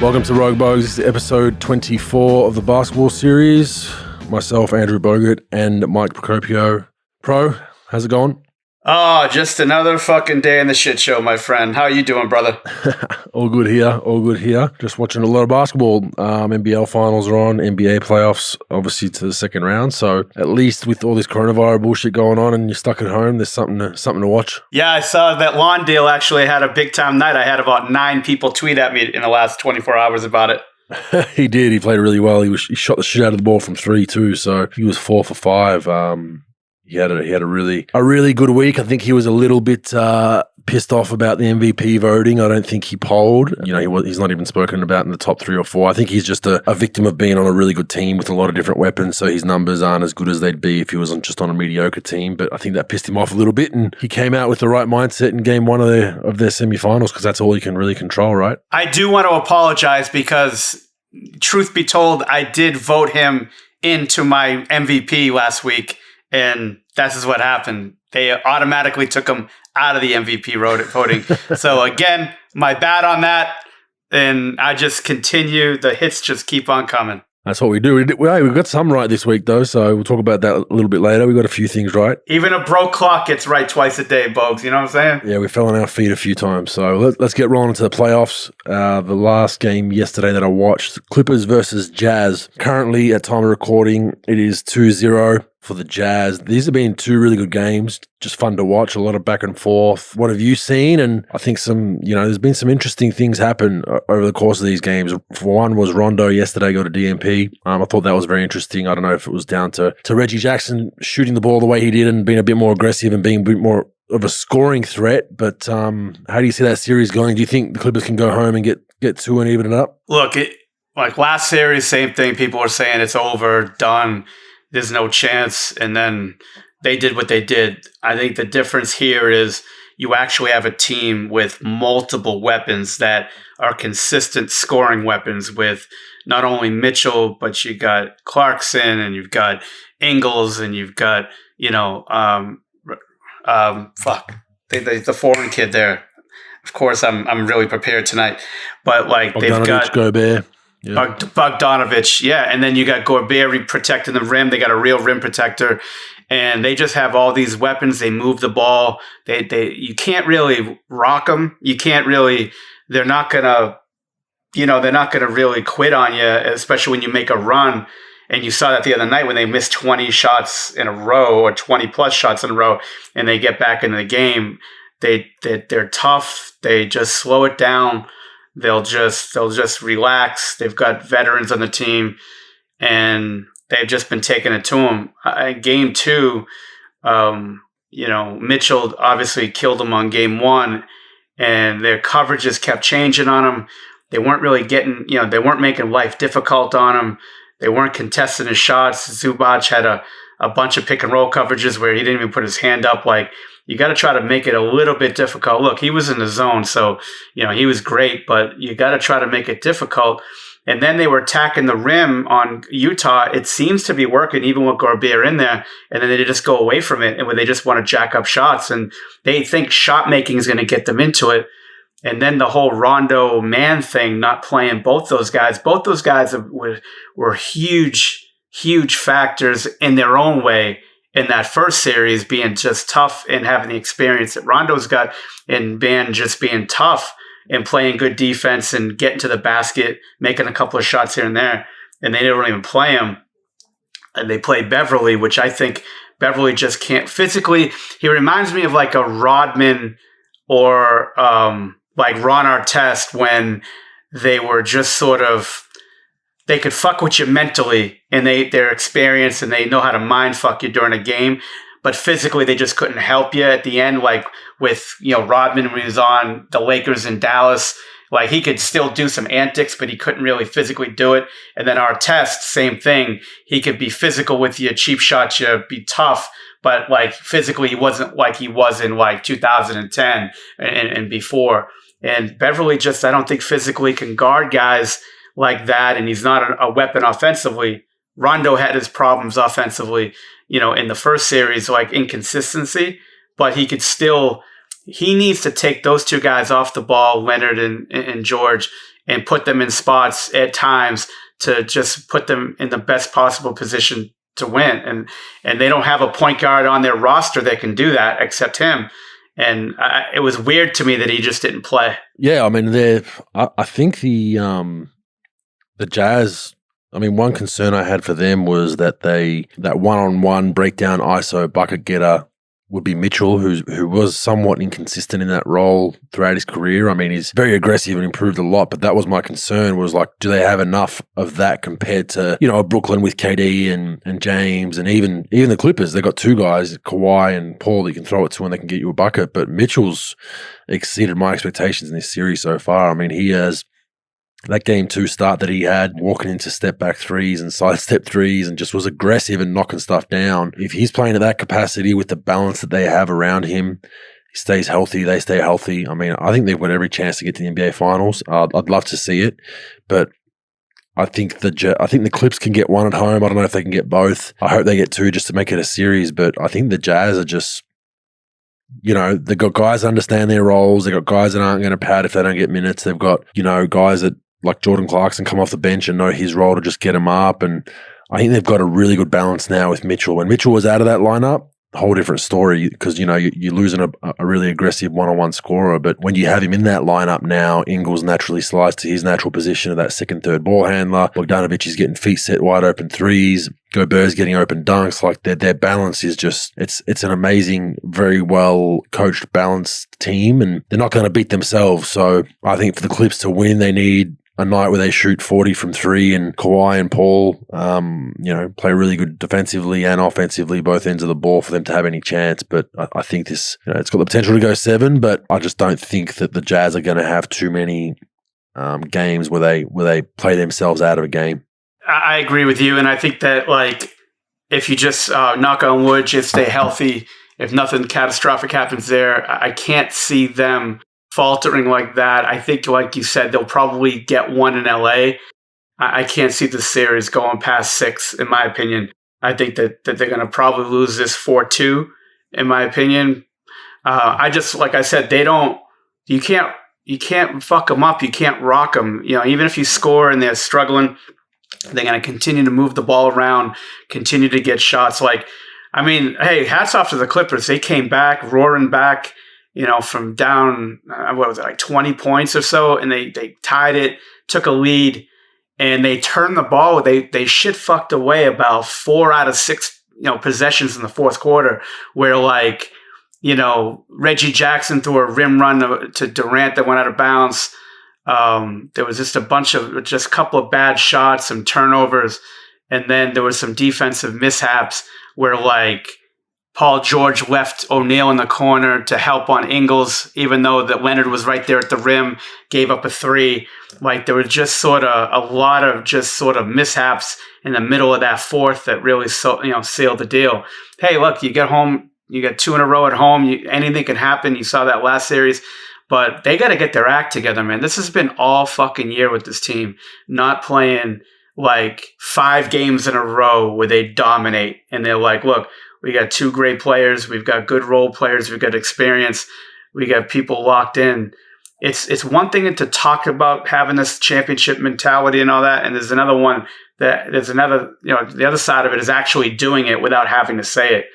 Welcome to Rogue Bogues. This is episode 24 of the basketball series. Myself, Andrew Bogut, and Mike Procopio. Pro, how's it going? Oh, just another fucking day in the shit show, my friend. How you doing, brother? All good here. Just watching a lot of basketball. NBL finals are on, NBA playoffs, obviously to the second round. So at least with all this coronavirus bullshit going on and you're stuck at home, there's something to watch. Yeah, I saw that Lawn Deal actually had a big time night. I had about 9 people tweet at me in the last 24 hours about it. He did. He played really well. He shot the shit out of the ball from 3 too. So he was 4 for 5. He had a really good week. I think he was a little bit pissed off about the MVP voting. I don't think he polled. He's not even spoken about in the top 3 or 4. I think he's just a victim of being on a really good team with a lot of different weapons. So his numbers aren't as good as they'd be if he wasn't just on a mediocre team. But I think that pissed him off a little bit, and he came out with the right mindset in game 1 of their semifinals, because that's all he can really control, right? I do want to apologize because, truth be told, I did vote him into my MVP last week. And this is what happened. They automatically took him out of the MVP voting. So again, my bad on that. And I just continue. The hits just keep on coming. That's what we do. We got some right this week, though, so we'll talk about that a little bit later. We got a few things right. Even a broke clock gets right twice a day, Bogues. You know what I'm saying? Yeah, we fell on our feet a few times. So let's get rolling into the playoffs. The last game yesterday that I watched, Clippers versus Jazz. Currently, at time of recording, it is 2-0 for the Jazz. These have been 2 really good games, just fun to watch, a lot of back and forth. What have you seen? And I think there's been some interesting things happen over the course of these games. For one was Rondo yesterday got a DNP. I thought that was very interesting. I don't know if it was down to Reggie Jackson shooting the ball the way he did and being a bit more aggressive and being a bit more of a scoring threat. But how do you see that series going? Do you think the Clippers can go home and get 2 and even it up? Look, like last series, same thing. People were saying it's over, done. There's no chance. And then they did what they did. I think the difference here is you actually have a team with multiple weapons that are consistent scoring weapons, with not only Mitchell, but you got Clarkson and you've got Ingles and you've got, the foreign kid there. Of course, I'm really prepared tonight. But they've got Gobert. Yeah. Bogdanovich, yeah. And then you got Gobert protecting the rim. They got a real rim protector. And they just have all these weapons. They move the ball. You can't really rock them. You can't really, they're not going to really quit on you, especially when you make a run. And you saw that the other night when they missed 20 shots in a row, or 20 plus shots in a row, and they get back into the game. They're tough. They just slow it down. They'll just relax. They've got veterans on the team, and they've just been taking it to them. Game 2, Mitchell obviously killed them on game 1, and their coverages kept changing on them. They weren't really they weren't making life difficult on them. They weren't contesting his shots. Zubac had a bunch of pick and roll coverages where he didn't even put his hand up. You got to try to make it a little bit difficult. Look, he was in the zone, so, he was great, but you got to try to make it difficult. And then they were attacking the rim on Utah. It seems to be working, even with Gobert in there, and then they just go away from it, and when they just want to jack up shots, and they think shot making is going to get them into it. And then the whole Rondo man thing, not playing both those guys were huge, huge factors in their own way in that first series, being just tough and having the experience that Rondo's got, and Ben just being tough and playing good defense and getting to the basket, making a couple of shots here and there. And they didn't even play him. And they played Beverly, which I think Beverly just can't physically. He reminds me of like a Rodman or like Ron Artest, when they were just sort of, they could fuck with you mentally, and they're experienced and they know how to mind fuck you during a game, but physically they just couldn't help you at the end. Like with, Rodman, when he was on the Lakers in Dallas, like he could still do some antics, but he couldn't really physically do it. And then Artest, same thing. He could be physical with you, cheap shot you, be tough, but like physically he wasn't like he was in like 2010 and before. And Beverly just, I don't think physically can guard guys like that, and he's not a weapon offensively. Rondo had his problems offensively, in the first series, like inconsistency, but he needs to take those 2 guys off the ball, Leonard and George, and put them in spots at times to just put them in the best possible position to win. And they don't have a point guard on their roster that can do that except him. And it was weird to me that he just didn't play. Yeah, I mean, I think the Jazz. I mean, one concern I had for them was that that one-on-one breakdown ISO bucket getter would be Mitchell, who was somewhat inconsistent in that role throughout his career. I mean, he's very aggressive and improved a lot, but that was my concern, was like, do they have enough of that compared to, Brooklyn with KD and James, and even the Clippers? They've got two guys, Kawhi and Paul, that you can throw it to and they can get you a bucket, but Mitchell's exceeded my expectations in this series so far. I mean, he has that game 2 start that he had, walking into step back threes and side step threes, and just was aggressive and knocking stuff down. If he's playing at that capacity with the balance that they have around him, he stays healthy, they stay healthy. I mean, I think they've got every chance to get to the NBA Finals. I'd love to see it, but I think the Clips can get one at home. I don't know if they can get both. I hope they get 2 just to make it a series, but I think the Jazz are just, they've got guys that understand their roles. They've got guys that aren't going to pad if they don't get minutes. They've got, guys that, like Jordan Clarkson, come off the bench and know his role to just get him up. And I think they've got a really good balance now with Mitchell. When Mitchell was out of that lineup, a whole different story, because, you're losing a really aggressive one-on-one scorer. But when you have him in that lineup now, Ingles naturally slides to his natural position of that second, third ball handler. Bogdanovic is getting feet set wide open threes. Gobert's getting open dunks. Like their balance is just, it's an amazing, very well coached, balanced team, and they're not going to beat themselves. So I think for the Clips to win, they need a night where they shoot 40 from 3 and Kawhi and Paul, play really good defensively and offensively, both ends of the ball, for them to have any chance. But I think this, it's got the potential to go 7, but I just don't think that the Jazz are going to have too many games where they play themselves out of a game. I agree with you. And I think that, if you just knock on wood, just stay healthy, if nothing catastrophic happens there, I can't see them faltering like that. I think, like you said, they'll probably get 1 in LA. I can't see the series going past 6, in my opinion. I think that they're going to probably lose this 4-2, in my opinion. I just, like I said, you can't fuck them up. You can't rock them. Even if you score and they're struggling, they're going to continue to move the ball around, continue to get shots. Hey, hats off to the Clippers. They came back, roaring back, from down, 20 points or so, and they tied it, took a lead, and they turned the ball. They shit-fucked away about 4 out of 6, possessions in the fourth quarter, where, Reggie Jackson threw a rim run to Durant that went out of bounds. There was just a couple of bad shots, some turnovers, and then there was some defensive mishaps where, Paul George left O'Neal in the corner to help on Ingles, even though that Leonard was right there at the rim, gave up a 3. There were just sort of a lot of mishaps in the middle of that fourth that really sealed the deal. Hey, look, you get home, you get 2 in a row at home. Anything can happen. You saw that last series. But they got to get their act together, man. This has been all fucking year with this team, not playing 5 games in a row where they dominate. And they're look, we got 2 great players. We've got good role players. We've got experience. We got people locked in. It's one thing to talk about having this championship mentality and all that. And there's another one the other side of it is actually doing it without having to say it.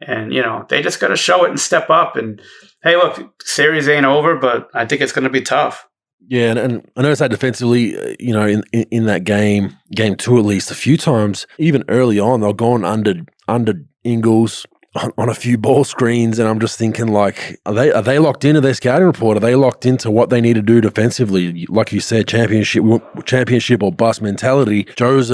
And, they just got to show it and step up. And, hey, look, series ain't over, but I think it's going to be tough. Yeah, and I noticed that defensively, in that game 2 at least, a few times, even early on, they're going under Ingles on a few ball screens, and I'm just thinking, are they locked into their scouting report? Are they locked into what they need to do defensively? Like you said, championship or bust mentality. Joe's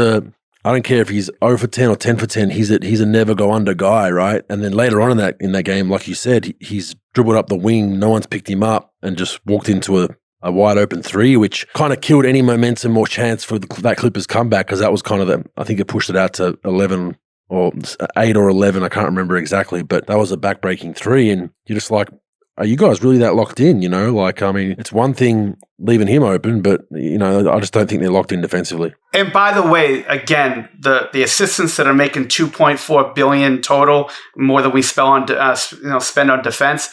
I don't care if he's 0 for 10 or 10 for 10. He's a never go under guy, right? And then later on in that game, like you said, he's dribbled up the wing. No one's picked him up and just walked into a wide open 3, which kind of killed any momentum or chance for that Clippers comeback, because that was kind of I think it pushed it out to 11 or 8 or 11. I can't remember exactly, but that was a backbreaking 3. And you're just are you guys really that locked in? It's one thing leaving him open, but, I just don't think they're locked in defensively. And by the way, again, the assistants that are making $2.4 billion total, more than we spend on defense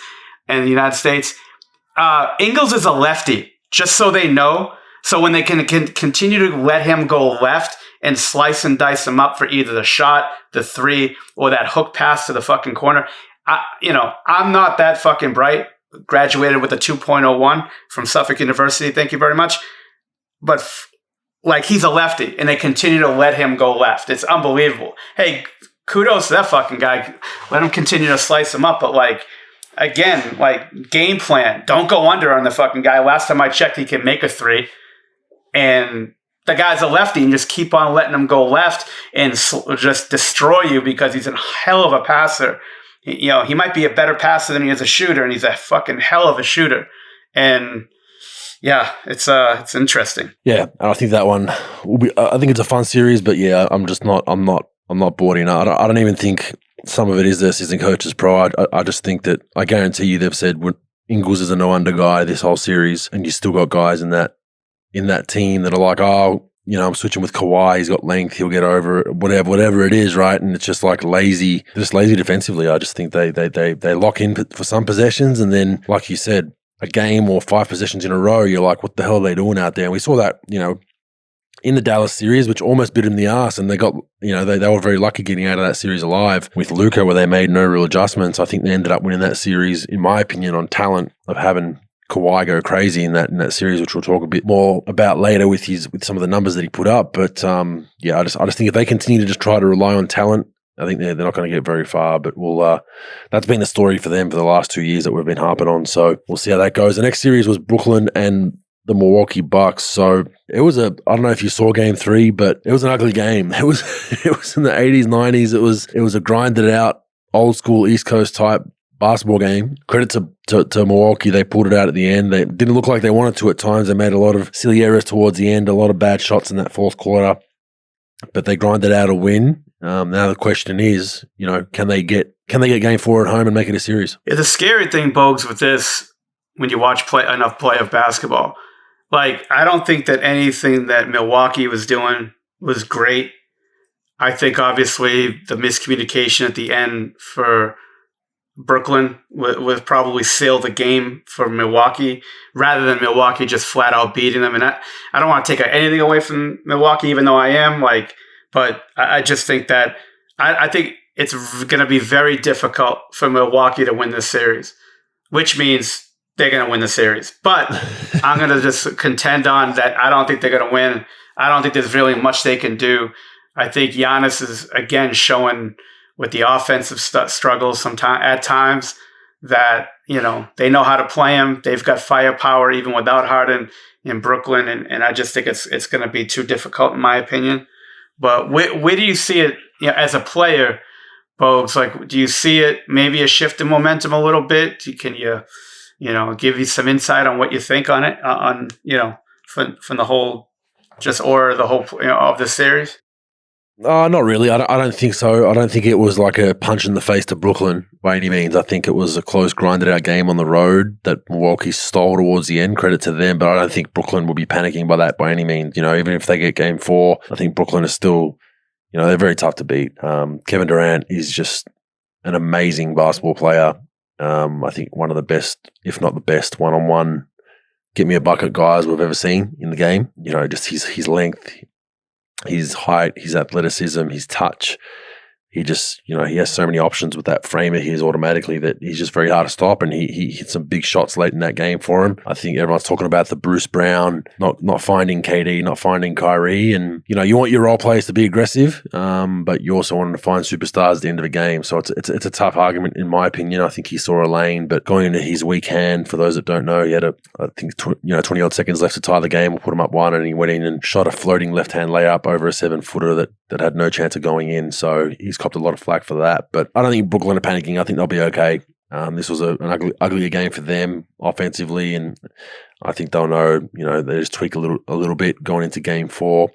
in the United States. Ingles is a lefty, just so they know. So when they can continue to let him go left and slice and dice him up for either the shot, the three, or that hook pass to the fucking corner, I'm not that fucking bright. Graduated with a 2.01 from Suffolk University. Thank you very much. But he's a lefty, and they continue to let him go left. It's unbelievable. Hey, kudos to that fucking guy. Let him continue to slice him up. But again, game plan. Don't go under on the fucking guy. Last time I checked, he can make a three. And the guy's a lefty, and just keep on letting him go left and just destroy you because he's a hell of a passer. He might be a better passer than he is a shooter, and he's a fucking hell of a shooter. And yeah, it's interesting. Yeah, and I think that one will be. I think it's a fun series, but yeah, I'm not bored in. I don't even think some of it is their assistant coach's pride. I just think that I guarantee you they've said Ingles is a no under guy this whole series, and you still got guys in that team that are like, oh, I'm switching with Kawhi. He's got length. He'll get over it, whatever it is, right? And it's just lazy. They're just lazy defensively. I just think they lock in for some possessions, and then, like you said, a game or 5 possessions in a row, you're like, what the hell are they doing out there? And we saw that, in the Dallas series, which almost bit him in the ass, and they got, they were very lucky getting out of that series alive with Luka, where they made no real adjustments. I think they ended up winning that series, in my opinion, on talent of having Kawhi go crazy in that series, which we'll talk a bit more about later with some of the numbers that he put up. But I just think if they continue to just try to rely on talent, I think they're not going to get very far. But that's been the story for them for the last 2 years that we've been harping on. So we'll see how that goes. The next series was Brooklyn and the Milwaukee Bucks. So it was I don't know if you saw game 3, but it was an ugly game. It was in the 80s, 90s. It was a grinded out, old school East Coast type basketball game. Credit to Milwaukee. They pulled it out at the end. They didn't look like they wanted to at times. They made a lot of silly errors towards the end, a lot of bad shots in that fourth quarter, but they grinded out a win. Now the question is, can they get game 4 at home and make it a series? Yeah, the scary thing, Bogues, with this, when you watch enough play of basketball, I don't think that anything that Milwaukee was doing was great. I think obviously the miscommunication at the end for Brooklyn would probably seal the game for Milwaukee, rather than Milwaukee just flat out beating them. And I don't want to take anything away from Milwaukee, even though I am but I just think that I think it's going to be very difficult for Milwaukee to win this series, which means they're going to win the series. But I'm going to just contend on that. I don't think they're going to win. I don't think there's really much they can do. I think Giannis is, again, showing with the offensive struggles at times that, they know how to play him. They've got firepower even without Harden in Brooklyn. And I just think it's going to be too difficult, in my opinion. But where do you see it as a player, Bogues? Do you see it maybe a shift in momentum a little bit? Can you, give you some insight on what you think on it, from the whole, of the series? Not really. I don't think so. I don't think it was like a punch in the face to Brooklyn by any means. I think it was a close, grinded out game on the road that Milwaukee stole towards the end. Credit to them, but I don't think Brooklyn will be panicking by that by any means. Even if they get game 4, I think Brooklyn is still, they're very tough to beat. Kevin Durant is just an amazing basketball player. I think one of the best, if not the best, one-on-one get me a bucket guys we've ever seen in the game. Just his length, his height, his athleticism, his touch. He just, he has so many options with that frame of his automatically that he's just very hard to stop, and he hit some big shots late in that game for him. I think everyone's talking about the Bruce Brown, not finding KD, not finding Kyrie, and, you want your role players to be aggressive, but you also want to find superstars at the end of a game. So it's a tough argument in my opinion. I think he saw a lane, but going into his weak hand, for those that don't know, he had 20 odd seconds left to tie the game. We'll put him up 1, and he went in and shot a floating left-hand layup over a 7-footer that had no chance of going in. So he's copped a lot of flack for that, but I don't think Brooklyn are panicking. I think they'll be okay. This was an uglier game for them offensively, and I think they'll know, they just tweak a little bit going into game 4,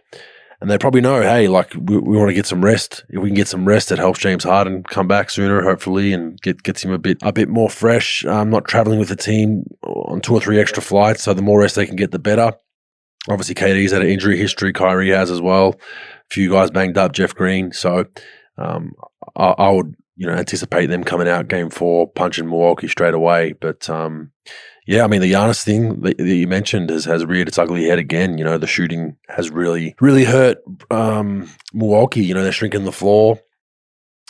and they probably know, hey, we want to get some rest. If we can get some rest, it helps James Harden come back sooner, hopefully, and gets him a bit more fresh. Not traveling with the team on 2 or 3 extra flights, so the more rest they can get, the better. Obviously, KD's had an injury history. Kyrie has as well. A few guys banged up, Jeff Green. So I would, anticipate them coming out game 4, punching Milwaukee straight away. But Yeah, I mean, the Giannis thing that you mentioned has reared its ugly head again. You know, the shooting has really hurt Milwaukee. You know, they're shrinking the floor.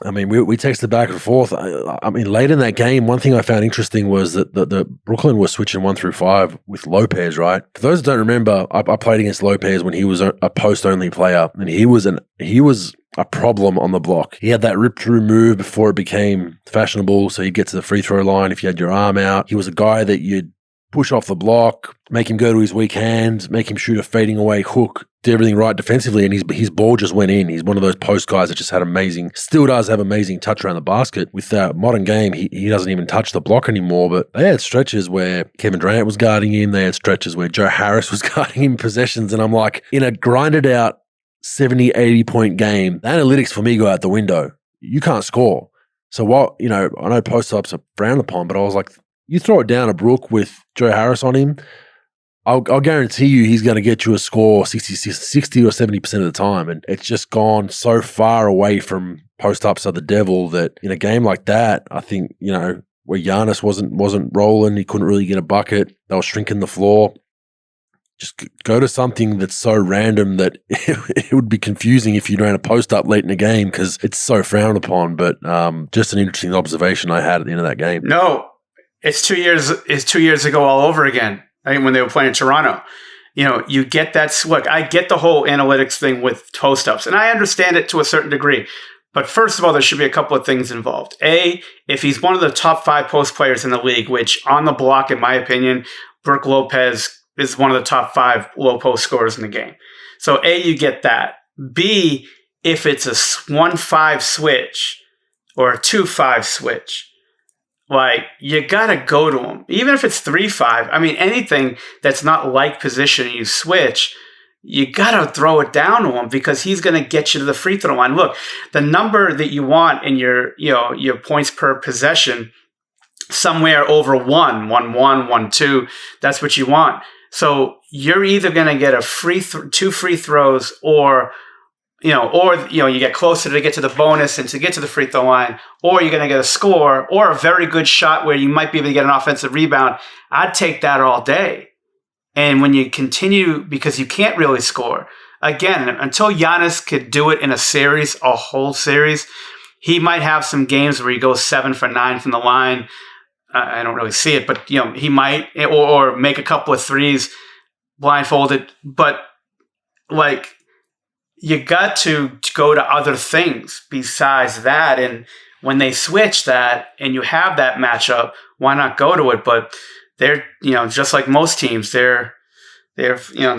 I mean, we texted back and forth. I mean, late in that game, one thing I found interesting was that the Brooklyn was switching 1 through 5 with Lopez, right? For those who don't remember, I played against Lopez when he was a post-only player, and he was a problem on the block. He had that rip-through move before it became fashionable, so he'd get to the free throw line if you had your arm out. He was a guy that you'd push off the block, make him go to his weak hands, make him shoot a fading away hook, did everything right defensively, and his ball just went in. He's one of those post guys that just still does have amazing touch around the basket. With that modern game, he doesn't even touch the block anymore, but they had stretches where Kevin Durant was guarding him. They had stretches where Joe Harris was guarding him possessions, and I'm like, in a grinded out 70, 80-point game, the analytics for me go out the window. You can't score. So while, I know post-ups are frowned upon, but I was like, you throw it down a Brook with Joe Harris on him, I'll guarantee you he's going to get you a score 60 or 70% of the time. And it's just gone so far away from post-ups are the devil that in a game like that, I think, where Giannis wasn't rolling, he couldn't really get a bucket, they were shrinking the floor. Just go to something that's so random that it would be confusing if you ran a post-up late in the game because it's so frowned upon. But just an interesting observation I had at the end of that game. No. It's 2 years. It's 2 years ago all over again. I mean, when they were playing in Toronto, you get that. Look, I get the whole analytics thing with post ups, and I understand it to a certain degree. But first of all, there should be a couple of things involved. A, if he's one of the top 5 post players in the league, which on the block, in my opinion, Brook Lopez is one of the top 5 low post scorers in the game. So A, you get that. B, if it's a 1-5 switch or a 2-5 switch. Like, you got to go to him. Even if it's 3-5, I mean, anything that's not like position and you switch, you got to throw it down to him because he's going to get you to the free throw line. Look, the number that you want in your points per possession, somewhere over 1, 1-2, that's what you want. So you're either going to get a 2 free throws or you get closer to get to the bonus and to get to the free throw line, or you're going to get a score or a very good shot where you might be able to get an offensive rebound. I'd take that all day. And when you continue, because you can't really score, again, until Giannis could do it in a whole series, he might have some games where he goes 7 for 9 from the line. I don't really see it, but he might, or make a couple of threes blindfolded. But like, you got to go to other things besides that. And when they switch that and you have that matchup, why not go to it? But they're, just like most teams, they're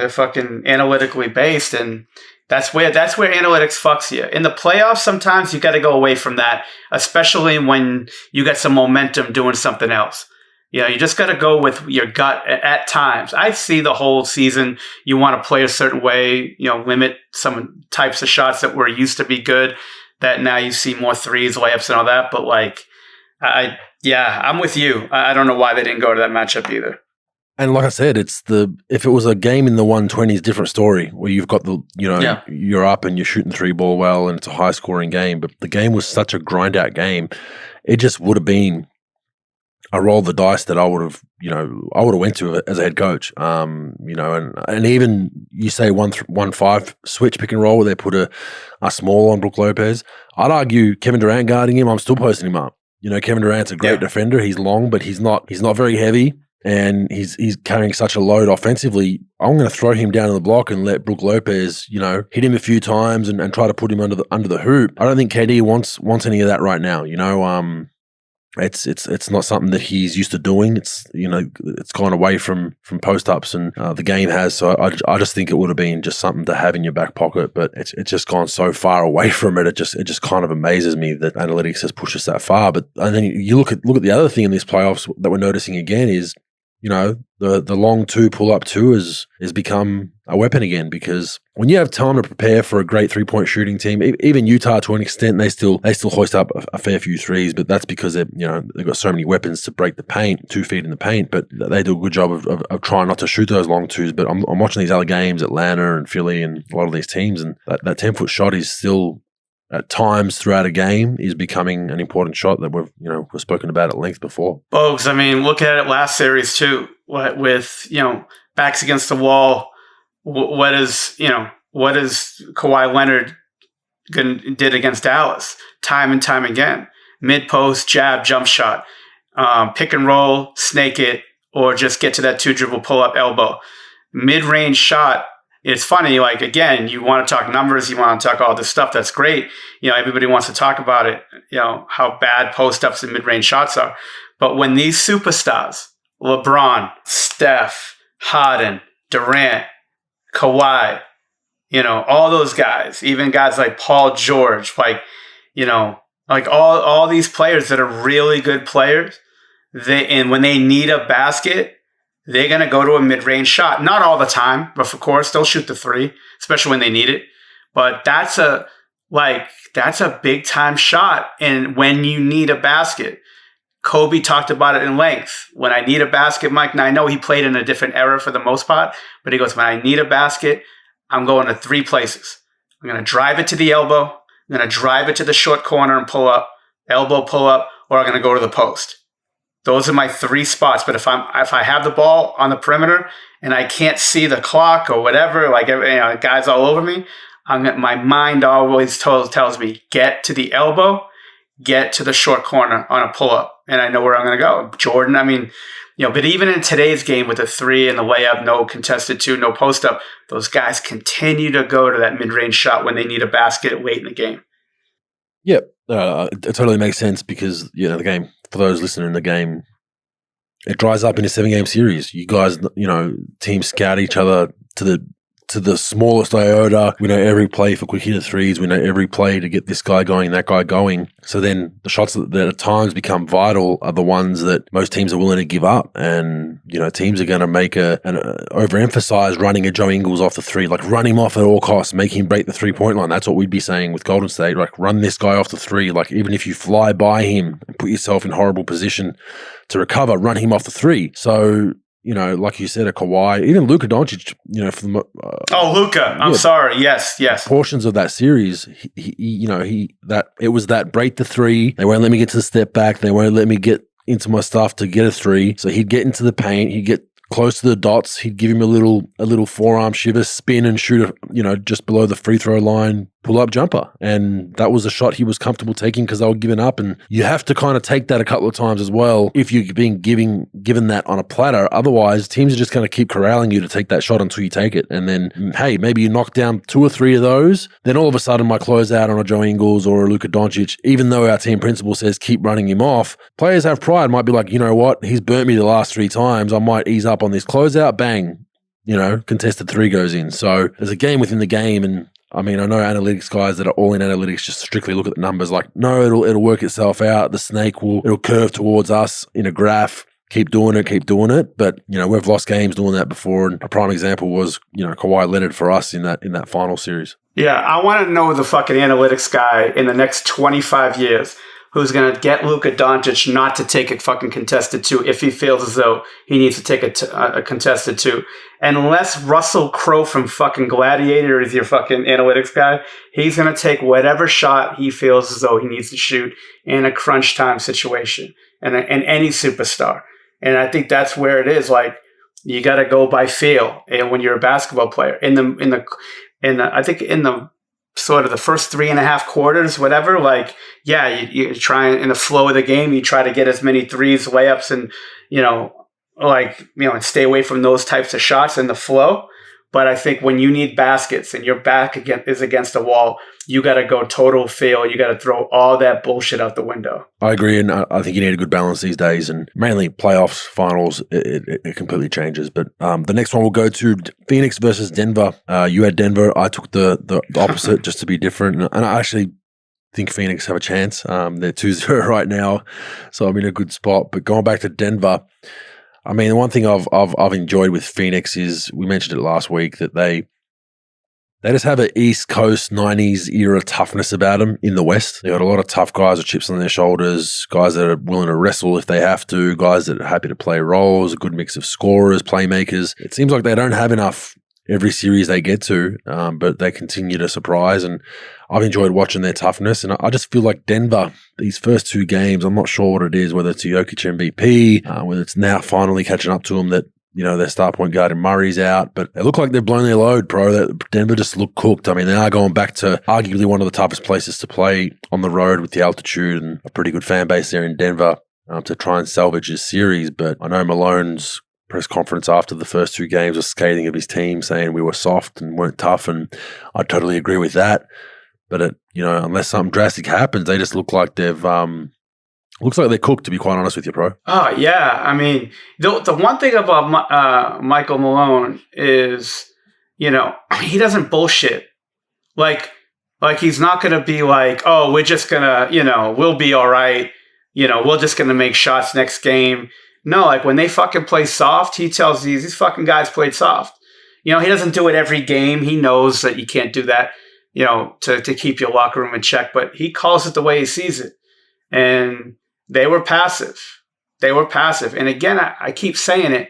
fucking analytically based. And that's where analytics fucks you. In the playoffs, sometimes you got to go away from that, especially when you got some momentum doing something else. You just got to go with your gut at times. I see the whole season. You want to play a certain way, limit some types of shots that were used to be good, that now you see more threes, layups, and all that. But I'm with you. I don't know why they didn't go to that matchup either. And like I said, if it was a game in the 120s, different story where you've got you're up and you're shooting 3-ball well and it's a high scoring game. But the game was such a grind out game. It just would have been a roll the dice that I would have went to as a head coach. And even you say 1-5 switch pick and roll where they put a small on Brook Lopez. I'd argue Kevin Durant guarding him, I'm still posting him up. Kevin Durant's a great defender. He's long, but he's not very heavy. And he's carrying such a load offensively. I'm going to throw him down to the block and let Brook Lopez, hit him a few times and try to put him under the hoop. I don't think KD wants any of that right now. It's not something that he's used to doing. It's it's gone away from post ups and the game has. So I just think it would have been just something to have in your back pocket. But it's just gone so far away from it. It just kind of amazes me that analytics has pushed us that far. But and then you look at the other thing in these playoffs that we're noticing again is, the long 2 pull up 2 has become a weapon again, because when you have time to prepare for a great 3-point shooting team, even Utah to an extent, they still hoist up a fair few threes, but that's because they've got so many weapons to break the paint, 2 feet in the paint, but they do a good job of trying not to shoot those long 2s. But I'm watching these other games, Atlanta and Philly and a lot of these teams, and that 10-foot shot is still at times throughout a game is becoming an important shot that we've spoken about at length before. Bogues, I mean, look at it last series too. With backs against the wall, what is Kawhi Leonard did against Dallas time and time again? Mid post, jab, jump shot, pick and roll, snake it, or just get to that 2-dribble pull up elbow. Mid range shot. It's funny, like, again, you want to talk numbers, you want to talk all this stuff. That's great. Everybody wants to talk about it, how bad post-ups and mid-range shots are. But when these superstars, LeBron, Steph, Harden, Durant, Kawhi, all those guys, even guys like Paul George, like all these players that are really good players, and when they need a basket, they're going to go to a mid-range shot. Not all the time, but of course, they'll shoot the 3, especially when they need it. But that's a big-time shot. And when you need a basket, Kobe talked about it in length. When I need a basket, Mike, and I know he played in a different era for the most part, but he goes, when I need a basket, I'm going to 3 places. I'm going to drive it to the elbow. I'm going to drive it to the short corner and pull up, elbow pull up, or I'm going to go to the post. Those are my 3 spots. But if I have the ball on the perimeter and I can't see the clock or whatever, guys all over me, my mind always tells me, get to the elbow, get to the short corner on a pull-up, and I know where I'm going to go. Jordan, but even in today's game with the 3 and the layup, no contested 2, no post-up, those guys continue to go to that mid-range shot when they need a basket late in the game. Yep, it totally makes sense because, the game, for those listening in the game, it dries up in a 7-game series. You guys, teams scout each other to the smallest iota. We know every play for quick hitter threes. We know every play to get this guy going, that guy going. So then the shots that at times become vital are the ones that most teams are willing to give up. And, teams are going to make an overemphasize running a Joe Ingles off the 3, like run him off at all costs, make him break the 3-point line. That's what we'd be saying with Golden State, like run this guy off the 3. Like even if you fly by him and put yourself in horrible position to recover, run him off the 3. So, like you said, a Kawhi, even Luka Doncic, Luka. I'm sorry. Yes. Portions of that series, it was that break the 3. They won't let me get to the step back. They won't let me get into my stuff to get a 3. So he'd get into the paint. He'd get close to the dots. He'd give him a little forearm shiver, spin and shoot just below the free throw line, pull up jumper. And that was a shot he was comfortable taking because they were giving up. And you have to kind of take that a couple of times as well if you're being given that on a platter. Otherwise, teams are just going to keep corralling you to take that shot until you take it. And then, hey, maybe you knock down 2 or 3 of those. Then all of a sudden, my closeout on a Joe Ingles or a Luka Doncic, even though our team principal says keep running him off, players have pride, might be like, you know what, he's burnt me the last 3 times. I might ease up on this closeout. Bang, contested 3 goes in. So there's a game within the game. And I know analytics guys that are all in analytics just strictly look at the numbers like, no, it'll work itself out. The snake it'll curve towards us in a graph. Keep doing it. But, we've lost games doing that before. And a prime example was, Kawhi Leonard for us in that final series. Yeah, I want to know the fucking analytics guy in the next 25 years who's going to get Luka Doncic not to take a fucking contested 2 if he feels as though he needs to take a contested 2. Unless Russell Crowe from fucking Gladiator is your fucking analytics guy, he's going to take whatever shot he feels as though he needs to shoot in a crunch time situation and any superstar. And I think that's where it is. Like, you got to go by feel. And when you're a basketball player I think in the sort of the first 3.5 quarters, whatever, you try in the flow of the game, you try to get as many threes, layups, and, and stay away from those types of shots in the flow. But I think when you need baskets and your back is against the wall, you got to go total fail. You got to throw all that bullshit out the window. I agree, and I think you need a good balance these days, and mainly playoffs, finals, it completely changes. But the next one we'll go to Phoenix versus Denver. You had Denver. I took the opposite just to be different, and I actually think Phoenix have a chance. They're 2-0 right now, so I'm in a good spot. But going back to Denver, the one thing I've enjoyed with Phoenix is, we mentioned it last week, that they just have an East Coast 90s era toughness about them in the West. They got a lot of tough guys with chips on their shoulders, guys that are willing to wrestle if they have to, guys that are happy to play roles, a good mix of scorers, playmakers. It seems like they don't have enough every series they get to, but they continue to surprise. And I've enjoyed watching their toughness. And I just feel like Denver, these first 2 games, I'm not sure what it is, whether it's a Jokic MVP, whether it's now finally catching up to them that, their star point guard and Murray's out, but they look like they've blown their load, bro. Denver just look cooked. I mean, they are going back to arguably one of the toughest places to play on the road with the altitude and a pretty good fan base there in Denver to try and salvage this series. But I know Malone's press conference after the first 2 games was scathing of his team, saying we were soft and weren't tough, and I totally agree with that. But unless something drastic happens, they just look like looks like they're cooked, to be quite honest with you, bro. Oh, yeah. I mean, the one thing about Michael Malone is, he doesn't bullshit. Like he's not going to be like, oh, we're just going to, we'll be all right. We're just going to make shots next game. No, like when they fucking play soft, he tells these fucking guys played soft. He doesn't do it every game. He knows that you can't do that, to keep your locker room in check, but he calls it the way he sees it. And they were passive. And again, I keep saying it.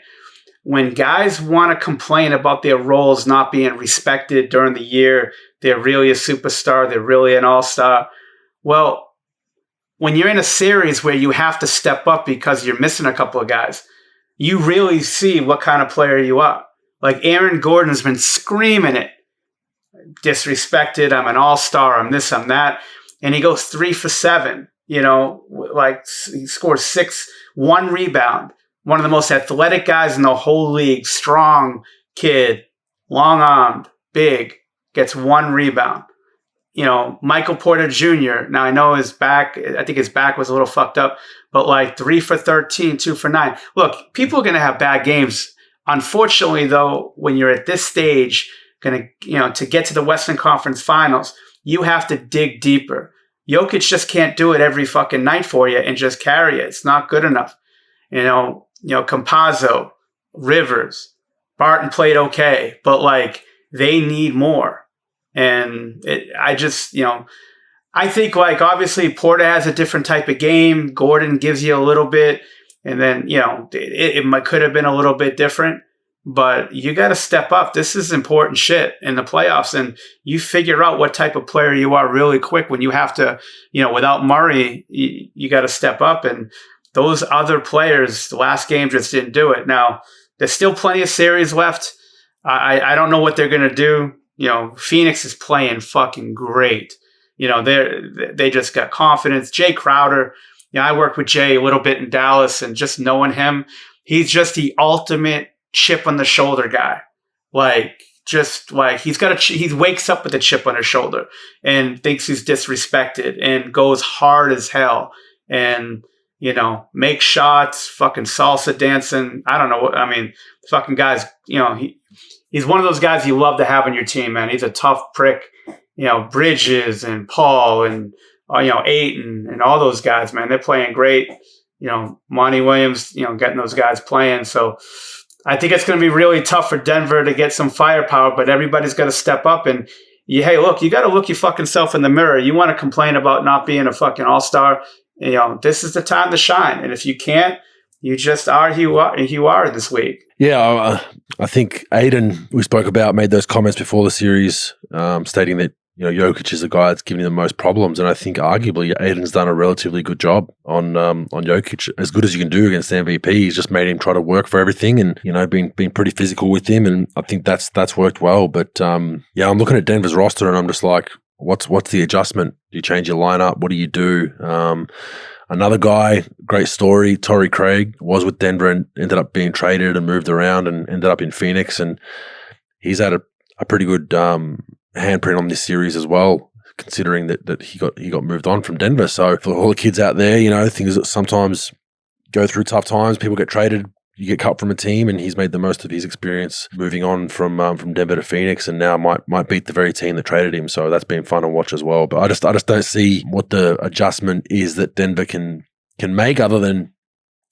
When guys want to complain about their roles not being respected during the year, they're really a superstar, they're really an all-star. Well, when you're in a series where you have to step up because you're missing a couple of guys, you really see what kind of player you are. Like Aaron Gordon's been screaming it. Disrespected, I'm an all-star, I'm this, I'm that. And he goes 3 for 7. Like he scores 6, 1 rebound. One of the most athletic guys in the whole league. Strong kid, long-armed, big, gets 1 rebound. Michael Porter Jr., now I know his back, I think his back was a little fucked up, but like 3 for 13, 2 for 9. Look, people are going to have bad games. Unfortunately, though, when you're at this stage, to get to the Western Conference Finals, you have to dig deeper. Jokic just can't do it every fucking night for you and just carry it. It's not good enough. Campazzo, Rivers, Barton played okay, but like they need more. And I think like obviously Porter has a different type of game. Gordon gives you a little bit, and then it could have been a little bit different. But you got to step up. This is important shit in the playoffs. And you figure out what type of player you are really quick when you have to, without Murray, you got to step up. And those other players, the last game just didn't do it. Now, there's still plenty of series left. I don't know what they're going to do. Phoenix is playing fucking great. They just got confidence. Jay Crowder, I worked with Jay a little bit in Dallas, and just knowing him, he's just the ultimate chip on the shoulder guy. He wakes up with a chip on his shoulder and thinks he's disrespected and goes hard as hell and, make shots, fucking salsa dancing. I don't know what, fucking guys, he's one of those guys you love to have on your team, man. He's a tough prick, Bridges and Paul and, Ayton and all those guys, man. They're playing great. Monty Williams, getting those guys playing. So, I think it's going to be really tough for Denver to get some firepower, but everybody's got to step up. And hey, look, you got to look your fucking self in the mirror. You want to complain about not being a fucking all-star. This is the time to shine. And if you can't, you just are who you are this week. Yeah, I think Aiden, we spoke about, made those comments before the series, stating that Jokic is the guy that's giving him the most problems, and I think arguably Aiden's done a relatively good job on Jokic, as good as you can do against the MVP. He's just made him try to work for everything, and been pretty physical with him, and I think that's worked well. But I'm looking at Denver's roster, and I'm just like, what's the adjustment? Do you change your lineup? What do you do? Another guy, great story, Torrey Craig, was with Denver and ended up being traded and moved around and ended up in Phoenix, and he's had a pretty good handprint on this series as well, considering that he got moved on from Denver. So for all the kids out there, things that sometimes go through tough times, people get traded, you get cut from a team, and he's made the most of his experience moving on from Denver to Phoenix, and now might beat the very team that traded him. So that's been fun to watch as well. But I just don't see what the adjustment is that Denver can make, other than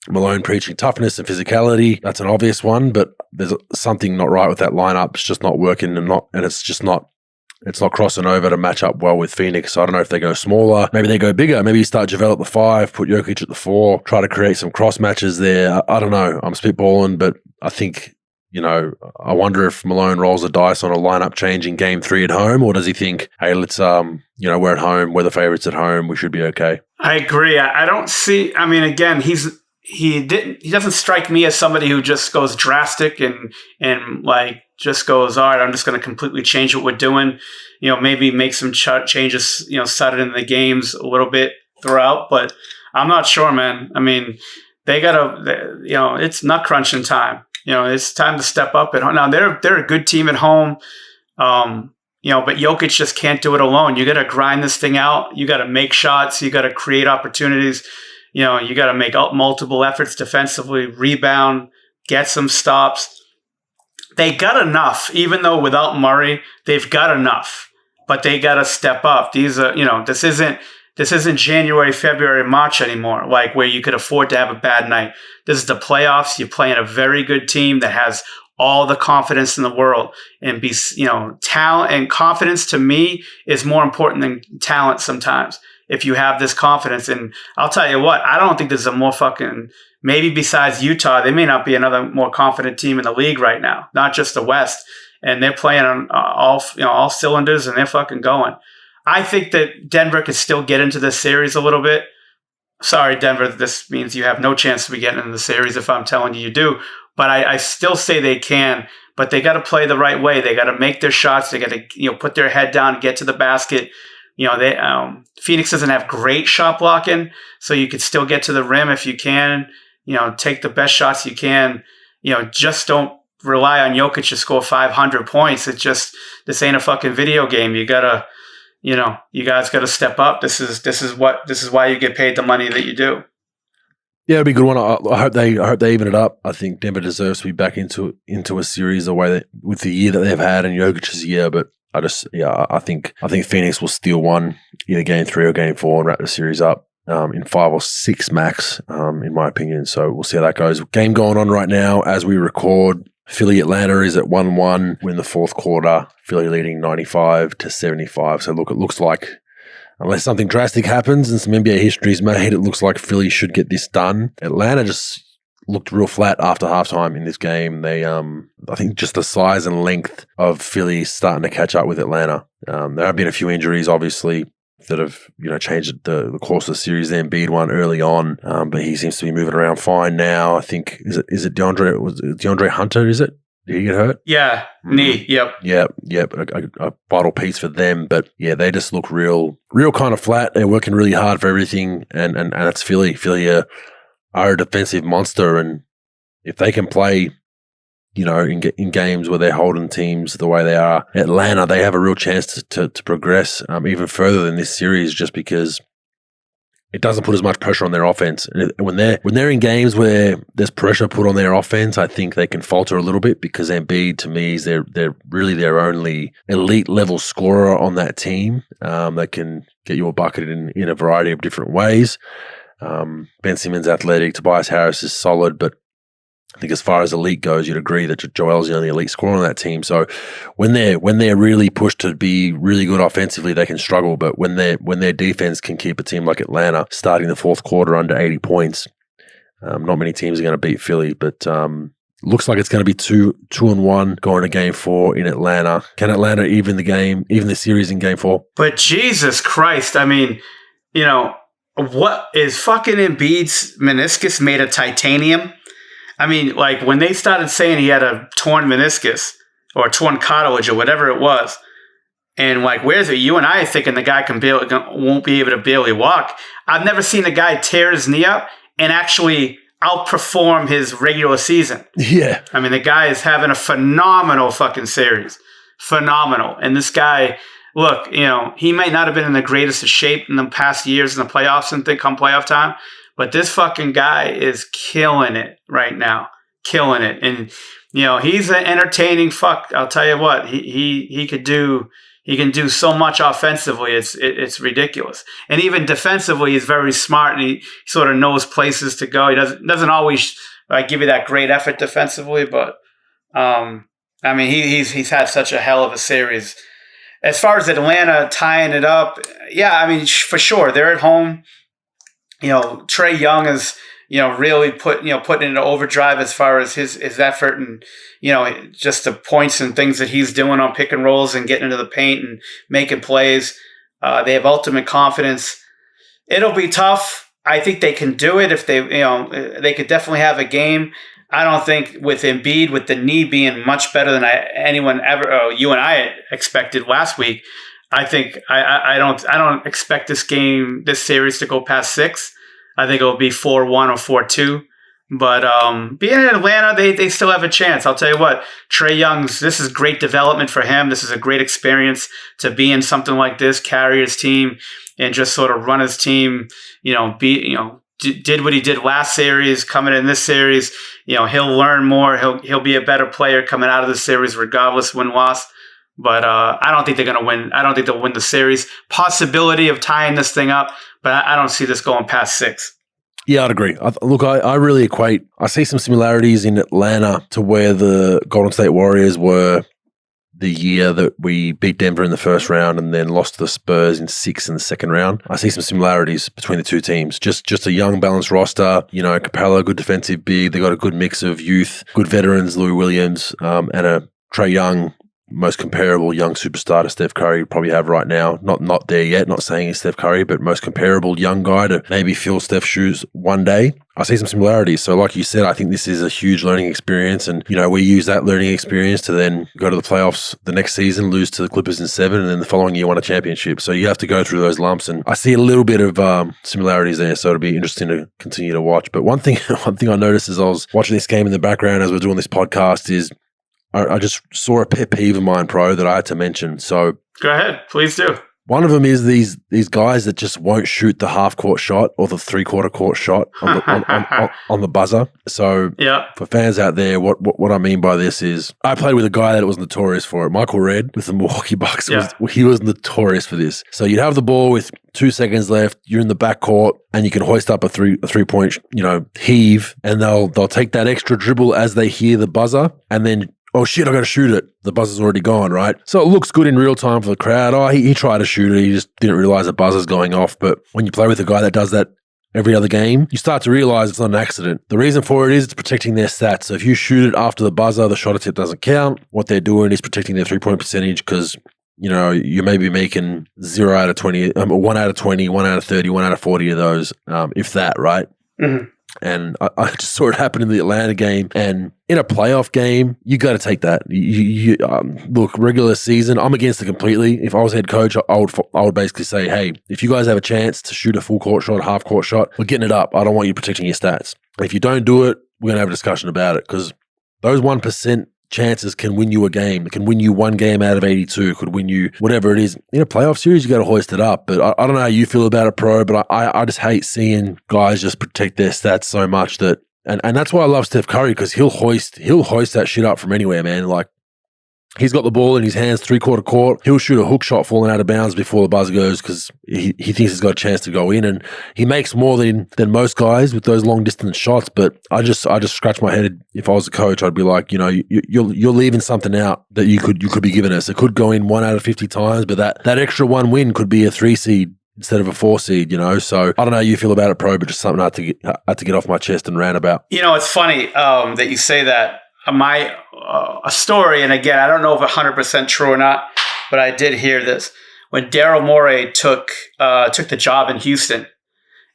Malone preaching toughness and physicality. That's an obvious one, but there's something not right with that lineup. It's just not working, and it's not crossing over to match up well with Phoenix. So I don't know if they go smaller. Maybe they go bigger. Maybe you start JaVale at the 5, put Jokic at the 4, try to create some cross matches there. I don't know. I'm spitballing, but I think I wonder if Malone rolls the dice on a lineup change in game 3 at home, or does he think, hey, let's, we're at home, we're the favorites at home, we should be okay? I agree. I don't see, I mean, again, he doesn't strike me as somebody who just goes drastic and like just goes, all right, I'm just going to completely change what we're doing. Maybe make some changes, set it in the games a little bit throughout, but I'm not sure, man. I mean, it's nut crunching time. It's time to step up at home. Now they're a good team at home. But Jokic just can't do it alone. You got to grind this thing out. You got to make shots. You got to create opportunities. You got to make multiple efforts defensively, rebound, get some stops. They got enough, even though without Murray, they've got enough, but they got to step up. These are, this isn't January, February, March anymore, like where you could afford to have a bad night. This is the playoffs. You're playing a very good team that has all the confidence in the world, and talent and confidence to me is more important than talent sometimes. If you have this confidence, and I'll tell you what, I don't think there's a more maybe besides Utah, they may not be another more confident team in the league right now, not just the West. And they're playing on all cylinders, and they're fucking going. I think that Denver could still get into this series a little bit. Sorry, Denver, this means you have no chance to be getting into the series if I'm telling you do. But I still say they can, but they got to play the right way. They got to make their shots. They got to put their head down and get to the basket. Phoenix doesn't have great shot blocking, so you could still get to the rim if you can. Take the best shots you can. Just don't rely on Jokic to score 500 points. This ain't a fucking video game. You gotta, you guys gotta step up. This is why you get paid the money that you do. Yeah, it'll be a good one. I hope they even it up. I think Denver deserves to be back into a series the way with the year that they've had and Jokic's year. But I think Phoenix will steal one, either game 3 or game 4, and wrap the series up in 5 or 6 max, in my opinion. So we'll see how that goes. Game going on right now as we record. Philly Atlanta is at 1-1 in the fourth quarter. Philly leading 95-75. So look, it looks like, unless something drastic happens and some NBA history is made, it looks like Philly should get this done. Atlanta just looked real flat after halftime in this game. They, I think just the size and length of Philly starting to catch up with Atlanta. There have been a few injuries, obviously, that have changed the course of the series. The Embiid one early on, but he seems to be moving around fine now. I think is it DeAndre Hunter? Is it? Did he get hurt? Yeah, knee. Yep. Yep. A vital piece for them, but yeah, they just look real kind of flat. They're working really hard for everything, and that's Philly. Philly are a defensive monster, and if they can play, in games where they're holding teams the way they are, Atlanta, they have a real chance to progress even further than this series, just because it doesn't put as much pressure on their offense. And when they're in games where there's pressure put on their offense, I think they can falter a little bit, because Embiid, to me, is they're really their only elite level scorer on that team that can get you a bucket in a variety of different ways. Ben Simmons athletic, Tobias Harris is solid, but I think as far as elite goes, you'd agree that Joel's the only elite scorer on that team. So when they're really pushed to be really good offensively, they can struggle. But when their defense can keep a team like Atlanta starting the fourth quarter under 80 points, not many teams are going to beat Philly. But looks like it's going to be 2-1 going to game 4 in Atlanta. Can Atlanta even the series in game 4? But Jesus Christ, I mean, what is fucking Embiid's meniscus made of titanium? I mean, like when they started saying he had a torn meniscus or torn cartilage or whatever it was, and like, where's it? You and I are thinking the guy won't be able to barely walk. I've never seen a guy tear his knee up and actually outperform his regular season. Yeah. I mean, the guy is having a phenomenal fucking series. Phenomenal. And this guy, look, he might not have been in the greatest of shape in the past years in the playoffs and come playoff time, but this fucking guy is killing it right now. Killing it. And, he's an entertaining fuck. I'll tell you what, he can do so much offensively. It's ridiculous. And even defensively, he's very smart, and he sort of knows places to go. He doesn't always give you that great effort defensively, but I mean, he's had such a hell of a series. As far as Atlanta tying it up, yeah, I mean, for sure, they're at home. Trae Young is, really putting into overdrive as far as his effort and, just the points and things that he's doing on pick and rolls and getting into the paint and making plays. They have ultimate confidence. It'll be tough. I think they can do it if they could definitely have a game. I don't think with Embiid, with the knee being much better than anyone ever, you and I expected last week. I think I don't expect this series to go past 6. I think it'll be 4-1 or 4-2. But being in Atlanta, they still have a chance. I'll tell you what, Trae Young's, this is great development for him. This is a great experience to be in something like this, carry his team, and just sort of run his team. Did what he did last series, coming in this series. He'll learn more. He'll be a better player coming out of the series, regardless win-loss. But I don't think they're going to win. I don't think they'll win the series. Possibility of tying this thing up, but I don't see this going past 6. Yeah, I'd agree. I really equate. I see some similarities in Atlanta to where the Golden State Warriors were the year that we beat Denver in the first round and then lost to the Spurs in 6 in the second round. I see some similarities between the two teams. Just a young, balanced roster. Capella, good defensive big. They got a good mix of youth, good veterans, Lou Williams, and a Trae Young, most comparable young superstar to Steph Curry you probably have right now. Not there yet, not saying he's Steph Curry, but most comparable young guy to maybe fill Steph's shoes one day. I see some similarities. So like you said, I think this is a huge learning experience. And, we use that learning experience to then go to the playoffs the next season, lose to the Clippers in 7, and then the following year win a championship. So you have to go through those lumps. And I see a little bit of similarities there. So it'll be interesting to continue to watch. But one thing I noticed as I was watching this game in the background as we're doing this podcast is I just saw a pet peeve of mine, Pro, that I had to mention. So go ahead, please do. One of them is these guys that just won't shoot the half-court shot or the three-quarter court shot on the buzzer. So for fans out there, what I mean by this is I played with a guy that was notorious for it. Michael Redd with the Milwaukee Bucks. He was notorious for this. So you'd have the ball with 2 seconds left, you're in the backcourt, and you can hoist up a three-point heave, and they'll take that extra dribble as they hear the buzzer, and then oh shit, I got to shoot it. The buzzer's already gone, right? So it looks good in real time for the crowd. Oh, he tried to shoot it. He just didn't realize the buzzer's going off. But when you play with a guy that does that every other game, you start to realize it's not an accident. The reason for it is it's protecting their stats. So if you shoot it after the buzzer, the shot attempt doesn't count. What they're doing is protecting their 3-point percentage because, you may be making 0 out of 20, 1 out of 20, 1 out of 30, 1 out of 40 of those, if that, right? Mm-hmm. And I just saw it happen in the Atlanta game. And in a playoff game, you got to take that. Look, regular season, I'm against it completely. If I was head coach, I would basically say, hey, if you guys have a chance to shoot a full court shot, a half court shot, we're getting it up. I don't want you protecting your stats. If you don't do it, we're going to have a discussion about it because those 1% chances can win you a game. It can win you 1 game out of 82. Could win you whatever it is. In a playoff series, you got to hoist it up. But I don't know how you feel about it, Pro, but I just hate seeing guys just protect their stats so much that, and that's why I love Steph Curry because he'll hoist that shit up from anywhere, man. Like, he's got the ball in his hands, 3-quarter court. He'll shoot a hook shot falling out of bounds before the buzzer goes because he thinks he's got a chance to go in. And he makes more than most guys with those long distance shots. But I just scratch my head. If I was a coach, I'd be like, you're leaving something out that you could be giving us. It could go in 1 out of 50 times, but that extra 1 win could be a 3 seed instead of a 4 seed, So I don't know how you feel about it, Pro, but just something I had to get off my chest and rant about. It's funny that you say that. A story, and again, I don't know if 100% true or not, but I did hear this. When Daryl Morey took the job in Houston,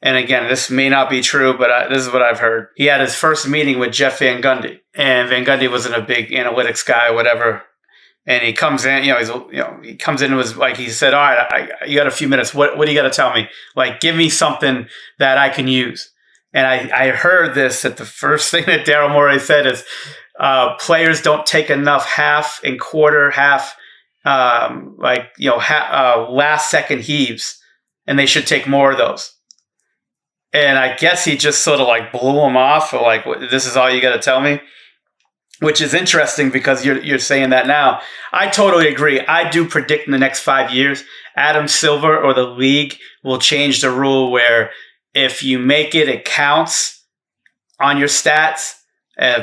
and again, this may not be true, but this is what I've heard. He had his first meeting with Jeff Van Gundy, and Van Gundy wasn't a big analytics guy, whatever. And he comes in, he comes in and was like, he said, all right, you got a few minutes. What do you got to tell me? Like, give me something that I can use. And I heard this, that the first thing that Daryl Morey said is, players don't take enough half and quarter, last second heaves, and they should take more of those. And I guess he just sort of like blew him off, or like, this is all you got to tell me, which is interesting because you're saying that now. I totally agree. I do predict in the next 5 years, Adam Silver or the league will change the rule where if you make it, it counts on your stats.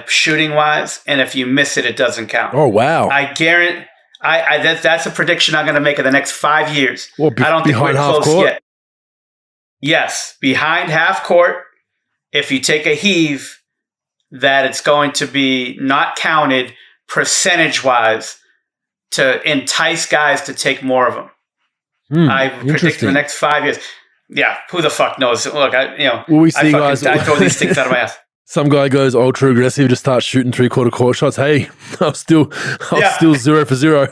Shooting wise, and if you miss it, it doesn't count. Oh wow! I guarantee. That's a prediction I'm going to make in the next 5 years. Well, I don't think we're close yet. Yes, behind half court, if you take a heave, that it's going to be not counted percentage-wise to entice guys to take more of them. I predict in the next 5 years. Yeah, who the fuck knows? Look, will we see I throw these things out of my ass. Some guy goes ultra aggressive, just starts shooting 3/4 court shots. Hey, I'm still 0 for 0.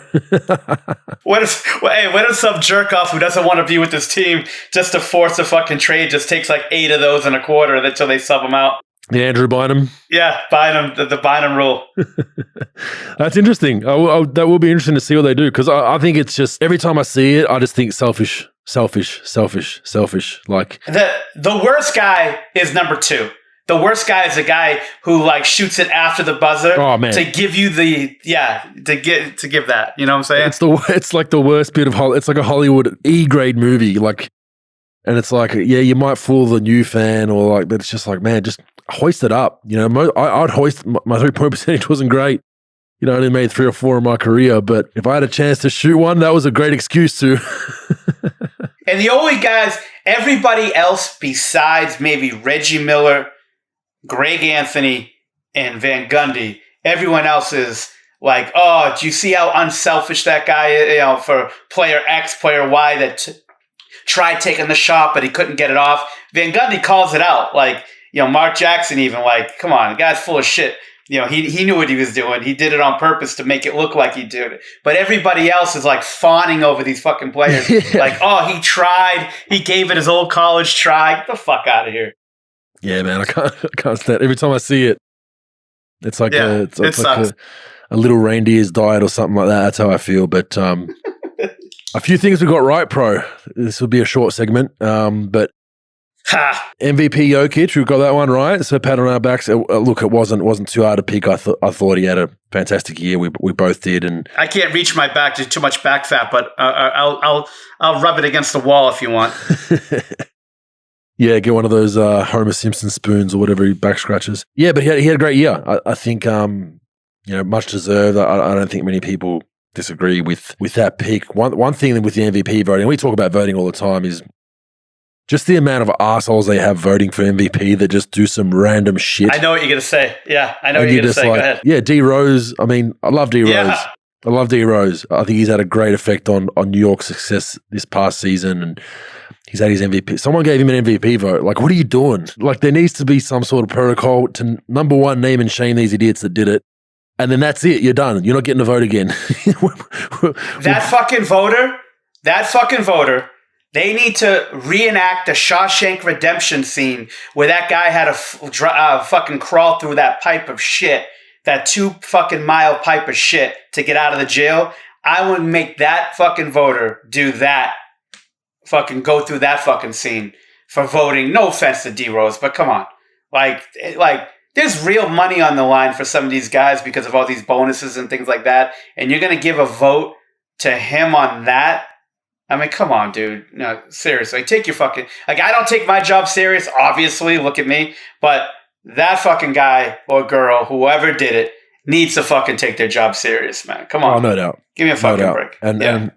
What if some jerk off who doesn't want to be with this team just to force a fucking trade just takes like 8 of those in a quarter until they sub them out? The Andrew Bynum? Yeah, Bynum, the Bynum rule. That's interesting. That will be interesting to see what they do, because I think it's just, every time I see it, I just think selfish. Like, the worst guy is number 2. The worst guy is a guy who like shoots it after the buzzer to give you to give that. You know what I'm saying? It's like the worst bit of it's like a Hollywood E-grade movie. Like, and it's like, yeah, you might fool the new fan but it's just like, man, just hoist it up. You know, I'd hoist my 3-point percentage wasn't great. You know, I only made 3 or 4 in my career, but if I had a chance to shoot one, that was a great excuse to. And the only guys, everybody else besides maybe Reggie Miller, Greg Anthony, and Van Gundy, everyone else is like, oh, do you see how unselfish that guy is? For player X, player Y that tried taking the shot, but he couldn't get it off. Van Gundy calls it out. Like, Mark Jackson even, like, come on, the guy's full of shit. He knew what he was doing. He did it on purpose to make it look like he did it. But everybody else is like fawning over these fucking players. Like, oh, he tried. He gave it his old college try. Get the fuck out of here. Yeah, man, I can't stand. Every time I see it, it's like a little reindeer's diet or something like that. That's how I feel. But a few things we got right, pro. This will be a short segment, but MVP Jokic, we got that one right. So pat on our backs. Look, it wasn't too hard to pick. I thought he had a fantastic year. We both did, and I can't reach my back. There's too much back fat, but I'll rub it against the wall if you want. Yeah, get one of those Homer Simpson spoons or whatever he back scratches. Yeah, but he had a great year. I think much deserved. I don't think many people disagree with that pick. One thing with the MVP voting, we talk about voting all the time, is just the amount of assholes they have voting for MVP that just do some random shit. I know what you're going to say. Yeah, I know what you're going to say. Go ahead. Yeah, D Rose. I mean, I love D Rose. Yeah. I love D Rose. I think he's had a great effect on New York's success this past season, and he's had his MVP. Someone gave him an MVP vote. Like, what are you doing? Like, there needs to be some sort of protocol to, number one, name and shame these idiots that did it. And then that's it. You're done. You're not getting a vote again. That fucking voter, they need to reenact the Shawshank Redemption scene where that guy had to fucking crawl through that pipe of shit, that 2 fucking mile pipe of shit to get out of the jail. I would make that fucking voter do that. Fucking go through that fucking scene for voting. No offense to D Rose, but come on. Like there's real money on the line for some of these guys because of all these bonuses and things like that. And you're going to give a vote to him on that? I mean, come on, dude. No, seriously. Take your fucking... Like, I don't take my job serious, obviously. Look at me. But that fucking guy or girl, whoever did it, needs to fucking take their job serious, man. Come on. Oh, no doubt. Give me a fucking break. And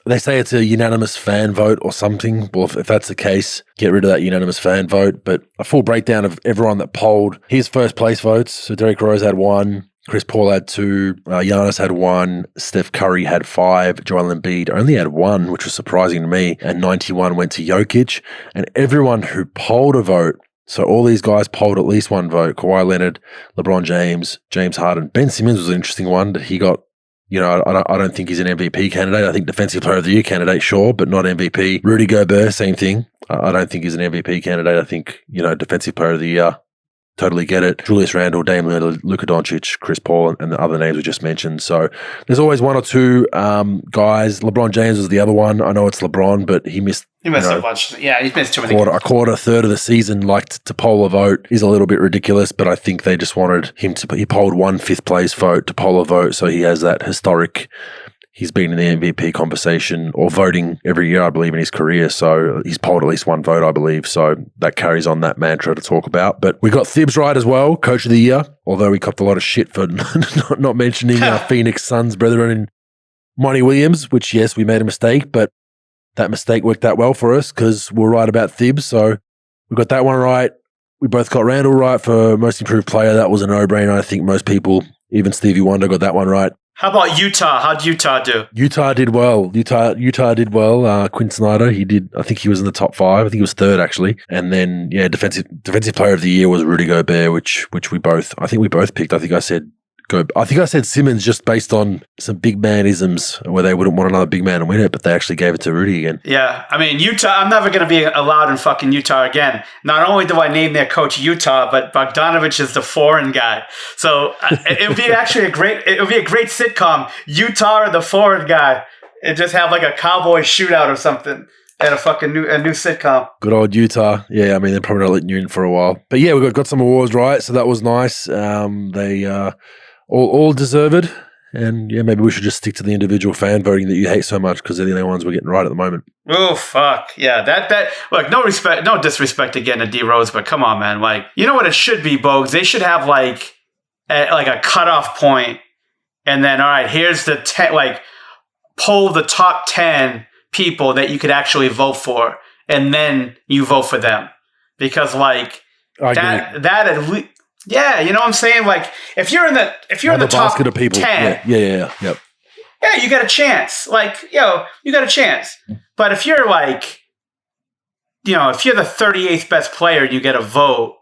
they say it's a unanimous fan vote or something. Well, if that's the case, get rid of that unanimous fan vote. But a full breakdown of everyone that polled his first place votes. So Derrick Rose had 1, Chris Paul had 2, Giannis had 1, Steph Curry had 5, Joel Embiid only had 1, which was surprising to me, and 91 went to Jokic. And everyone who polled a vote, so all these guys polled at least 1 vote. Kawhi Leonard, LeBron James, James Harden. Ben Simmons was an interesting one. He got... I don't think he's an MVP candidate. I think Defensive Player of the Year candidate, sure, but not MVP. Rudy Gobert, same thing. I don't think he's an MVP candidate. I think, Defensive Player of the Year, totally get it. Julius Randle, Dame Lillard, Luka Doncic, Chris Paul, and the other names we just mentioned. So there's always 1 or 2 guys. LeBron James was the other one. I know it's LeBron, but he missed... He missed a bunch. Yeah, he missed too many. A quarter, third of the season. Like, to poll a vote is a little bit ridiculous, but I think they just wanted him to... He polled 1 5th place vote to poll a vote, so he has that historic... He's been in the MVP conversation or voting every year, I believe, in his career. So he's polled at least 1 vote, I believe. So that carries on that mantra to talk about. But we got Thibs right as well, Coach of the Year, although we copped a lot of shit for not mentioning our Phoenix Suns brethren in Monty Williams, which, yes, we made a mistake, but that mistake worked out well for us because we're right about Thibs. So we got that one right. We both got Randall right for most improved player. That was a no-brainer. I think most people, even Stevie Wonder, got that one right. How about Utah? How'd Utah do? Utah did well. Utah did well. Quinn Snyder, he did. I think he was in the top 5. I think he was 3rd actually. And then defensive player of the year was Rudy Gobert, which we both picked. I think I said Simmons just based on some big manisms where they wouldn't want another big man to win it, but they actually gave it to Rudy again. Yeah, I mean, Utah, I'm never going to be allowed in fucking Utah again. Not only do I name their coach Utah, but Bogdanovich is the foreign guy. So it would be actually a great sitcom, Utah or the foreign guy. And just have like a cowboy shootout or something at a new sitcom. Good old Utah. Yeah, I mean, they're probably not letting you in for a while. But yeah, we got some awards right, so that was nice. They all deserved. And yeah, maybe we should just stick to the individual fan voting that you hate so much because they're the only ones we're getting right at the moment. Oh, fuck. Yeah, that look, no disrespect again to D Rose, but come on, man. Like, you know what it should be, Bogues? They should have like a cutoff point, and then, all right, here's the 10, like, poll the top 10 people that you could actually vote for, and then you vote for them. Because like that at least, yeah, you know what I'm saying? Like if you're in the top of people. 10, yeah, you got a chance. Like, you got a chance. But if you're like, if you're the 38th best player, you get a vote.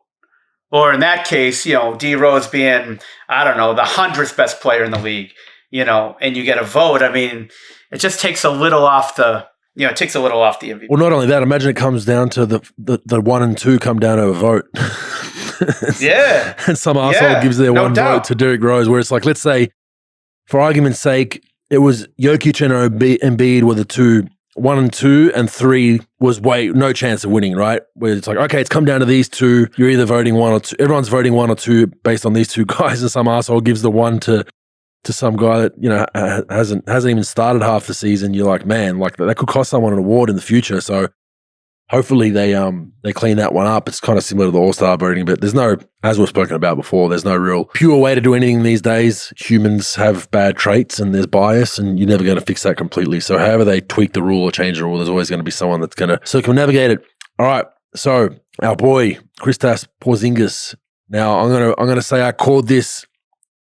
Or in that case, D Rose being, I don't know, the 100th best player in the league, and you get a vote. I mean, it just takes a little off the MVP. Well, not only that, imagine it comes down to the 1 and 2 come down to a vote. Yeah. And some arsehole gives their one vote to Derrick Rose, where it's like, let's say, for argument's sake, it was Jokic and Embiid were the 2, 1 and 2, and 3 was no chance of winning, right? Where it's like, okay, it's come down to these 2. You're either voting 1 or 2. Everyone's voting 1 or 2 based on these 2 guys, and some arsehole gives the 1 to some guy that hasn't even started half the season. You're like, man, like that could cost someone an award in the future. So hopefully they clean that one up. It's kind of similar to the All-Star voting, but there's no, as we've spoken about before, there's no real pure way to do anything these days. Humans have bad traits and there's bias, and you're never going to fix that completely. So however they tweak the rule or change the rule, there's always going to be someone that's going to circumnavigate it. All right, so our boy Kristaps Porzingis. Now I'm gonna say I called this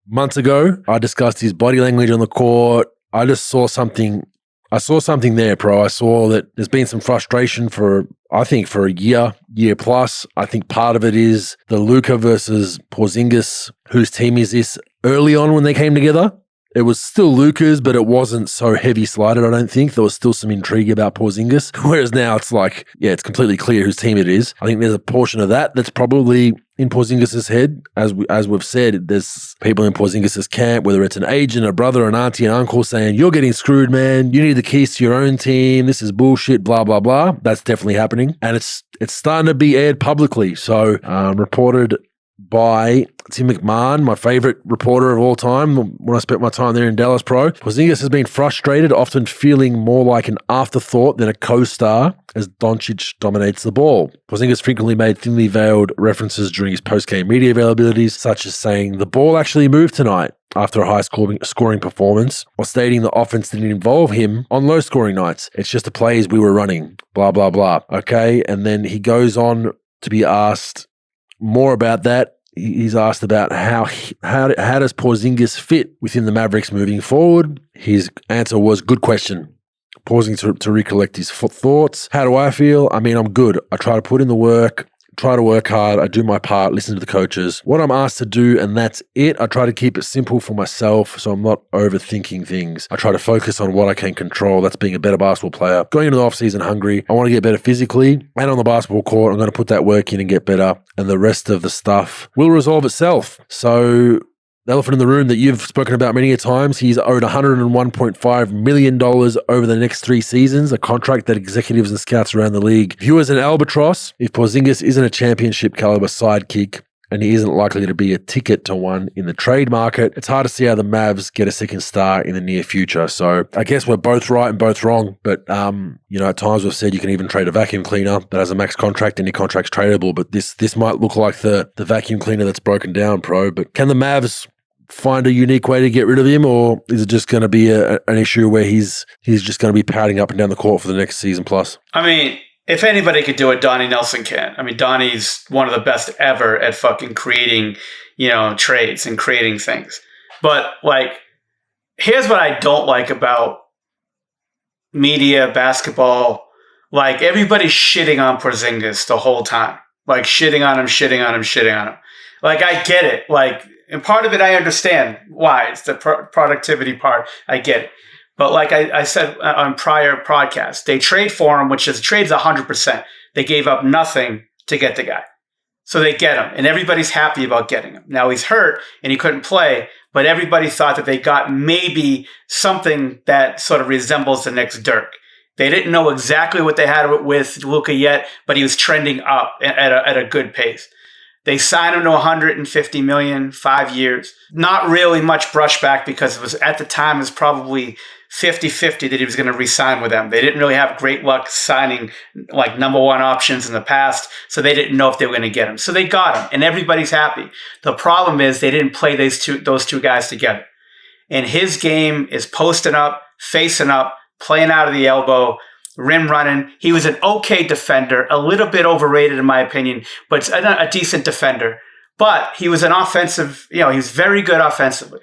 months ago. I discussed his body language on the court. I just saw something. I saw something there, bro. I saw that there's been some frustration for a year plus. I think part of it is the Luka versus Porzingis. Whose team is this? Early on when they came together, it was still Luka's, but it wasn't so heavy slided, I don't think. There was still some intrigue about Porzingis. Whereas now it's like, yeah, it's completely clear whose team it is. I think there's a portion of that's probably in Porzingis' head. As we've said, there's people in Porzingis' camp, whether it's an agent, a brother, an auntie, an uncle saying, you're getting screwed, man. You need the keys to your own team. This is bullshit, blah, blah, blah. That's definitely happening. And it's starting to be aired publicly. So reported by Tim McMahon, my favorite reporter of all time when I spent my time there in Dallas Pro. Porzingis has been frustrated, often feeling more like an afterthought than a co-star as Doncic dominates the ball. Porzingis frequently made thinly veiled references during his post-game media availabilities, such as saying, the ball actually moved tonight after a high-scoring performance, or stating the offense didn't involve him on low-scoring nights. It's just the plays we were running, blah, blah, blah. Okay, and then he goes on to be asked more about that. He's asked about how does Porzingis fit within the Mavericks moving forward. His answer was, good question. Pausing to recollect his thoughts. How do I feel? I mean, I'm good. I try to put in the work, try to work hard. I do my part, listen to the coaches. What I'm asked to do, and that's it. I try to keep it simple for myself so I'm not overthinking things. I try to focus on what I can control. That's being a better basketball player. Going into the offseason hungry. I want to get better physically and on the basketball court. I'm going to put that work in and get better, and the rest of the stuff will resolve itself. So the elephant in the room that you've spoken about many a times, he's owed $101.5 million over the next 3 seasons, a contract that executives and scouts around the league view as an albatross. If Porzingis isn't a championship caliber sidekick, and he isn't likely to be a ticket to one in the trade market, it's hard to see how the Mavs get a second star in the near future. So I guess we're both right and both wrong. But, at times we've said you can even trade a vacuum cleaner that has a max contract and your contract's tradable. But this might look like the vacuum cleaner that's broken down, pro. But can the Mavs find a unique way to get rid of him, or is it just going to be an issue where he's just going to be padding up and down the court for the next season plus? I mean, If anybody could do it, Donnie Nelson can. I mean, Donnie's one of the best ever at fucking creating, trades and creating things. But like, here's what I don't like about media, basketball. Like, everybody's shitting on Porzingis the whole time. Like, shitting on him. Like, I get it. Like, and part of it I understand why. It's the productivity part. I get it. But like I said on prior podcasts, they trade for him, which is trade's 100%. They gave up nothing to get the guy. So they get him, and everybody's happy about getting him. Now he's hurt, and he couldn't play, but everybody thought that they got maybe something that sort of resembles the next Dirk. They didn't know exactly what they had with Luka yet, but he was trending up at a good pace. They signed him to $150 million, 5 years. Not really much brushback because it was at the time it was probably 50-50 that he was going to re-sign with them. They didn't really have great luck signing like number one options in the past, so they didn't know if they were going to get him. So they got him, and everybody's happy. The problem is they didn't play those two guys together. And his game is posting up, facing up, playing out of the elbow, rim running. He was an okay defender, a little bit overrated in my opinion, but a decent defender. But he was an offensive, he was very good offensively.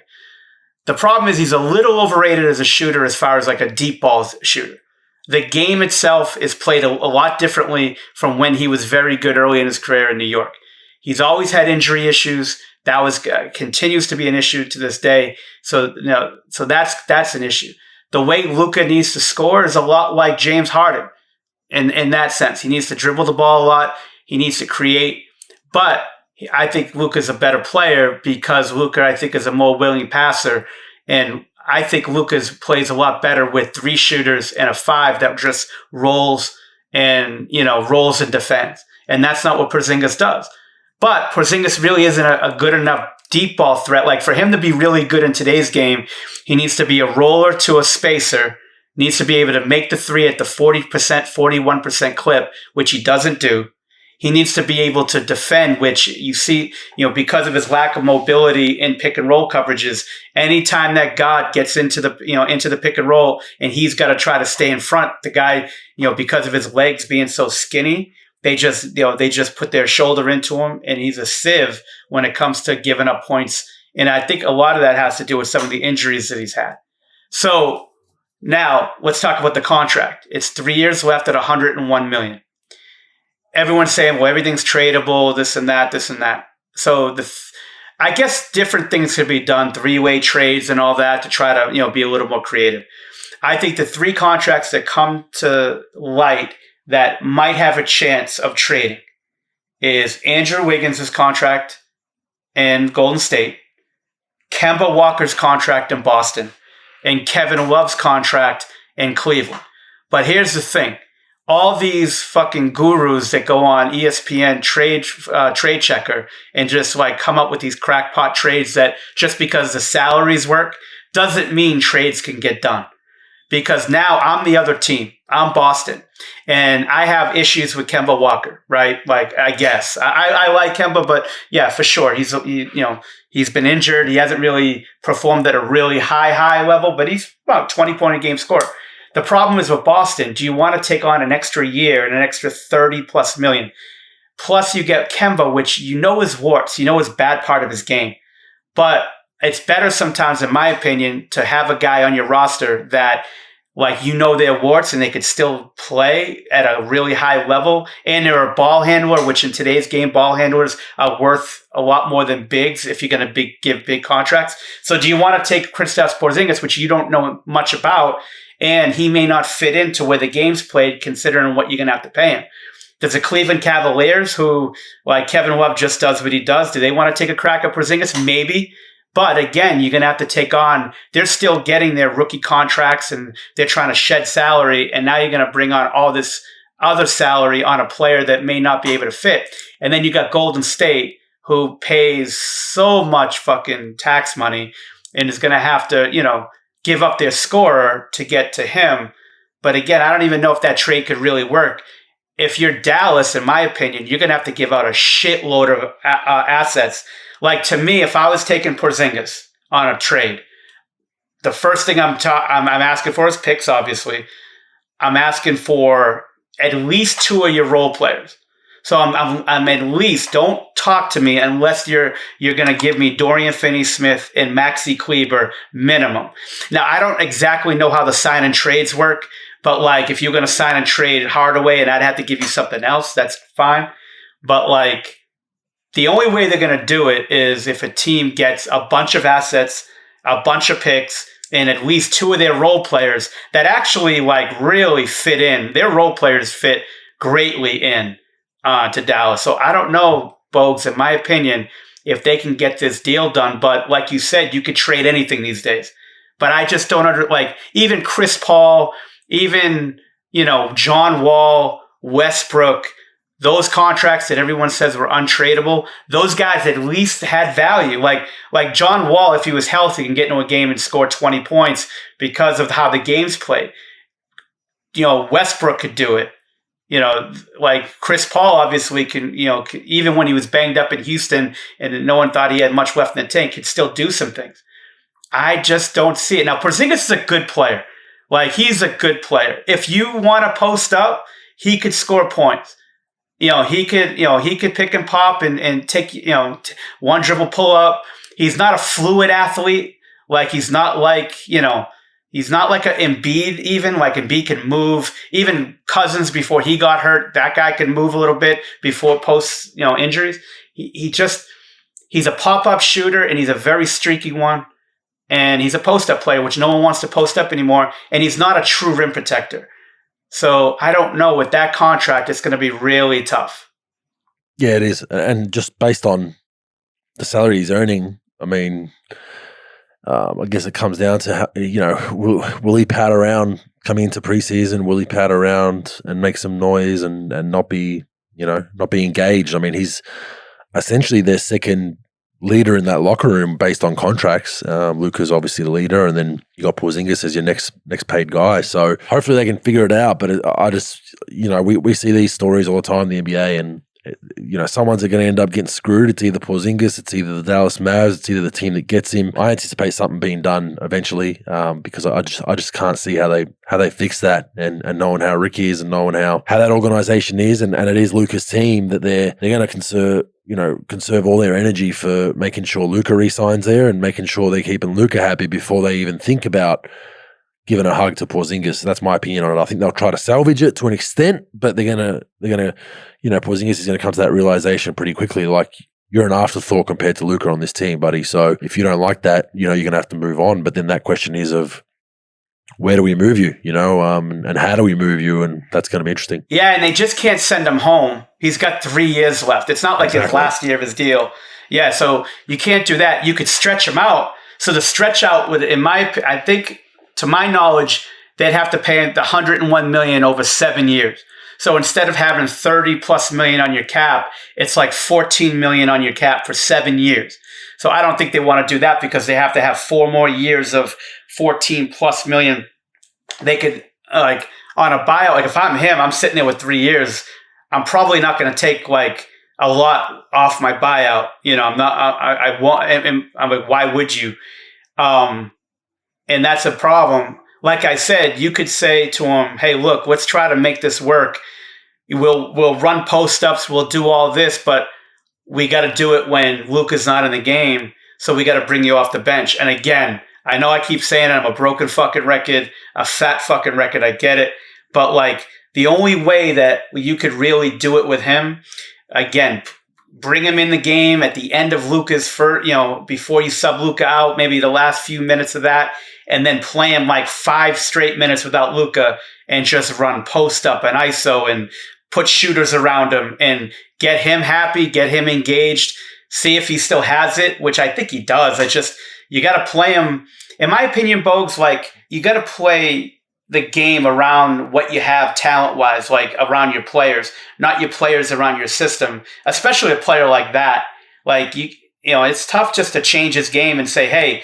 The problem is he's a little overrated as a shooter as far as like a deep ball shooter. The game itself is played a lot differently from when he was very good early in his career in New York. He's always had injury issues. That continues to be an issue to this day. So that's an issue. The way Luka needs to score is a lot like James Harden in that sense. He needs to dribble the ball a lot. He needs to create. But I think Luka's a better player because Luka, I think, is a more willing passer. And I think Luka plays a lot better with 3 shooters and a 5 that just rolls and defends. And that's not what Porzingis does. But Porzingis really isn't a good enough deep ball threat. Like, for him to be really good in today's game, he needs to be a roller to a spacer, needs to be able to make the 3 at the 40%, 41% clip, which he doesn't do. He needs to be able to defend, which you see, because of his lack of mobility in pick and roll coverages, anytime that guard gets into the pick and roll and he's got to try to stay in front, the guy, because of his legs being so skinny, they just put their shoulder into him, and he's a sieve when it comes to giving up points. And I think a lot of that has to do with some of the injuries that he's had. So now let's talk about the contract. It's 3 years left at $101 million. Everyone's saying, well, everything's tradable, this and that. So I guess different things could be done, 3-way trades and all that to try to, be a little more creative. I think the 3 contracts that come to light that might have a chance of trading is Andrew Wiggins' contract in Golden State, Kemba Walker's contract in Boston, and Kevin Love's contract in Cleveland. But here's the thing. All these fucking gurus that go on ESPN trade checker and just like come up with these crackpot trades that just because the salaries work doesn't mean trades can get done. Because now I'm the other team. I'm Boston. And I have issues with Kemba Walker, right? Like, I guess. I like Kemba, but yeah, for sure. He's been injured. He hasn't really performed at a really high level, but he's about 20-point a game scorer. The problem is with Boston, do you want to take on an extra year and an extra 30 plus million? Plus you get Kemba, which is warts, is bad part of his game. But it's better sometimes, in my opinion, to have a guy on your roster that their warts and they could still play at a really high level. And they're a ball handler, which in today's game, ball handlers are worth a lot more than bigs if you're going to give big contracts. So do you want to take Kristaps Porzingis, which you don't know much about, and he may not fit into where the game's played considering what you're going to have to pay him? Does the Cleveland Cavaliers, who, like Kevin Love just does what he does, do they want to take a crack at Porzingis? Maybe. But again, you're going to have to take on, they're still getting their rookie contracts and they're trying to shed salary. And now you're going to bring on all this other salary on a player that may not be able to fit. And then you got Golden State, who pays so much fucking tax money and is going to have to, give up their scorer to get to him. But again, I don't even know if that trade could really work. If you're Dallas, in my opinion, you're going to have to give out a shitload of assets. Like, to me, if I was taking Porzingis on a trade, the first thing I'm asking for is picks, obviously. I'm asking for at least 2 of your role players. So I'm at least, don't talk to me unless you're going to give me Dorian Finney-Smith and Maxi Kleber minimum. Now, I don't exactly know how the sign and trades work, but like if you're going to sign and trade Hardaway and I'd have to give you something else, that's fine. But like the only way they're going to do it is if a team gets a bunch of assets, a bunch of picks, and at least 2 of their role players that actually like really fit in. Their role players fit greatly in to Dallas. So I don't know, Bogues, in my opinion, if they can get this deal done. But like you said, you could trade anything these days. But I just don't like even Chris Paul, even, John Wall, Westbrook, those contracts that everyone says were untradeable, those guys at least had value. Like John Wall, if he was healthy, can get into a game and score 20 points because of how the game's played. Westbrook could do it. Like Chris Paul obviously can, even when he was banged up in Houston and no one thought he had much left in the tank, could still do some things. I just don't see it. Now, Porzingis is a good player. Like, he's a good player. If you want to post up, he could score points. He could pick and pop and take, one dribble pull up. He's not a fluid athlete. Like, he's not like, he's not like an Embiid even. Like, Embiid can move. Even Cousins, before he got hurt, that guy can move a little bit before post, injuries. He's a pop-up shooter, and he's a very streaky one. And he's a post-up player, which no one wants to post up anymore. And he's not a true rim protector. So I don't know. With that contract, it's going to be really tough. Yeah, it is. And just based on the salary he's earning, I mean, I guess it comes down to, will he pad around coming into preseason? Will he pad around and make some noise and not be engaged? I mean, he's essentially their second leader in that locker room based on contracts. Luka's obviously the leader, and then you got Porzingis as your next paid guy. So hopefully they can figure it out. But I just, we see these stories all the time in the NBA, and someone's going to end up getting screwed. It's either Porzingis, it's either the Dallas Mavs, it's either the team that gets him. I anticipate something being done eventually, because I just can't see how they fix that, and knowing how Rick is and knowing how that organization is, and it is Luka's team, that they're going to conserve all their energy for making sure Luka re-signs there and making sure they're keeping Luka happy before they even think about giving a hug to Porzingis. That's my opinion on it. I think they'll try to salvage it to an extent, but they're gonna Porzingis is gonna come to that realization pretty quickly. Like, you're an afterthought compared to Luka on this team, buddy. So if you don't like that, you're gonna have to move on. But then that question is of, where do we move you? And how do we move you? And that's going to be interesting. Yeah, and they just can't send him home. He's got 3 years left. It's not like his last year of his deal. Yeah, so you can't do that. You could stretch him out. So the stretch out I think, to my knowledge, they'd have to pay the $101 million over 7 years. So instead of having $30+ million on your cap, it's like $14 million on your cap for 7 years. So I don't think they want to do that, because they have to have 4 more years of $14+ million. They could, like, on a buyout, like if I'm him, I'm sitting there with 3 years. I'm probably not going to take like a lot off my buyout. I'm not, I want, and I'm like, why would you? And that's a problem. Like I said, you could say to him, hey, look, let's try to make this work. We'll run post-ups. We'll do all this, but we got to do it when Luka's not in the game. So we got to bring you off the bench. And again, I know I keep saying it, I'm a broken fucking record, a fat fucking record. I get it. But like, the only way that you could really do it with him, again, bring him in the game at the end of Luka's first, before you sub Luka out, maybe the last few minutes of that, and then play him like 5 straight minutes without Luka and just run post up and ISO and put shooters around him and get him happy, get him engaged, see if he still has it, which I think he does. You got to play him. In my opinion, Bogues, like, you got to play the game around what you have talent-wise, like around your players, not your players around your system, especially a player like that. Like, it's tough just to change his game and say, hey,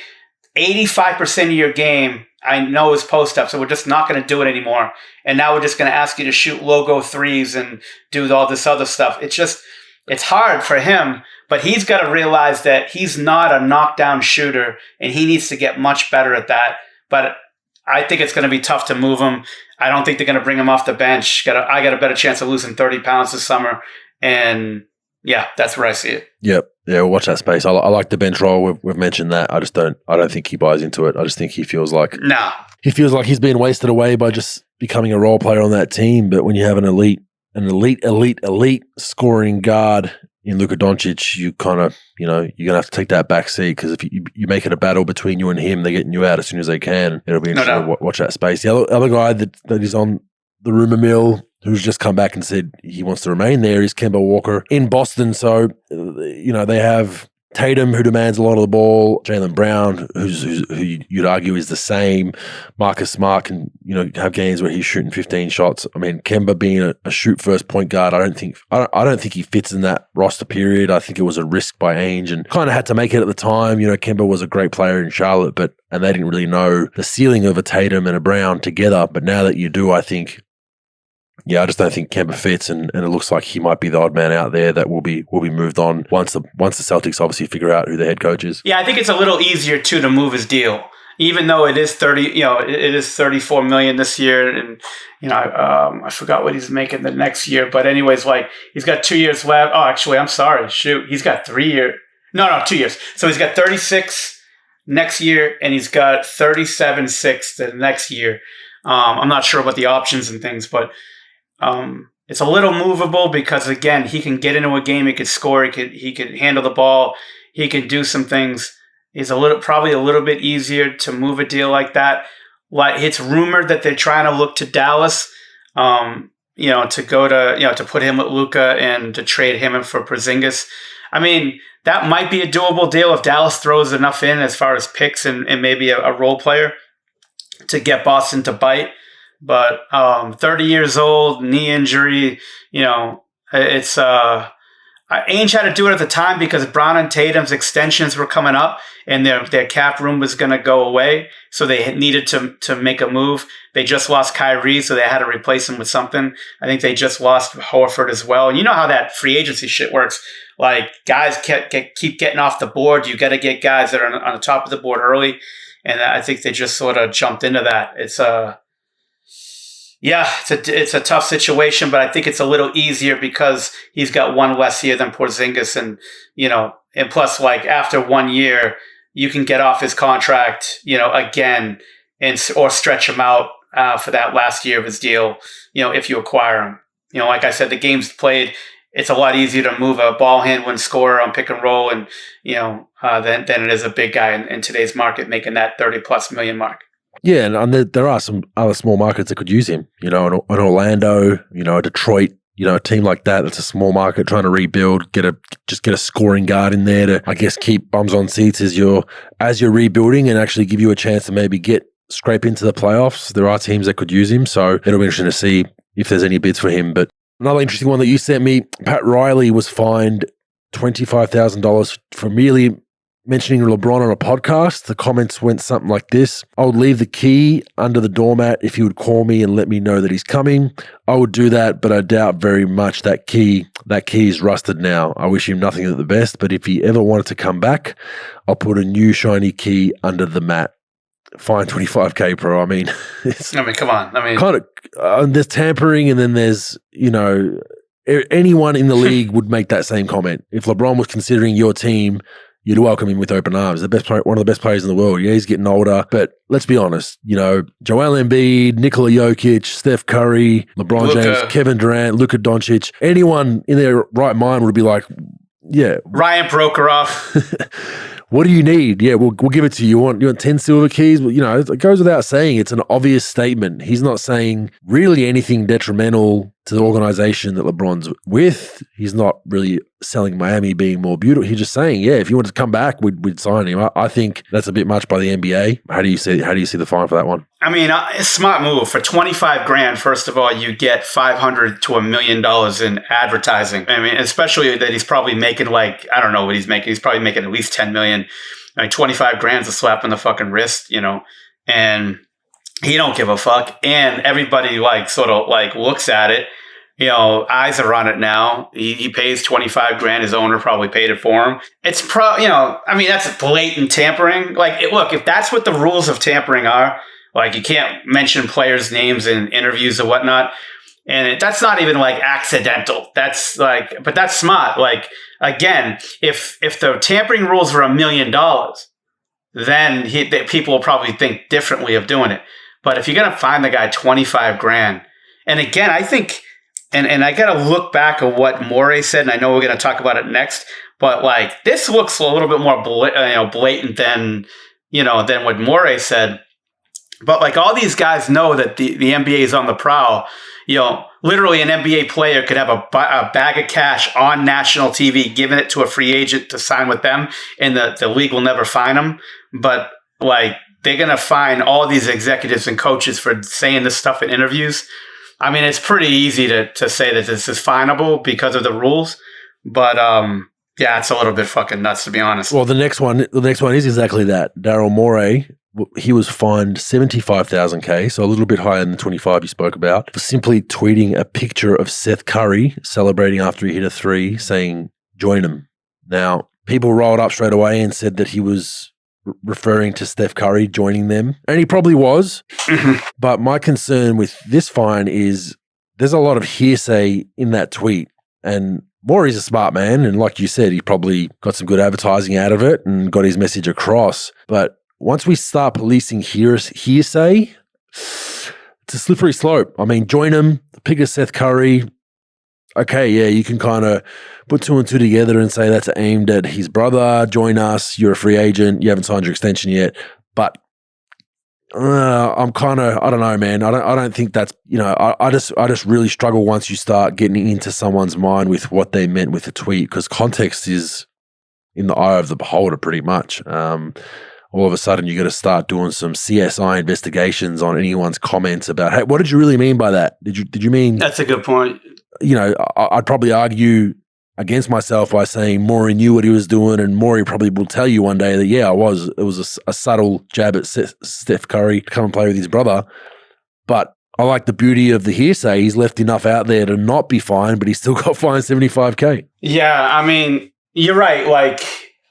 85% of your game I know is post-up, so we're just not going to do it anymore. And now we're just going to ask you to shoot logo threes and do all this other stuff. It's hard for him, but he's got to realize that he's not a knockdown shooter, and he needs to get much better at that. But I think it's going to be tough to move him. I don't think they're going to bring him off the bench. I got a better chance of losing 30 pounds this summer. And yeah, that's where I see it. Yep. Yeah, watch that space. I like the bench role. We've mentioned that. I don't think he buys into it. I just think he feels like he's being wasted away by just becoming a role player on that team. But when you have an elite scoring guard in Luka Doncic, you kind of, you're going to have to take that back seat, because if you make it a battle between you and him, they're getting you out as soon as they can. It'll be interesting to watch that space. The other guy that is on the rumor mill, who's just come back and said he wants to remain there, is Kemba Walker in Boston. So, they have Tatum, who demands a lot of the ball, Jaylen Brown, who you'd argue is the same. Marcus Smart can, have games where he's shooting 15 shots. I mean, Kemba being a shoot-first point guard, I don't think he fits in that roster period. I think it was a risk by Ainge and kind of had to make it at the time. Kemba was a great player in Charlotte, and they didn't really know the ceiling of a Tatum and a Brown together. But now that you do, I think, I just don't think Kemba fits, and it looks like he might be the odd man out there that will be moved on once the Celtics obviously figure out who the head coach is. Yeah, I think it's a little easier too to move his deal, even though it is it is $34 million this year, and I forgot what he's making the next year, but anyways, like he's got 2 years left. Oh, actually, I'm sorry, he's got 3 years. No, 2 years. So he's got 36 next year, and he's got 37.6 the next year. I'm not sure about the options and things, but. It's a little movable because, again, he can get into a game, he could score, he can handle the ball, he can do some things. He's probably a little bit easier to move a deal like that. Like, it's rumored that they're trying to look to Dallas, to go to put him with Luka and to trade him in for Porzingis. I mean, that might be a doable deal if Dallas throws enough in as far as picks and maybe a role player to get Boston to bite. But 30 years old, knee injury, it's Ainge had to do it at the time because Brown and Tatum's extensions were coming up and their cap room was going to go away. So they needed to make a move. They just lost Kyrie, so they had to replace him with something. I think they just lost Horford as well. And you know how that free agency shit works. Like, guys keep getting off the board. You got to get guys that are on the top of the board early. And I think they just sort of jumped into that. It's a tough situation, but I think it's a little easier because he's got one less year than Porzingis, and and plus, like, after 1 year, you can get off his contract, again, or stretch him out for that last year of his deal, if you acquire him. Like I said, the game's played. It's a lot easier to move a ball handling scorer on pick and roll, and than it is a big guy in today's market making that 30+ million mark. Yeah, and there are some other small markets that could use him. An Orlando, a Detroit, a team like that that's a small market trying to rebuild, get a scoring guard in there to, I guess, keep bums on seats as you're rebuilding and actually give you a chance to maybe scrape into the playoffs. There are teams that could use him, so it'll be interesting to see if there's any bids for him. But another interesting one that you sent me, Pat Riley was fined $25,000 for merely mentioning LeBron on a podcast. The comments went something like this: I would leave the key under the doormat if he would call me and let me know that he's coming. I would do that, but I doubt very much that key is rusted now. I wish him nothing but the best, but if he ever wanted to come back, I'll put a new shiny key under the mat. Fine $25K, bro. I mean, come on. Kind of, there's tampering, and then there's, anyone in the league would make that same comment. If LeBron was considering your team, you'd welcome him with open arms. One of the best players in the world. Yeah, he's getting older, but let's be honest. Joel Embiid, Nikola Jokic, Steph Curry, LeBron James, Kevin Durant, Luka Doncic. Anyone in their right mind would be like, yeah, Ryan Prokhorov. What do you need? Yeah, we'll give it to you. You want 10 silver keys? Well, it goes without saying. It's an obvious statement. He's not saying really anything detrimental to the organization that LeBron's with. He's not really selling Miami being more beautiful. He's just saying, yeah, if you wanted to come back, we'd sign him. I think that's a bit much by the NBA. How do you see the fine for that one? I mean, it's a smart move. For $25,000, first of all, you get $500 to $1 million in advertising. I mean, especially that he's probably making, like, I don't know what he's making. He's probably making at least $10 million. Like, $25,000 is a slap in the fucking wrist, and he don't give a fuck. And everybody sort of looks at it. Eyes are on it now. He pays $25,000. His owner probably paid it for him. It's that's blatant tampering. Look, if that's what the rules of tampering are, Like, you can't mention players' names in interviews or whatnot. And that's not even like accidental. That's like, but that's smart. Like, again, if the tampering rules were $1 million, then people will probably think differently of doing it. But if you're going to fine the guy $25,000, and again, I think, and I got to look back at what Morey said, and I know we're going to talk about it next, but like, this looks a little bit more blatant than what Morey said. But like, all these guys know that the NBA is on the prowl. Literally an NBA player could have a bag of cash on national TV, giving it to a free agent to sign with them, and the league will never fine them. But like, they're going to fine all these executives and coaches for saying this stuff in interviews. I mean, it's pretty easy to say that this is finable because of the rules. But yeah, it's a little bit fucking nuts, to be honest. Well, the next one is exactly that. Daryl Morey, he was fined $75,000, so a little bit higher than the 25 you spoke about, for simply tweeting a picture of Seth Curry celebrating after he hit a three, saying, "Join him." Now, people rolled up straight away and said that he was referring to Steph Curry joining them, and he probably was. But my concern with this fine is there's a lot of hearsay in that tweet, and Morey's a smart man, and like you said, he probably got some good advertising out of it and got his message across. But once we start policing hearsay, it's a slippery slope. I mean, join him, pick a Seth Curry. Okay, yeah, you can kind of put two and two together and say that's aimed at his brother. Join us. You're a free agent. You haven't signed your extension yet. But I'm kind of, I don't know, man. I don't think that's, I just really struggle once you start getting into someone's mind with what they meant with the tweet, because context is in the eye of the beholder pretty much. All of a sudden you got to start doing some CSI investigations on anyone's comments about, hey, what did you really mean by that? Did you mean? That's a good point. I'd probably argue against myself by saying Morey knew what he was doing, and Morey probably will tell you one day that, yeah, it was a subtle jab at Steph Curry to come and play with his brother. But I like the beauty of the hearsay. He's left enough out there to not be fined, but he still got fined $75,000. Yeah, I mean, you're right. Like,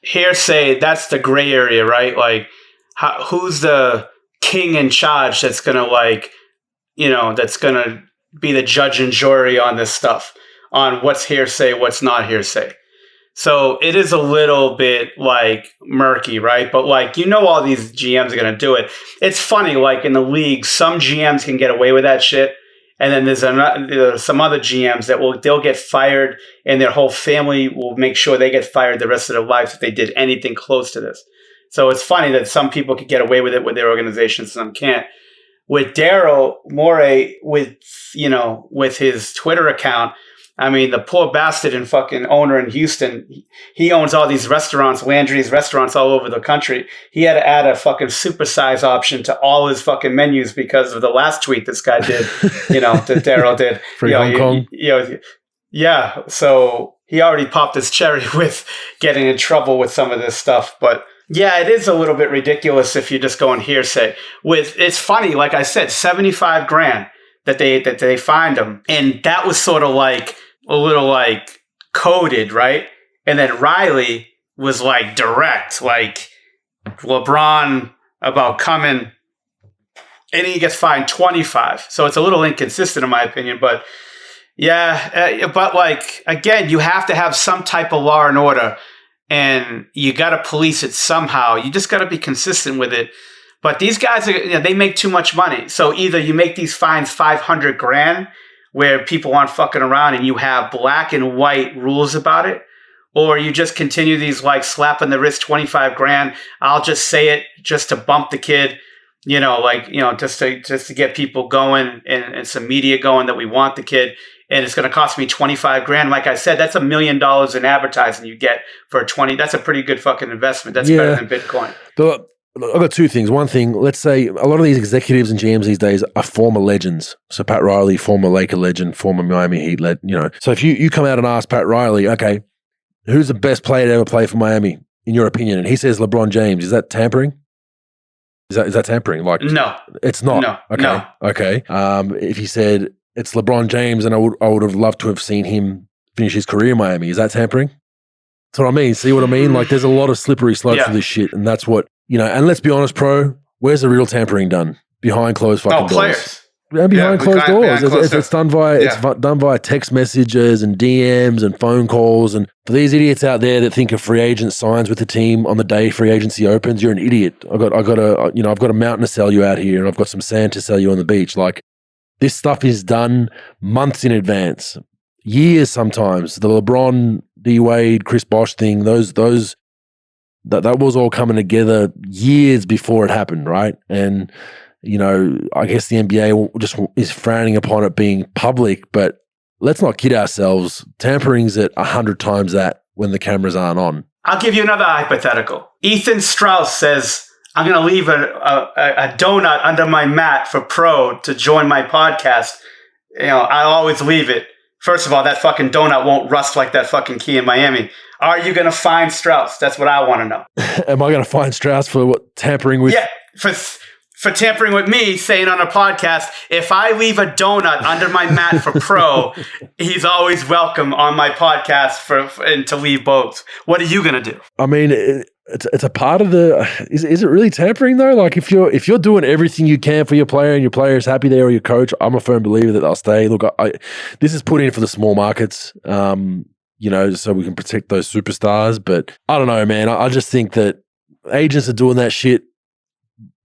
hearsay, that's the gray area, right? Like, who's the king in charge that's going to that's going to be the judge and jury on this stuff, on what's hearsay, what's not hearsay. So it is a little bit like murky, right? But like, all these GMs are going to do it. It's funny, like in the league, some GMs can get away with that shit. And then there's some other GMs that they'll get fired, and their whole family will make sure they get fired the rest of their lives if they did anything close to this. So it's funny that some people could get away with it with their organizations, some can't. With Daryl Morey, with his Twitter account, I mean, the poor bastard and fucking owner in Houston, he owns all these restaurants, Landry's restaurants all over the country. He had to add a fucking supersize option to all his fucking menus because of the last tweet this guy did, that Daryl did. Free Hong Kong. Yeah. So he already popped his cherry with getting in trouble with some of this stuff. But yeah, it is a little bit ridiculous if you're just going hearsay. It's funny, like I said, $75,000 that they fined him. And that was sort of like a little like coded, right? And then Riley was like direct, like LeBron about coming, and he gets fined $25,000. So it's a little inconsistent in my opinion, but yeah, but like, again, you have to have some type of law and order, and you got to police it somehow. You just got to be consistent with it. But these guys, they make too much money. So either you make these fines $500,000 where people aren't fucking around and you have black and white rules about it, or you just continue these like slap in the wrist $25,000. I'll just say it just to bump the kid, just to get people going and some media going that we want the kid. And it's going to cost me $25,000. Like I said, that's $1 million in advertising you get for That's a pretty good fucking investment. That's better than Bitcoin. I've got two things. One thing, let's say a lot of these executives and GMs these days are former legends. So Pat Riley, former Laker legend, former Miami Heat legend, So if you come out and ask Pat Riley, okay, who's the best player to ever play for Miami, in your opinion? And he says LeBron James. Is that tampering? Is that tampering? Like, no, it's not. No. Okay. No. Okay. If he said it's LeBron James, and I would have loved to have seen him finish his career in Miami, is that tampering? That's what I mean. See what I mean? Like, there's a lot of slippery slopes to this shit, and that's what. And let's be honest, Pro, where's the real tampering done? behind closed fucking doors. Players. And behind closed doors. It's done via Yeah. text messages and DMs and phone calls. And for these idiots out there that think a free agent signs with the team on the day free agency opens, you're an idiot. I've got a mountain to sell you out here, and I've got some sand to sell you on the beach. Like, this stuff is done months in advance, years sometimes. The LeBron, D Wade, Chris Bosh thing, that was all coming together years before it happened, right? And I guess the NBA just is frowning upon it being public, but let's not kid ourselves. Tampering's at 100 times that when the cameras aren't on. I'll give you another hypothetical. Ethan Strauss says, I'm going to leave a donut under my mat for Pro to join my podcast. I always leave it. First of all, that fucking donut won't rust like that fucking key in Miami. Are you going to find Strauss? That's what I want to know. Am I going to find Strauss for tampering with? Yeah, for tampering with me, saying on a podcast, if I leave a donut under my mat for Pro, he's always welcome on my podcast and to leave Bogues. What are you going to do? I mean, it's a part of the. Is it really tampering though? Like, if you're doing everything you can for your player and your player is happy there, or your coach, I'm a firm believer that they'll stay. Look, this is put in for the small markets, so we can protect those superstars. But I don't know, man. I just think that agents are doing that shit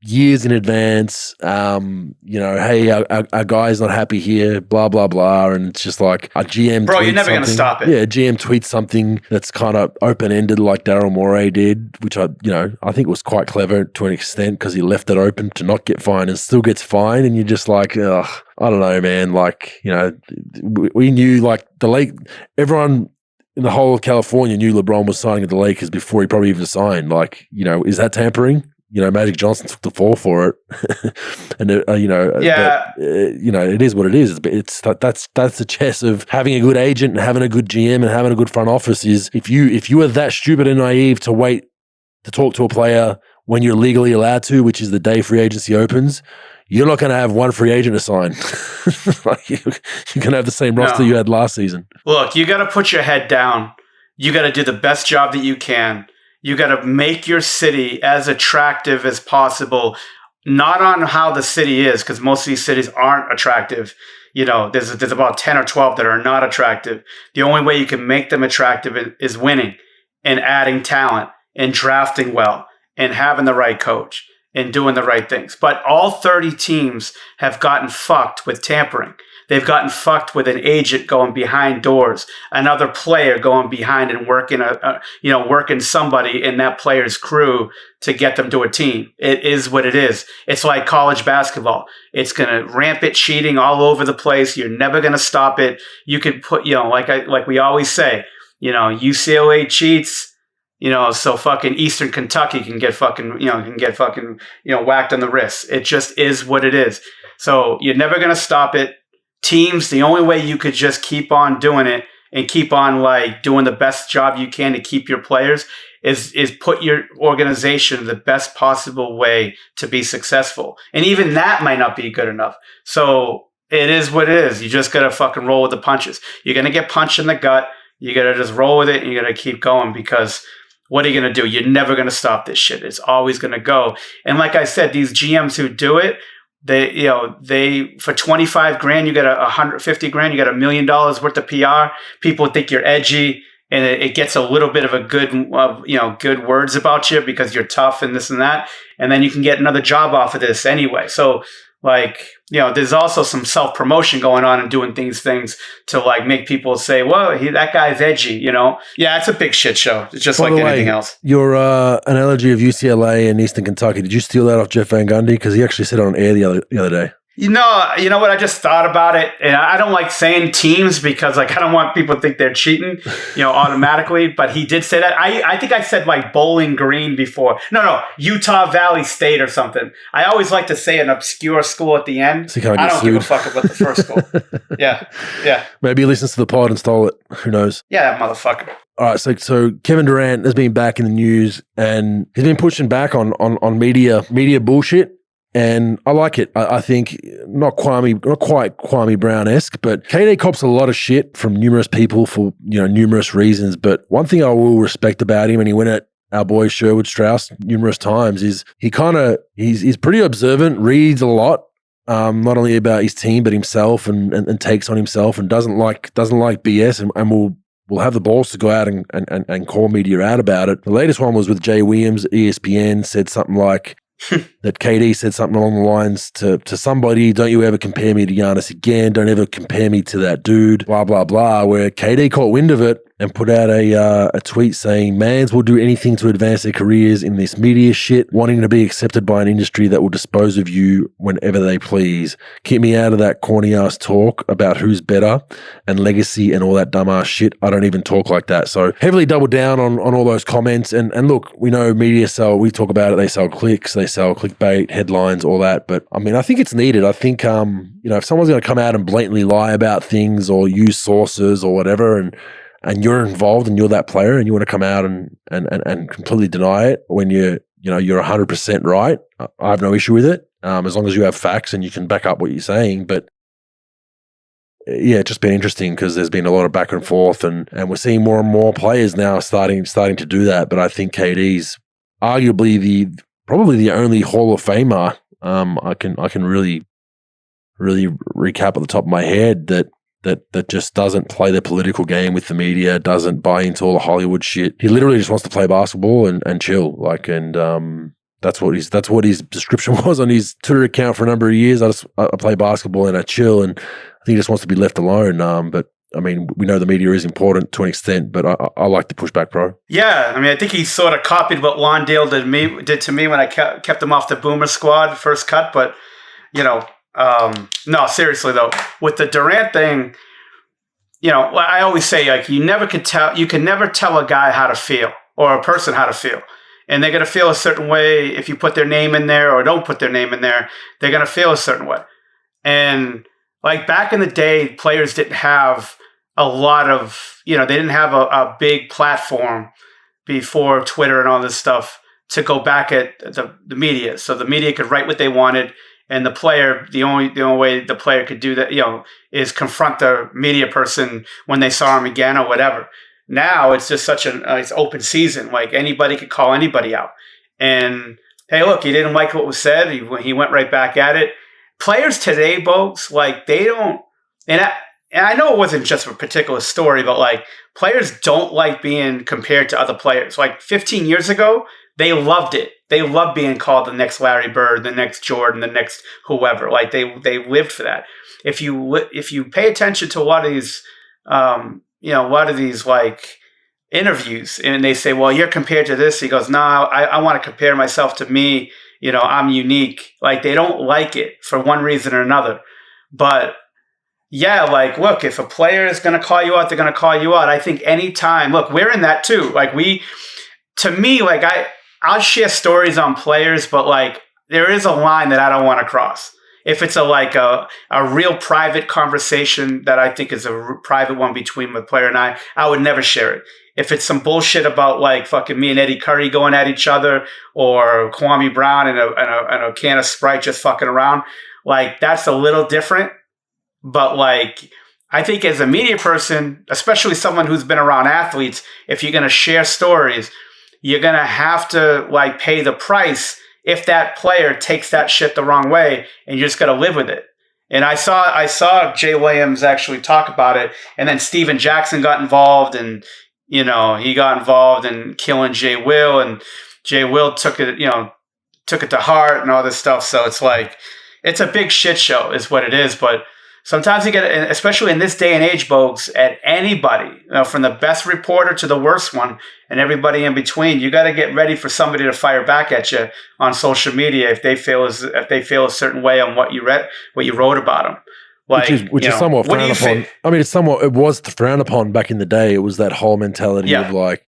years in advance. Hey, our guy's not happy here, blah, blah, blah. And it's just like a GM Bro, you're never going to stop it. Yeah, a GM tweets something that's kind of open-ended like Daryl Morey did, which I think was quite clever to an extent because he left it open to not get fined and still gets fined. And you're just like, ugh, I don't know, man. Like, we knew like everyone in the whole of California knew LeBron was signing at the Lakers before he probably even signed. Like, is that tampering? Magic Johnson took the fall for it, and yeah. It is what it is. That's the chess of having a good agent and having a good GM and having a good front office. Is if you are that stupid and naive to wait to talk to a player when you're legally allowed to, which is the day free agency opens, you're not going to have one free agent to sign. Like, you're going to have the same roster you had last season. Look, you got to put your head down. You got to do the best job that you can. You got to make your city as attractive as possible, not on how the city is, because most of these cities aren't attractive. There's about 10 or 12 that are not attractive. The only way you can make them attractive is winning and adding talent and drafting well and having the right coach and doing the right things. But all 30 teams have gotten fucked with tampering. They've gotten fucked with an agent going behind doors, another player going behind and working somebody in that player's crew to get them to a team. It is what it is. It's like college basketball. It's going to rampant cheating all over the place. You're never going to stop it. You could put, like we always say, UCLA cheats. So fucking Eastern Kentucky can get fucking whacked on the wrist. It just is what it is. So you're never going to stop it. Teams, the only way you could just keep on doing it and keep on like doing the best job you can to keep your players is put your organization in the best possible way to be successful. And even that might not be good enough. So it is what it is. You just got to fucking roll with the punches. You're going to get punched in the gut. You got to just roll with it and you got to keep going, because what are you going to do? You're never going to stop this shit. It's always going to go. And like I said, these GMs who do it, they for $25,000, you get $150,000, you got $1 million worth of PR. People think you're edgy, and it gets a little bit of a good words about you because you're tough and this and that, and then you can get another job off of this anyway. So there's also some self-promotion going on and doing things to like make people say, well, that guy's edgy, Yeah, it's a big shit show. It's just like anything else. Your analogy of UCLA and Eastern Kentucky, did you steal that off Jeff Van Gundy? Because he actually said it on air the other day. You know what? I just thought about it, and I don't like saying teams because I don't want people to think they're cheating, automatically. But he did say that. I think I said like Bowling Green before. No, Utah Valley State or something. I always like to say an obscure school at the end. So I don't give a fuck about the first school. Yeah. Maybe he listens to the pod and stole it. Who knows? Yeah, that motherfucker. All right, so Kevin Durant has been back in the news, and he's been pushing back on media bullshit. And I like it. I think not quite Kwame Brown-esque, but KD cops a lot of shit from numerous people for numerous reasons. But one thing I will respect about him, and he went at our boy Sherwood Strauss numerous times, is he's pretty observant, reads a lot, not only about his team but himself, and takes on himself, and doesn't like BS, and will have the balls to go out and call media out about it. The latest one was with Jay Williams. ESPN said something like that KD said something along the lines to somebody, "Don't you ever compare me to Giannis again. Don't ever compare me to that dude," blah, blah, blah, where KD caught wind of it and put out a tweet saying, "Mans will do anything to advance their careers in this media shit, wanting to be accepted by an industry that will dispose of you whenever they please. Keep me out of that corny-ass talk about who's better and legacy and all that dumb-ass shit. I don't even talk like that." So heavily doubled down on all those comments. And look, we know media we talk about it, they sell clicks, they sell clickbait, headlines, all that. But I mean, I think it's needed. I think, if someone's going to come out and blatantly lie about things or use sources or whatever, and you're involved and you're that player and you want to come out and completely deny it when you're 100% right, I have no issue with it, as long as you have facts and you can back up what you're saying. But yeah, it's just been interesting because there's been a lot of back and forth, and we're seeing more and more players now starting to do that. But I think KD's arguably probably the only Hall of Famer I can really recap at the top of my head that just doesn't play the political game with the media, doesn't buy into all the Hollywood shit. He literally just wants to play basketball and chill. That's what his description was on his Twitter account for a number of years. I play basketball and I chill, and I think he just wants to be left alone. But I mean, we know the media is important to an extent, but I like the pushback, bro. Yeah, I mean, I think he sort of copied what Lawndale did to me when I kept him off the Boomer squad first cut. But no, seriously though, with the Durant thing, I always say, like, you can never tell a guy how to feel or a person how to feel. And they're going to feel a certain way if you put their name in there or don't put their name in there. They're going to feel a certain way. And like back in the day, players didn't have a lot of, they didn't have a big platform before Twitter and all this stuff to go back at the media. So the media could write what they wanted. And the player, the only way the player could do that, is confront the media person when they saw him again or whatever. Now it's just such it's open season. Like anybody could call anybody out. And hey, look, he didn't like what was said. He went right back at it. Players today, Bogues, like they don't, and I know it wasn't just a particular story, but like players don't like being compared to other players. Like 15 years ago, they loved it. They loved being called the next Larry Bird, the next Jordan, the next whoever. Like they lived for that. If you pay attention to a lot of these, like interviews, and they say, "Well, you're compared to this," he goes, "No, I want to compare myself to me. I'm unique." Like they don't like it for one reason or another. But yeah, like look, if a player is going to call you out, they're going to call you out. I think anytime. Look, we're in that too. Like to me, like I'll share stories on players, but like there is a line that I don't want to cross. If it's a real private conversation that I think is a private one between the player and I would never share it. If it's some bullshit about like fucking me and Eddie Curry going at each other, or Kwame Brown and a can of Sprite just fucking around, like that's a little different. But like I think as a media person, especially someone who's been around athletes, if you're going to share stories, you're going to have to like pay the price if that player takes that shit the wrong way, and you're just going to live with it. And I saw Jay Williams actually talk about it, and then Steven Jackson got involved, and he got involved in killing Jay Will, and Jay Will took it to heart and all this stuff. So it's like it's a big shit show is what it is. But sometimes you get, especially in this day and age, Bogues, at anybody, from the best reporter to the worst one and everybody in between, you got to get ready for somebody to fire back at you on social media if they feel a certain way on what you wrote about them. Like, which is somewhat frowned upon. I mean, it was frowned upon back in the day. It was that whole mentality of like,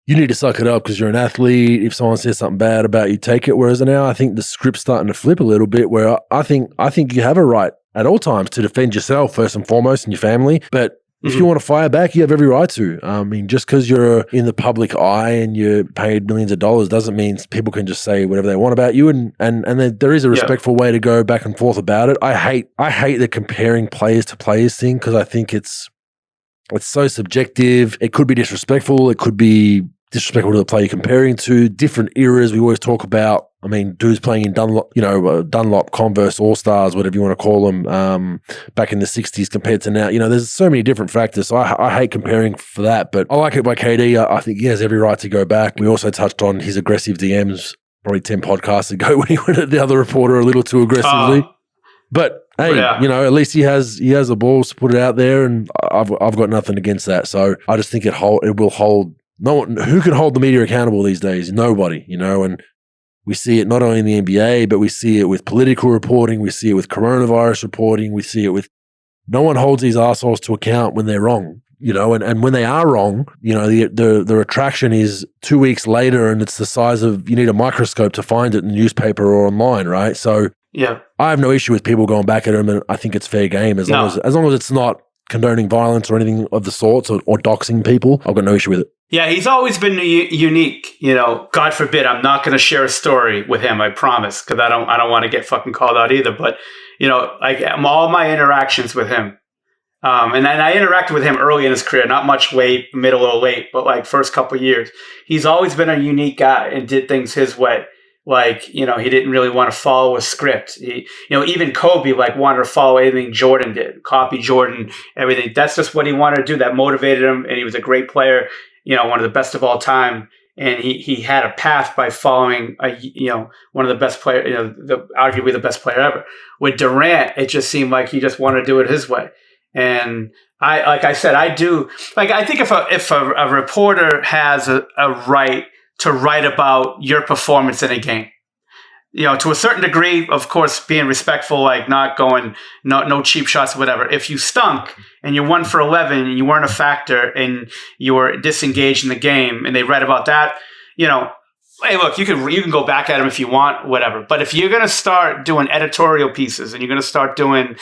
you need to suck it up because you're an athlete. If someone says something bad about you, take it. Whereas now I think the script's starting to flip a little bit, where I think you have a right at all times to defend yourself first and foremost and your family. But if you want to fire back, you have every right to. I mean, just because you're in the public eye and you're paid millions of dollars doesn't mean people can just say whatever they want about you. And there is a respectful way to go back and forth about it. I hate the comparing players to players thing, because I think it's so subjective. It could be disrespectful. It could be disrespectful to the player you're comparing to. Different eras we always talk about. I mean, dudes playing in Dunlop, Converse, All-Stars, whatever you want to call them, back in the 60s compared to now. There's so many different factors. So I hate comparing for that, but I like it by KD. I think he has every right to go back. We also touched on his aggressive DMs probably 10 podcasts ago when he went at the other reporter a little too aggressively. But hey, at least he has the balls to put it out there, and I've got nothing against that. So I just think it will hold no one. Who can hold the media accountable these days? Nobody, and we see it not only in the NBA, but we see it with political reporting, we see it with coronavirus reporting, we see it with no one holds these assholes to account when they're wrong. And when they are wrong, the retraction is 2 weeks later, and it's the size of, you need a microscope to find it in the newspaper or online, right? So yeah, I have no issue with people going back at him, and I think it's fair game as long as it's not condoning violence or anything of the sorts or doxing people. I've got no issue with it. Yeah, he's always been unique. God forbid, I'm not going to share a story with him. I promise, because I don't want to get fucking called out either. But all my interactions with him. And then I interacted with him early in his career, not much late, middle or late, but like first couple of years. He's always been a unique guy and did things his way. He didn't really want to follow a script. Even Kobe wanted to follow anything Jordan did, copy Jordan, everything. That's just what he wanted to do. That motivated him, and he was a great player, one of the best of all time. And he had a path by following one of the best players, arguably the best player ever. With Durant, it just seemed like he just wanted to do it his way. And I think if a reporter has a right to write about your performance in a game, to a certain degree, of course, being respectful, not going, no cheap shots, whatever. If you stunk and you're 1 for 11 and you weren't a factor and you were disengaged in the game, and they read about that, hey, look, you can go back at them if you want, whatever. But if you're going to start doing editorial pieces and you're going to start doing,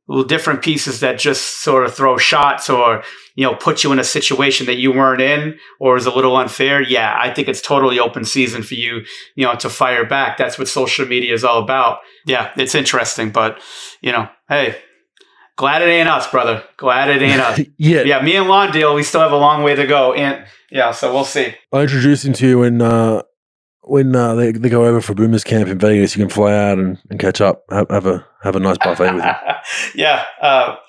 little different pieces that just sort of throw shots or, put you in a situation that you weren't in or is a little unfair. Yeah, I think it's totally open season for you, to fire back. That's what social media is all about. Yeah, it's interesting, but, hey, glad it ain't us, brother. Glad it ain't us. Yeah, me and Lawndale, we still have a long way to go. And yeah, so we'll see. I'll introduce him to you when they go over for Boomers camp in Vegas. You can fly out and catch up, have a nice buffet with him. Yeah,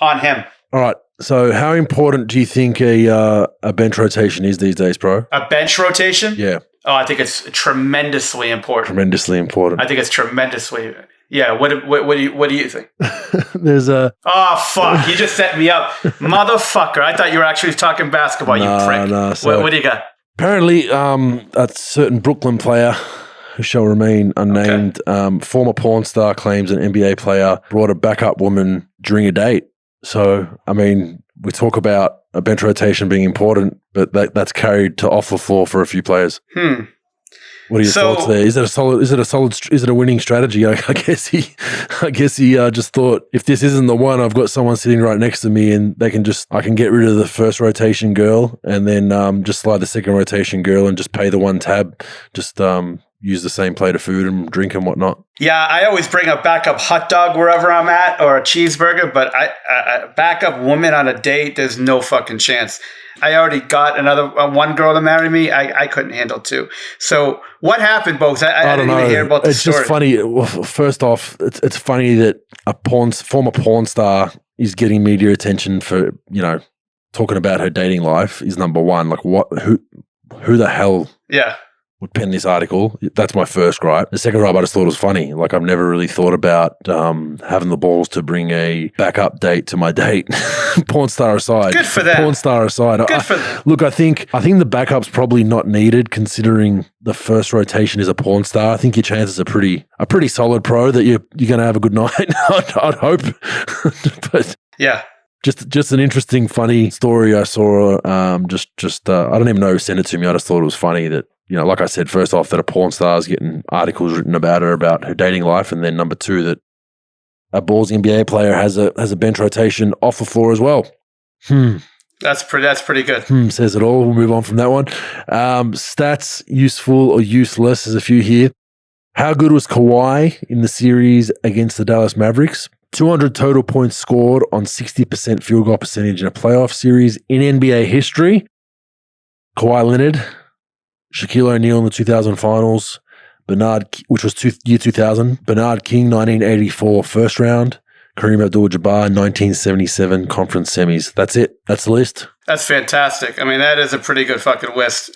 on him. All right. So how important do you think a bench rotation is these days, bro? A bench rotation? Yeah. Oh, I think it's tremendously important. Tremendously important. I think it's tremendously. Yeah. What do you think? There's a. Oh fuck! You just set me up, motherfucker. I thought you were actually talking basketball. You prick. No. So what do you got? Apparently, a certain Brooklyn player who shall remain unnamed, former porn star, claims an NBA player brought a backup woman during a date. So, I mean, we talk about a bench rotation being important, but that's carried to off the floor for a few players. What are your thoughts there? Is it a winning strategy? I guess he just thought, if this isn't the one, I've got someone sitting right next to me, and I can get rid of the first rotation girl, and then just slide the second rotation girl, and just pay the one tab. Just use the same plate of food and drink and whatnot. Yeah, I always bring a backup hot dog wherever I'm at, or a cheeseburger, but a backup woman on a date, there's no fucking chance. I already got one girl to marry me. I couldn't handle two. So what happened, Bogues? I didn't even hear about the story. It's just funny. Well, first off, it's funny that a former porn star is getting media attention for, talking about her dating life is number one. Like, who the hell? Yeah. Would pen this article. That's my first gripe. The second gripe, I just thought it was funny. Like, I've never really thought about having the balls to bring a backup date to my date. Porn star aside. Good for them. Porn star aside. Good for them. Look, I think the backup's probably not needed, considering the first rotation is a porn star. I think your chances are pretty solid, pro, that you're going to have a good night. I'd hope. But yeah. Just an interesting, funny story I saw. I don't even know who sent it to me. I just thought it was funny that, like I said, first off, that a porn star is getting articles written about her, about her dating life, and then number two, that a ballsy NBA player has a bench rotation off the floor as well. That's pretty good. Says it all. We'll move on from that one. Stats, useful or useless, there's a few here. How good was Kawhi in the series against the Dallas Mavericks? 200 total points scored on 60% field goal percentage in a playoff series in NBA history. Kawhi Leonard, Shaquille O'Neal in the 2000 finals, which was year 2000, Bernard King, 1984 first round, Kareem Abdul-Jabbar, 1977 conference semis. That's it. That's the list. That's fantastic. I mean, that is a pretty good fucking list.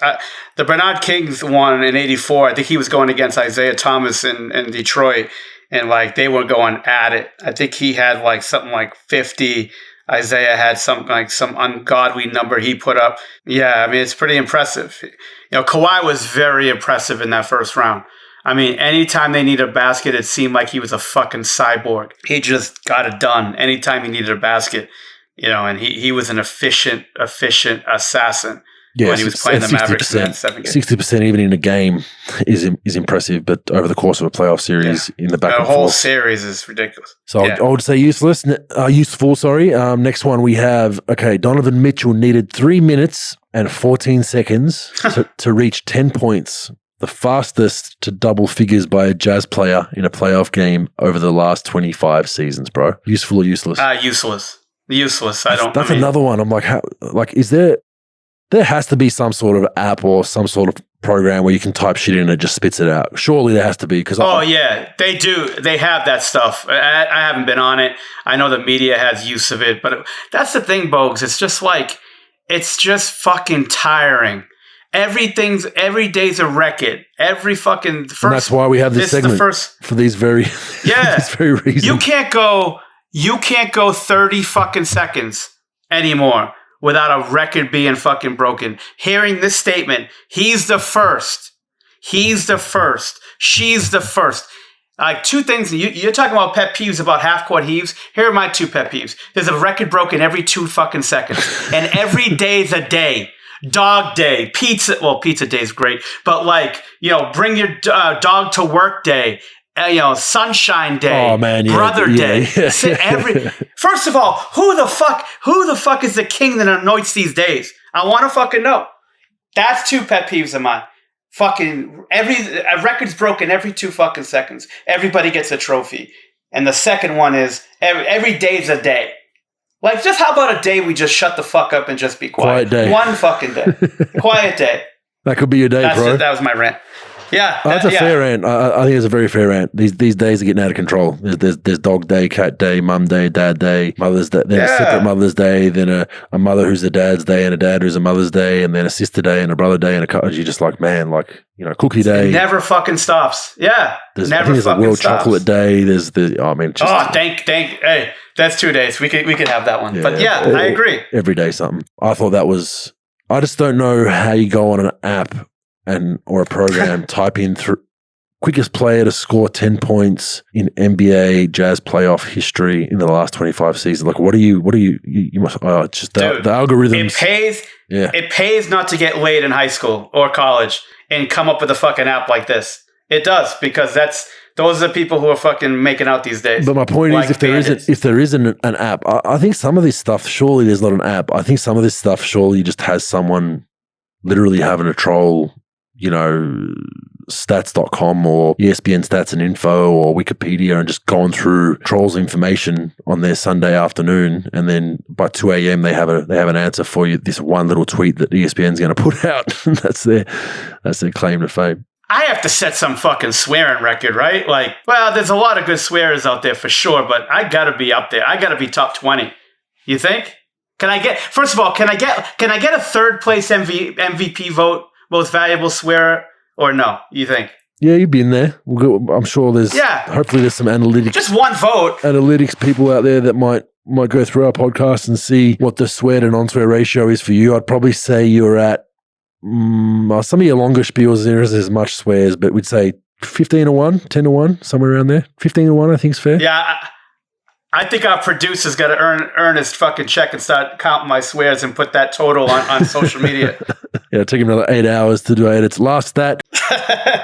The Bernard King's one in 84, I think he was going against Isaiah Thomas in Detroit, and like they were going at it. I think he had like something like 50. Isaiah had some ungodly number he put up. Yeah, I mean, it's pretty impressive. Kawhi was very impressive in that first round. I mean, anytime they needed a basket, it seemed like he was a fucking cyborg. He just got it done anytime he needed a basket. And he was an efficient assassin when he was playing the Mavericks in that 7 games. 60% even in a game is impressive, but over the course of a playoff series in the back and forth. The whole series is ridiculous. So I would say useful, sorry. Next one we have, Donovan Mitchell needed 3 minutes and 14 seconds to reach 10 points. The fastest to double figures by a Jazz player in a playoff game over the last 25 seasons, bro. Useful or useless? Useless. That's another one. I'm like, how? Like, is there has to be some sort of app or some sort of program where you can type shit in and it just spits it out. Surely there has to be. Yeah, they do. They have that stuff. I haven't been on it. I know the media has use of it, but that's the thing, Bogues. It's just fucking tiring. Every day's a record. Every fucking first. And that's why we have this segment for these very these very reasons. You can't go 30 fucking seconds anymore without a record being fucking broken. Hearing this statement, he's the first. She's the first. Like two things. You're talking about pet peeves about half-court heaves. Here are my two pet peeves. There's a record broken every 2 fucking seconds. And every day's a day. Dog day, pizza. Well, pizza day is great, but bring your dog to work day. Sunshine day. Oh man, brother day. First of all, who the fuck is the king that anoints these days? I want to fucking know. That's two pet peeves of mine. Fucking a record's broken every 2 fucking seconds. Everybody gets a trophy. And the second one is every day's a day. Like, just how about a day we just shut the fuck up and just be quiet? Quiet day. One fucking day. Quiet day. That could be your day, bro. That was my rant. Yeah. That's a fair rant. I think it's a very fair rant. These days are getting out of control. There's dog day, cat day, mum day, dad day, mother's day, then a separate mother's day, then a mother who's a dad's day and a dad who's a mother's day, and then a sister day and a brother day and a you're just like, man, cookie day. It never fucking stops. Yeah. I think there's a World Chocolate Day. There's hey, that's 2 days. We could have that one. Yeah, but I agree. Every day something. I thought that was, I just don't know how you go on an app or a program, type in quickest player to score 10 points in NBA Jazz playoff history in the last 25 seasons. Like, what do you must, it's just the algorithms. It pays not to get laid in high school or college and come up with a fucking app like this. It does, because those are the people who are fucking making out these days. But my point is, if there isn't an app, I think some of this stuff, surely there's not an app. I think some of this stuff surely just has someone literally having a troll, stats.com or ESPN stats and info or Wikipedia and just going through trolls information on their Sunday afternoon, and then by 2 a.m. they have an answer for you. This one little tweet that ESPN's going to put out. That's their claim to fame. I have to set some fucking swearing record, right? Like, well, there's a lot of good swearers out there for sure, but I gotta be up there. I gotta be top 20. You think? Can I get a third place MVP vote, most valuable swearer, or no? You think? Yeah, you've been there. I'm sure there's. Hopefully, there's some analytics. Just one vote. Analytics people out there that might go through our podcast and see what the swear to non-swear ratio is for you. I'd probably say you're at. Some of your longer spiels there is as much swears, but we'd say 15-1, 10-1, somewhere around there. 15-1, I think is fair. Yeah, I think our producer's got to earn his fucking check and start counting my swears and put that total on social media. Yeah, it took him another 8 hours to do it. It's last stat.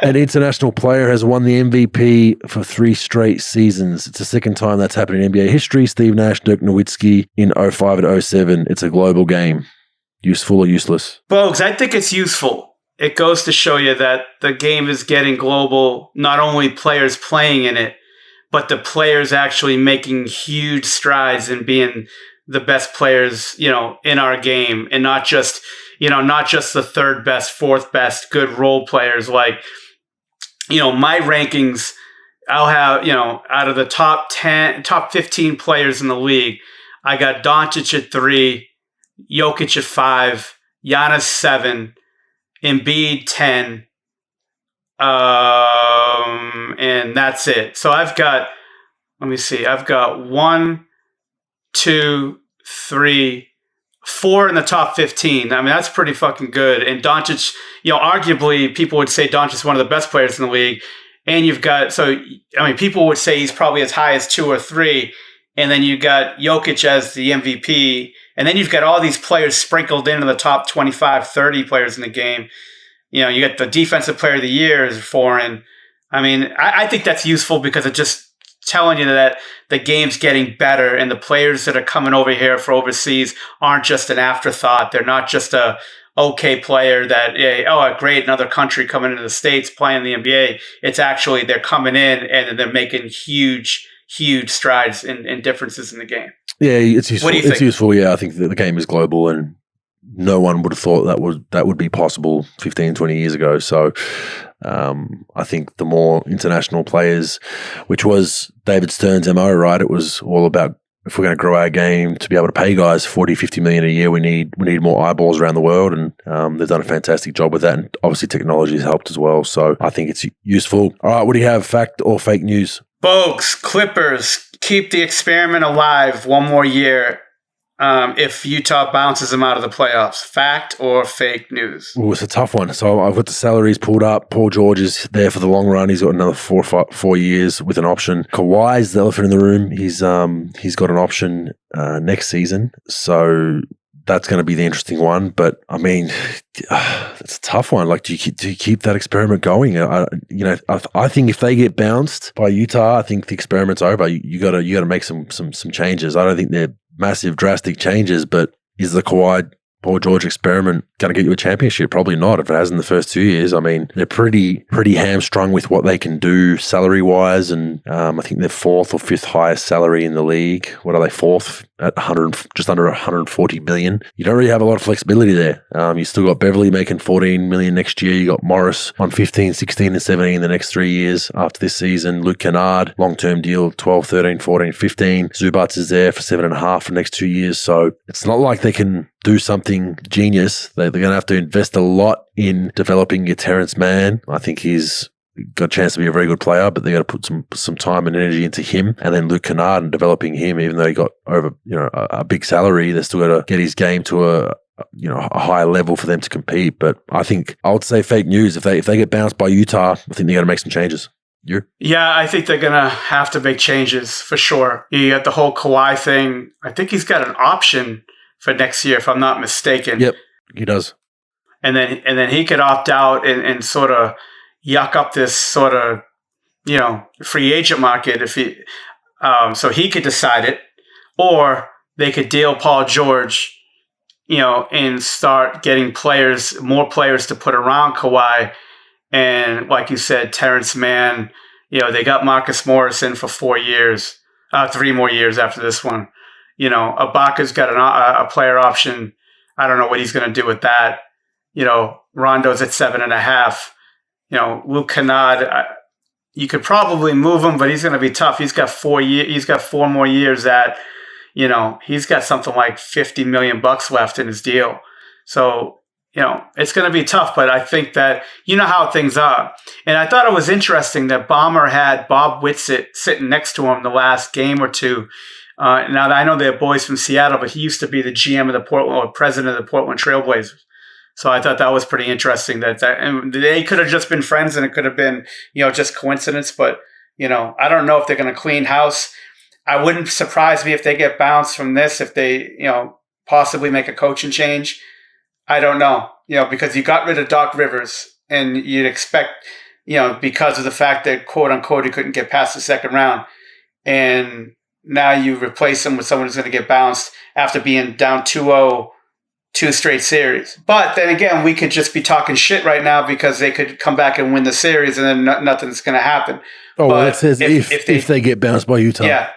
An international player has won the MVP for 3 straight seasons. It's the second time that's happened in NBA history. Steve Nash, Dirk Nowitzki in 05 and 07. It's a global game. Useful or useless? Bogues, I think it's useful. It goes to show you that the game is getting global, not only players playing in it, but the players actually making huge strides in being the best players, in our game, and not just not just the third best, fourth best, good role players. Like, my rankings, I'll have, out of the top 15 players in the league, I got Doncic at 3, Jokic at 5, Giannis 7, Embiid 10, and that's it. So I've got 1, 2, 3, 4 in the top 15. I mean, that's pretty fucking good. And Doncic, arguably people would say Doncic is one of the best players in the league. And you've got, people would say he's probably as high as 2 or 3. And then you got Jokic as the MVP. And then you've got all these players sprinkled into the top 25, 30 players in the game. You got the defensive player of the year is foreign. I mean, I think that's useful because it just telling you that the game's getting better and the players that are coming over here for overseas aren't just an afterthought. They're not just a okay player that, great, another country coming into the States playing the NBA. It's actually they're coming in and they're making huge strides and differences in the game. Yeah, it's useful. What do you think? It's useful, yeah. I think that the game is global and no one would have thought that would be possible 15, 20 years ago. So I think the more international players, which was David Stern's MO, right? It was all about, if we're going to grow our game to be able to pay guys 40, 50 million a year, we need more eyeballs around the world. And they've done a fantastic job with that. And obviously technology has helped as well. So I think it's useful. All right, what do you have, fact or fake news? Bogues, Clippers, keep the experiment alive one more year if Utah bounces them out of the playoffs. Fact or fake news? Well, it's a tough one. So I've got the salaries pulled up. Paul George is there for the long run. He's got another 4 years with an option. Kawhi's the elephant in the room. He's got an option next season. So that's going to be the interesting one. But I mean, it's a tough one. Like, do you keep that experiment going? I think if they get bounced by Utah, I think the experiment's over. You got to make some changes. I don't think they're massive, drastic changes, but is the Kawhi Paul George experiment going to get you a championship? Probably not. If it has in the first 2 years, I mean, they're pretty hamstrung with what they can do salary wise, and I think they're 4th or 5th highest salary in the league. What are they? 4th at just under 140 million. You don't really have a lot of flexibility there. You still got Beverly making 14 million next year. You got Morris on 15, 16, and 17 the next 3 years after this season. Luke Kennard, long-term deal, 12, 13, 14, 15. Zubats is there for 7.5 for the next 2 years. So it's not like they can do something genius. They're going to have to invest a lot in developing your Terrence Mann. I think he's got a chance to be a very good player, but they got to put some time and energy into him, and then Luke Kennard and developing him. Even though he got over a big salary, they still got to get his game to a higher level for them to compete. But I think I would say fake news. If they get bounced by Utah, I think they got to make some changes. Yeah, I think they're going to have to make changes for sure. You got the whole Kawhi thing. I think he's got an option for next year, if I'm not mistaken. Yep, he does. And then he could opt out and sort of yuck up this sort of, free agent market if he, so he could decide it, or they could deal Paul George, and start getting more players to put around Kawhi. And like you said, Terrence Mann, they got Marcus Morrison for 4 years, 3 more years after this one. Ibaka's got a player option. I don't know what he's going to do with that. Rondo's at 7.5. Luke Kennard, you could probably move him, but he's going to be tough. He's got 4 years. He's got 4 more years at, he's got something like $50 million left in his deal. So, it's going to be tough, but I think that how things are. And I thought it was interesting that Ballmer had Bob Whitsitt sitting next to him the last game or two. Now, I know they're boys from Seattle, but he used to be the GM of the Portland, or president of the Portland Trailblazers. So I thought that was pretty interesting and they could have just been friends and it could have been, just coincidence. But, I don't know if they're going to clean house. I wouldn't surprise me if they get bounced from this, if they, possibly make a coaching change. I don't know, because you got rid of Doc Rivers and you'd expect, because of the fact that, quote unquote, he couldn't get past the second round. And now you replace him with someone who's going to get bounced after being down 2-0, 2 straight series. But then again, we could just be talking shit right now because they could come back and win the series and then nothing's going to happen. Oh, well, it says if they get bounced by Utah.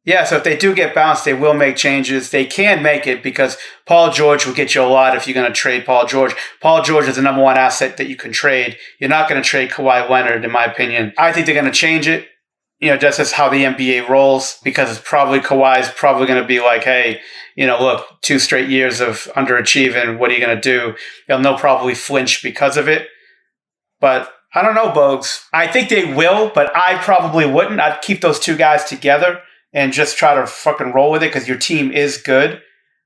Yeah, so if they do get bounced, they will make changes. They can make it because Paul George will get you a lot if you're going to trade Paul George. Paul George is the number one asset that you can trade. You're not going to trade Kawhi Leonard, in my opinion. I think they're going to change it, just as how the NBA rolls, because it's probably Kawhi's probably going to be like, hey, look, 2 straight years of underachieving. What are you going to do? They'll probably flinch because of it. But I don't know, Bogues. I think they will, but I probably wouldn't. I'd keep those 2 guys together and just try to fucking roll with it because your team is good.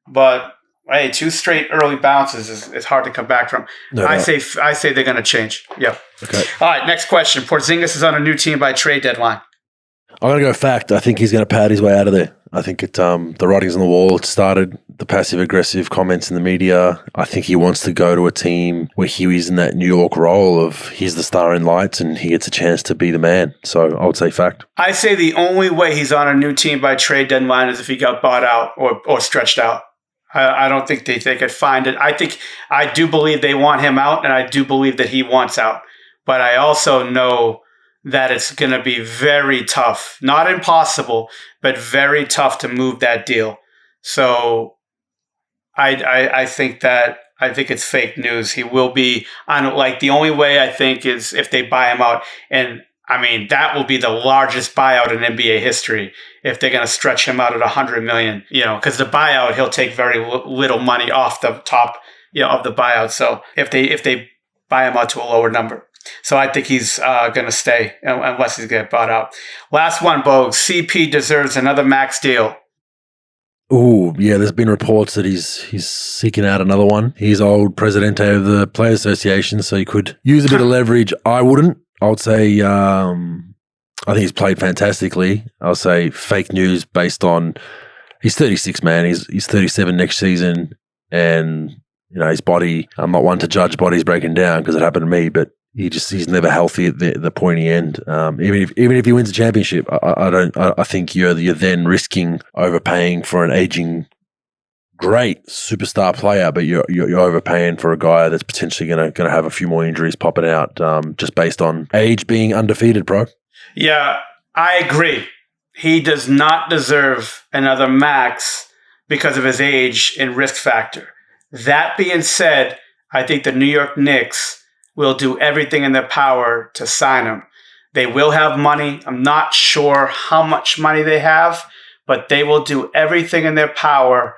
But hey, 2 straight early bounces is hard to come back from. No. I say they're going to change. Yep. Okay. All right, next question. Porzingis is on a new team by trade deadline. I'm going to go fact. I think he's going to pad his way out of there. I think the writing's on the wall. It started the passive-aggressive comments in the media. I think he wants to go to a team where he is in that New York role of he's the star in lights and he gets a chance to be the man. So I would say fact. I say the only way he's on a new team by trade deadline is if he got bought out or stretched out. I don't think they could find it. I do believe they want him out, and I do believe that he wants out. But I also know that it's going to be very tough, not impossible, but very tough to move that deal. So I think it's fake news. He will be on, like, the only way I think is if they buy him out. And I mean, that will be the largest buyout in NBA history if they're going to stretch him out at $100 million, because the buyout, he'll take very little money off the top, of the buyout. So if they buy him out to a lower number. So I think he's going to stay unless he's get bought out. Last one, Bogues. CP deserves another max deal. Ooh, yeah, there's been reports that he's seeking out another one. He's old Presidente of the Players Association, so he could use a bit of leverage. I wouldn't. I would say I think he's played fantastically. I'll say fake news based on he's 36, man. He's 37 next season, and his body. I'm not one to judge bodies breaking down because it happened to me, but he's never healthy at the pointy end. Even if he wins a championship, I think you're then risking overpaying for an aging great superstar player, but you're overpaying for a guy that's potentially gonna have a few more injuries popping out just based on age being undefeated, bro. Yeah, I agree. He does not deserve another max because of his age and risk factor. That being said, I think the New York Knicks will do everything in their power to sign him. They will have money. I'm not sure how much money they have, but they will do everything in their power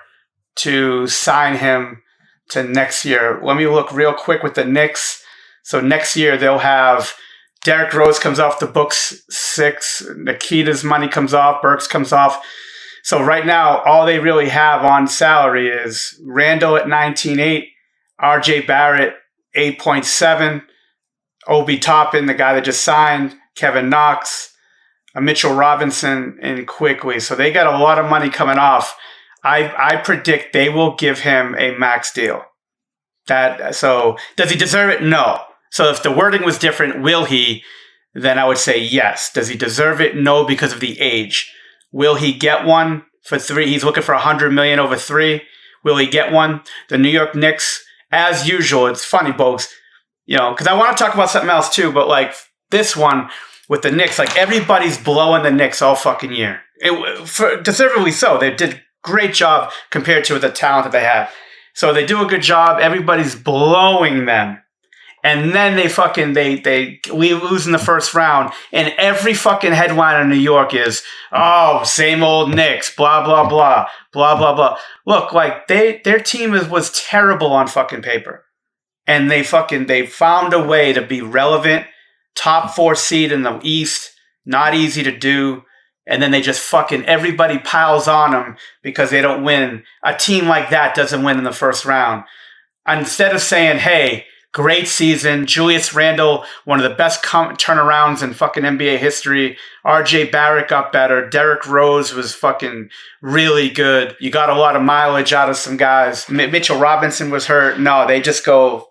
to sign him to next year. Let me look real quick with the Knicks. So next year they'll have Derrick Rose comes off the books 6, Nikita's money comes off, Burks comes off. So right now all they really have on salary is Randall at 19.8, RJ Barrett 8.7, Obi Toppin, the guy that just signed, Kevin Knox, Mitchell Robinson, and Quickly. So they got a lot of money coming off. I predict they will give him a max deal. So does he deserve it? No. So if the wording was different, will he? Then I would say yes. Does he deserve it? No, because of the age. Will he get one for 3? He's looking for $100 million over 3. Will he get one? The New York Knicks, as usual, it's funny, Bogues, because I want to talk about something else too, but like this one with the Knicks, like everybody's blowing the Knicks all fucking year. Deservedly so. They did a great job compared to the talent that they have. So they do a good job. Everybody's blowing them. And then they lose in the first round. And every fucking headline in New York is, oh, same old Knicks, blah, blah, blah, blah, blah, blah. Look, like their team was terrible on fucking paper. And they found a way to be relevant, top 4 seed in the East, not easy to do. And then they just everybody piles on them because they don't win. A team like that doesn't win in the first round. Instead of saying, hey, great season, Julius Randle, one of the best turnarounds in fucking NBA history. RJ Barrett got better. Derrick Rose was fucking really good. You got a lot of mileage out of some guys. Mitchell Robinson was hurt. No, they just go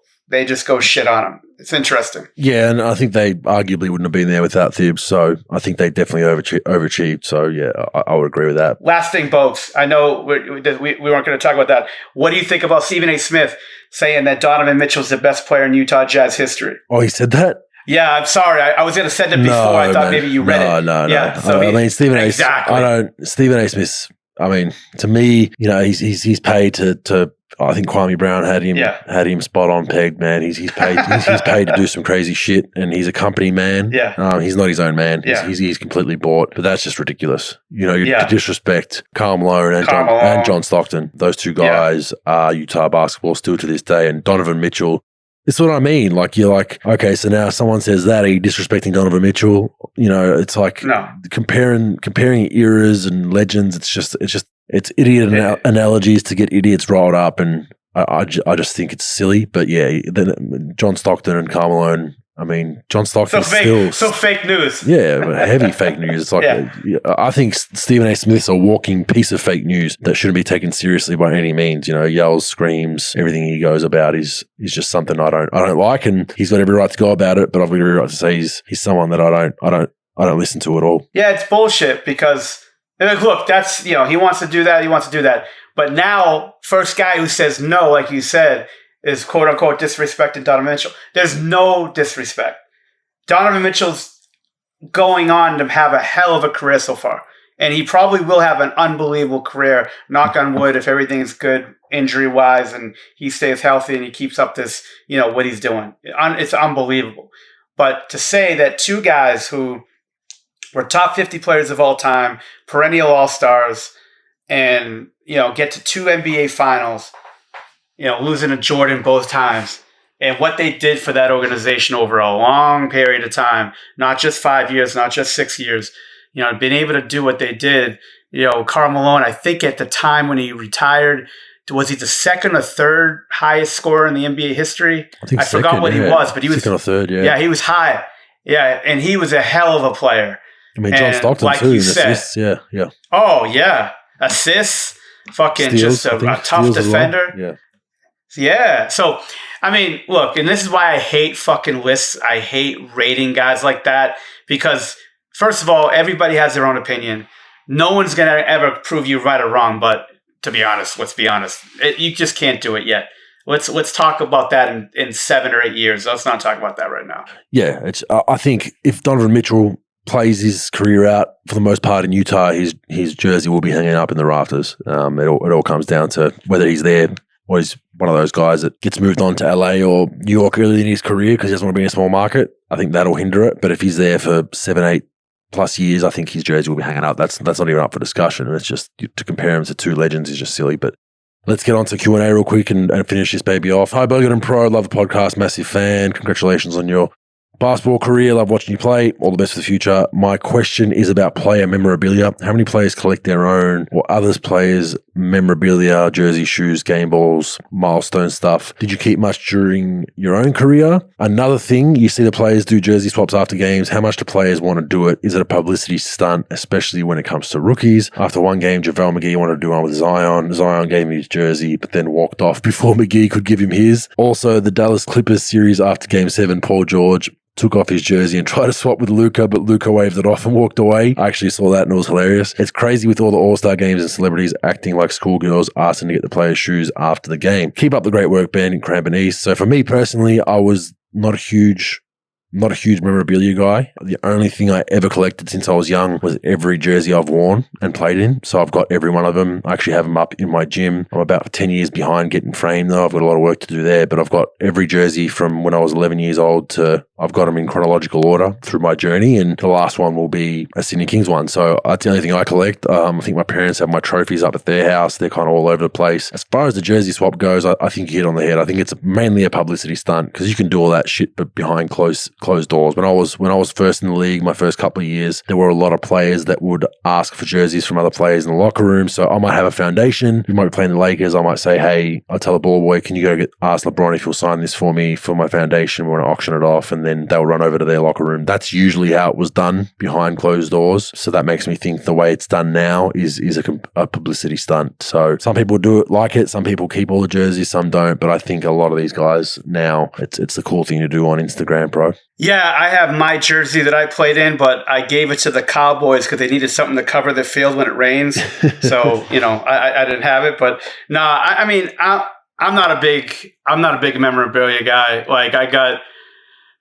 shit on him. It's interesting. Yeah, and I think they arguably wouldn't have been there without Thibs, so I think they definitely overachieved. So, yeah, I would agree with that. Last thing, Bogues. I know we weren't going to talk about that. What do you think about Stephen A. Smith saying that Donovan Mitchell's the best player in Utah Jazz history? Oh, he said that? Yeah, I'm sorry. I was going to send it before. I thought maybe you read it. No. Yeah, so I mean, Stephen A. Exactly. Stephen A. Smith. I mean, to me, he's paid to. I think Kwame Brown had him spot on pegged, man. He's paid he's paid to do some crazy shit, and he's a company man. Yeah. He's not his own man. Yeah. He's completely bought. But that's just ridiculous. To disrespect Karl Malone and John Stockton. Those two guys are Utah basketball still to this day, and Donovan Mitchell. It's what I mean. Like, you're like, okay, so now someone says that, are you disrespecting Donovan Mitchell? It's like comparing eras and legends. It's idiot analogies to get idiots riled up, and I just think it's silly. But yeah, then John Stockton and Karl Malone. I mean, John Stockton so fake news. Yeah, heavy fake news. It's like I think Stephen A. Smith's a walking piece of fake news that shouldn't be taken seriously by any means. Yells, screams, everything he goes about is just something I don't like, and he's got every right to go about it. But I've got every right to say he's someone that I don't listen to at all. Yeah, it's bullshit because look, that's he wants to do that. But now, first guy who says no, like you said, is quote unquote disrespecting Donovan Mitchell. There's no disrespect. Donovan Mitchell's going on to have a hell of a career so far. And he probably will have an unbelievable career, knock on wood, if everything's good injury-wise and he stays healthy and he keeps up this, what he's doing. It's unbelievable. But to say that two guys who were top 50 players of all time, perennial all-stars, and, get to two NBA finals, losing to Jordan both times, and what they did for that organization over a long period of time, not just 5 years, not just 6 years, being able to do what they did. Karl Malone, I think at the time when he retired, was he the second or third highest scorer in the NBA history? I forgot what he was, but he was second or third, Yeah, he was high. Yeah, and he was a hell of a player. I mean, John Stockton like too. You said, assists, yeah. Oh, yeah. Assists, fucking Steals, just a tough defender. Well. Yeah. So, I mean, look, and this is why I hate fucking lists. I hate rating guys like that because, first of all, everybody has their own opinion. No one's going to ever prove you right or wrong. But to be honest, let's be honest. You just can't do it yet. Let's talk about that in 7 or 8 years. Let's not talk about that right now. Yeah. I think if Donovan Mitchell plays his career out for the most part in Utah, his jersey will be hanging up in the rafters. It all comes down to whether he's there or he's one of those guys that gets moved on to LA or New York early in his career because he doesn't want to be in a small market. I think that'll hinder it. But if he's there for 7, 8 plus years, I think his jersey will be hanging up. That's not even up for discussion. And it's just to compare him to two legends is just silly. But let's get on to Q&A real quick and finish this baby off. Hi, Bogut and Pro. Love the podcast. Massive fan. Congratulations on your basketball career. Love watching you play. All the best for the future. My question is about player memorabilia. How many players collect their own or others' players' memorabilia, jersey, shoes, game balls, milestone stuff? Did you keep much during your own career? Another thing, you see the players do jersey swaps after games. How much do players want to do it? Is it a publicity stunt, especially when it comes to rookies? After one game, JaVale McGee wanted to do one with Zion. Zion gave him his jersey, but then walked off before McGee could give him his. Also, the Dallas Clippers series after Game 7, Paul George took off his jersey and tried to swap with Luka, but Luka waved it off and walked away. I actually saw that and it was hilarious. It's crazy with all the All-Star games and celebrities acting like schoolgirls asking to get the players' shoes after the game. Keep up the great work, Ben in Crampton East. So for me personally, I was not a huge memorabilia guy. The only thing I ever collected since I was young was every jersey I've worn and played in. So I've got every one of them. I actually have them up in my gym. I'm about 10 years behind getting framed though. I've got a lot of work to do there, but I've got every jersey from when I was 11 years old to I've got them in chronological order through my journey, and the last one will be a Sydney Kings one. So that's the only thing I collect. I think my parents have my trophies up at their house. They're kind of all over the place. As far as the jersey swap goes, I think you hit on the head. I think it's mainly a publicity stunt because you can do all that shit but behind closed doors. When I was first in the league, my first couple of years, there were a lot of players that would ask for jerseys from other players in the locker room. So I might have a foundation. You might be playing the Lakers. I might say, hey, I'll tell a ball boy, can you go ask LeBron if he'll sign this for me for my foundation? We want to auction it off, and then they'll run over to their locker room. That's usually how it was done behind closed doors. So that makes me think the way it's done now is a publicity stunt. So some people do it like it. Some people keep all the jerseys, some don't. But I think a lot of these guys now, it's the cool thing to do on Instagram, bro. Yeah, I have my jersey that I played in, but I gave it to the Cowboys because they needed something to cover the field when it rains. So, I didn't have it. But no, I mean, I'm not a big memorabilia guy. Like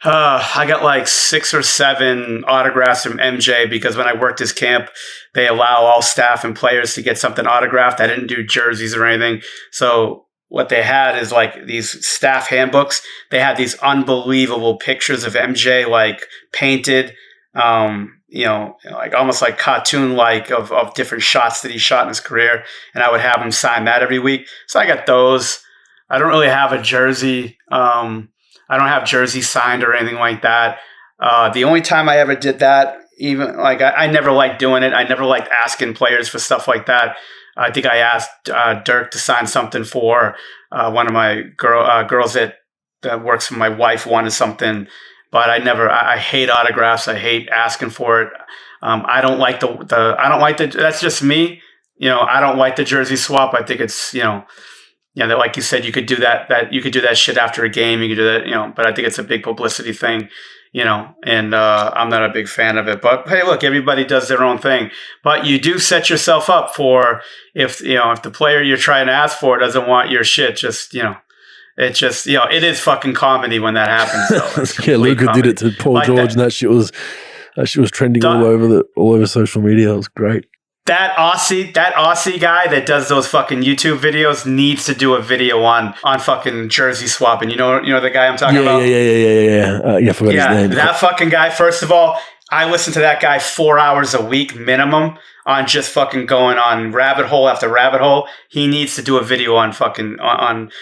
I got like 6 or 7 autographs from MJ because when I worked his camp, they allow all staff and players to get something autographed. I didn't do jerseys or anything. So what they had is like these staff handbooks. They had these unbelievable pictures of MJ like painted, like almost like cartoon like of different shots that he shot in his career. And I would have him sign that every week. So I got those. I don't really have a jersey. I don't have jerseys signed or anything like that. The only time I ever did that, even like I never liked doing it. I never liked asking players for stuff like that. I think I asked Dirk to sign something for one of my girls that works for my wife wanted something, but I hate autographs. I hate asking for it. I don't like I don't like that's just me. I don't like the jersey swap. I think it's, that like you said, you could do that you could do that shit after a game. You could do that, but I think it's a big publicity thing, and I'm not a big fan of it. But hey, look, everybody does their own thing. But you do set yourself up for if the player you're trying to ask for doesn't want your shit, it is fucking comedy when that happens. So yeah, Luka did it to Paul George, and that shit was trending all over social media. It was great. That Aussie guy that does those fucking YouTube videos needs to do a video on fucking jersey swapping. You know the guy I'm talking about? Yeah. I forgot his name. That fucking guy. First of all, I listen to that guy 4 hours a week minimum on just fucking going on rabbit hole after rabbit hole. He needs to do a video on fucking on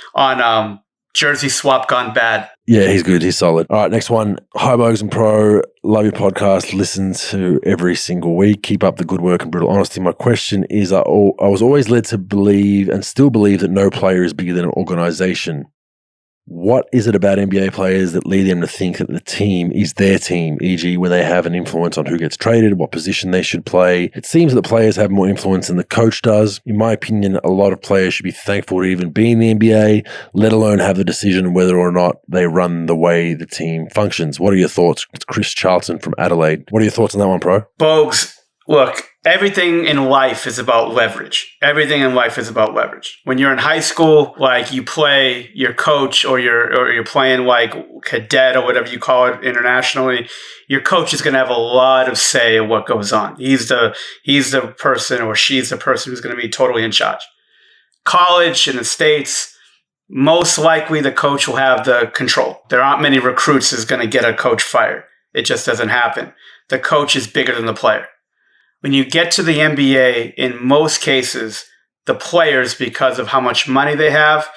jersey swap gone bad. Yeah, he's good. He's solid. All right, next one. Hi, Bogues and Pro. Love your podcast. Listen to every single week. Keep up the good work and brutal honesty. My question is, I was always led to believe and still believe that no player is bigger than an organization. What is it about NBA players that lead them to think that the team is their team, e.g. when they have an influence on who gets traded, what position they should play? It seems that players have more influence than the coach does. In my opinion, a lot of players should be thankful to even be in the NBA, let alone have the decision whether or not they run the way the team functions. What are your thoughts? It's Chris Charlton from Adelaide. What are your thoughts on that one, Pro? Bogues, look, everything in life is about leverage. Everything in life is about leverage. When you're in high school, like you play your coach or you're playing like cadet or whatever you call it internationally, your coach is going to have a lot of say in what goes on. He's the person or she's the person who's going to be totally in charge. College in the States, most likely the coach will have the control. There aren't many recruits that's going to get a coach fired. It just doesn't happen. The coach is bigger than the player. When you get to the NBA, in most cases, the players, because of how much money they have,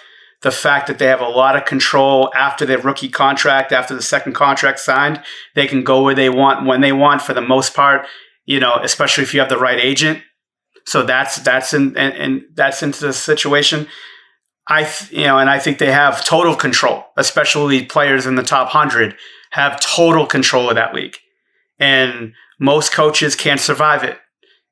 the fact that they have a lot of control after their rookie contract, after the second contract signed, they can go where they want, when they want, for the most part, especially if you have the right agent. So that's into the situation. I think they have total control, especially players in the top 100 have total control of that league. And most coaches can't survive it.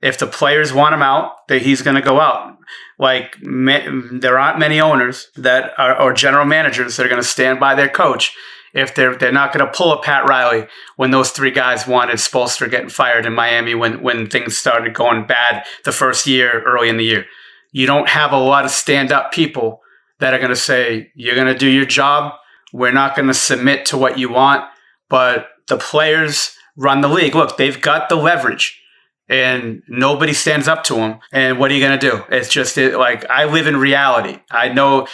If the players want him out, he's going to go out. Like there aren't many owners that are, or general managers that are going to stand by their coach if they're not going to pull a Pat Riley when those 3 guys wanted Spoelstra getting fired in Miami when things started going bad the first year, early in the year. You don't have a lot of stand-up people that are going to say, you're going to do your job. We're not going to submit to what you want. But the players run the league. Look, they've got the leverage and nobody stands up to them. And what are you going to do? It's just like, I live in reality. I know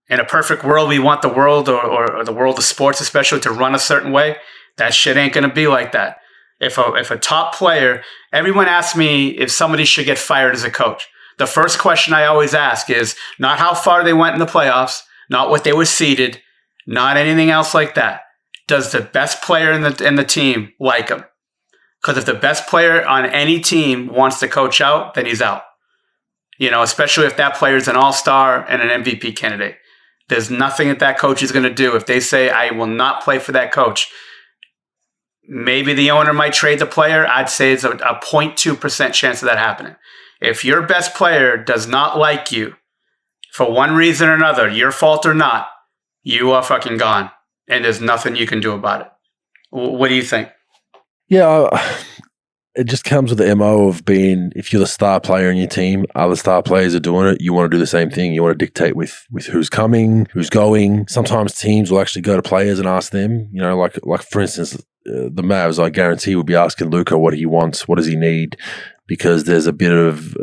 in a perfect world, we want the world or the world of sports, especially, to run a certain way. That shit ain't going to be like that. If a top player, everyone asks me if somebody should get fired as a coach. The first question I always ask is not how far they went in the playoffs, not what they were seeded, not anything else like that. Does the best player in the team like him? Because if the best player on any team wants to coach out, then he's out. Especially if that player is an all-star and an MVP candidate. There's nothing that coach is going to do. If they say, I will not play for that coach, maybe the owner might trade the player. I'd say it's a 0.2% chance of that happening. If your best player does not like you for one reason or another, your fault or not, you are fucking gone. And there's nothing you can do about it. What do you think? Yeah, it just comes with the MO of being, if you're the star player in your team, other star players are doing it, you want to do the same thing. You want to dictate with who's coming, who's going. Sometimes teams will actually go to players and ask them, like for instance, the Mavs, I guarantee, will be asking Luka what he wants, what does he need, because there's a bit of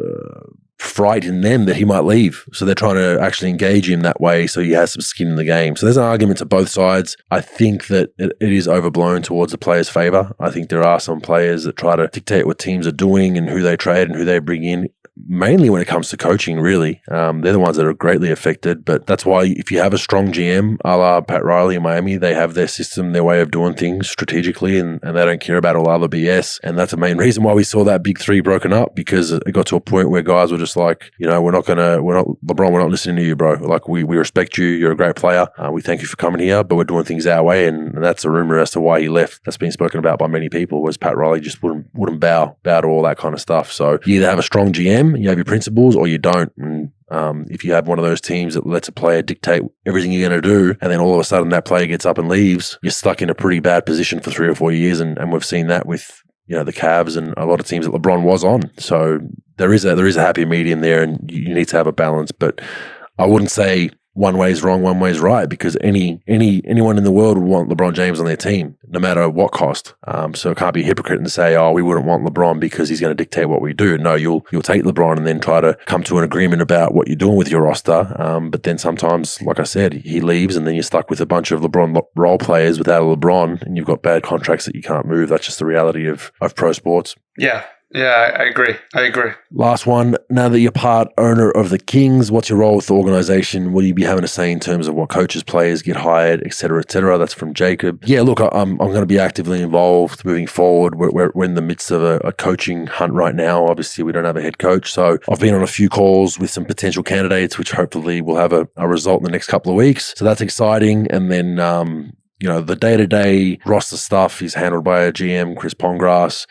fright in them that he might leave. So they're trying to actually engage him that way so he has some skin in the game. So there's an argument to both sides. I think that it is overblown towards the player's favor. I think there are some players that try to dictate what teams are doing and who they trade and who they bring in, mainly when it comes to coaching, really. They're the ones that are greatly affected. But that's why if you have a strong GM, a la Pat Riley in Miami, they have their system, their way of doing things strategically, and they don't care about all other BS. And that's the main reason why we saw that big three broken up, because it got to a point where guys were just like, LeBron, we're not listening to you, bro. Like, we respect you. You're a great player. We thank you for coming here, but we're doing things our way. And that's a rumor as to why he left. That's been spoken about by many people, was Pat Riley just wouldn't bow to all that kind of stuff. So you either have a strong GM, you have your principles, or you don't. And if you have one of those teams that lets a player dictate everything you're going to do, and then all of a sudden that player gets up and leaves, you're stuck in a pretty bad position for 3 or 4 years. And we've seen that with the Cavs and a lot of teams that LeBron was on. So there is a happy medium there, and you need to have a balance. But I wouldn't say one way is wrong, one way is right, because anyone in the world would want LeBron James on their team, no matter what cost. So it can't be a hypocrite and say, we wouldn't want LeBron because he's going to dictate what we do. No, you'll take LeBron and then try to come to an agreement about what you're doing with your roster. But then sometimes, like I said, he leaves and then you're stuck with a bunch of LeBron role players without a LeBron, and you've got bad contracts that you can't move. That's just the reality of pro sports. Yeah, I agree. Last one. Now that you're part owner of the Kings, what's your role with the organization? Will you be having a say in terms of what coaches, players get hired, et cetera, et cetera? That's from Jacob. Yeah, look, I'm going to be actively involved moving forward. We're in the midst of a coaching hunt right now. Obviously, we don't have a head coach. So I've been on a few calls with some potential candidates, which hopefully will have a result in the next couple of weeks. So that's exciting. And then, the day-to-day roster stuff is handled by a GM, Chris Pongrass.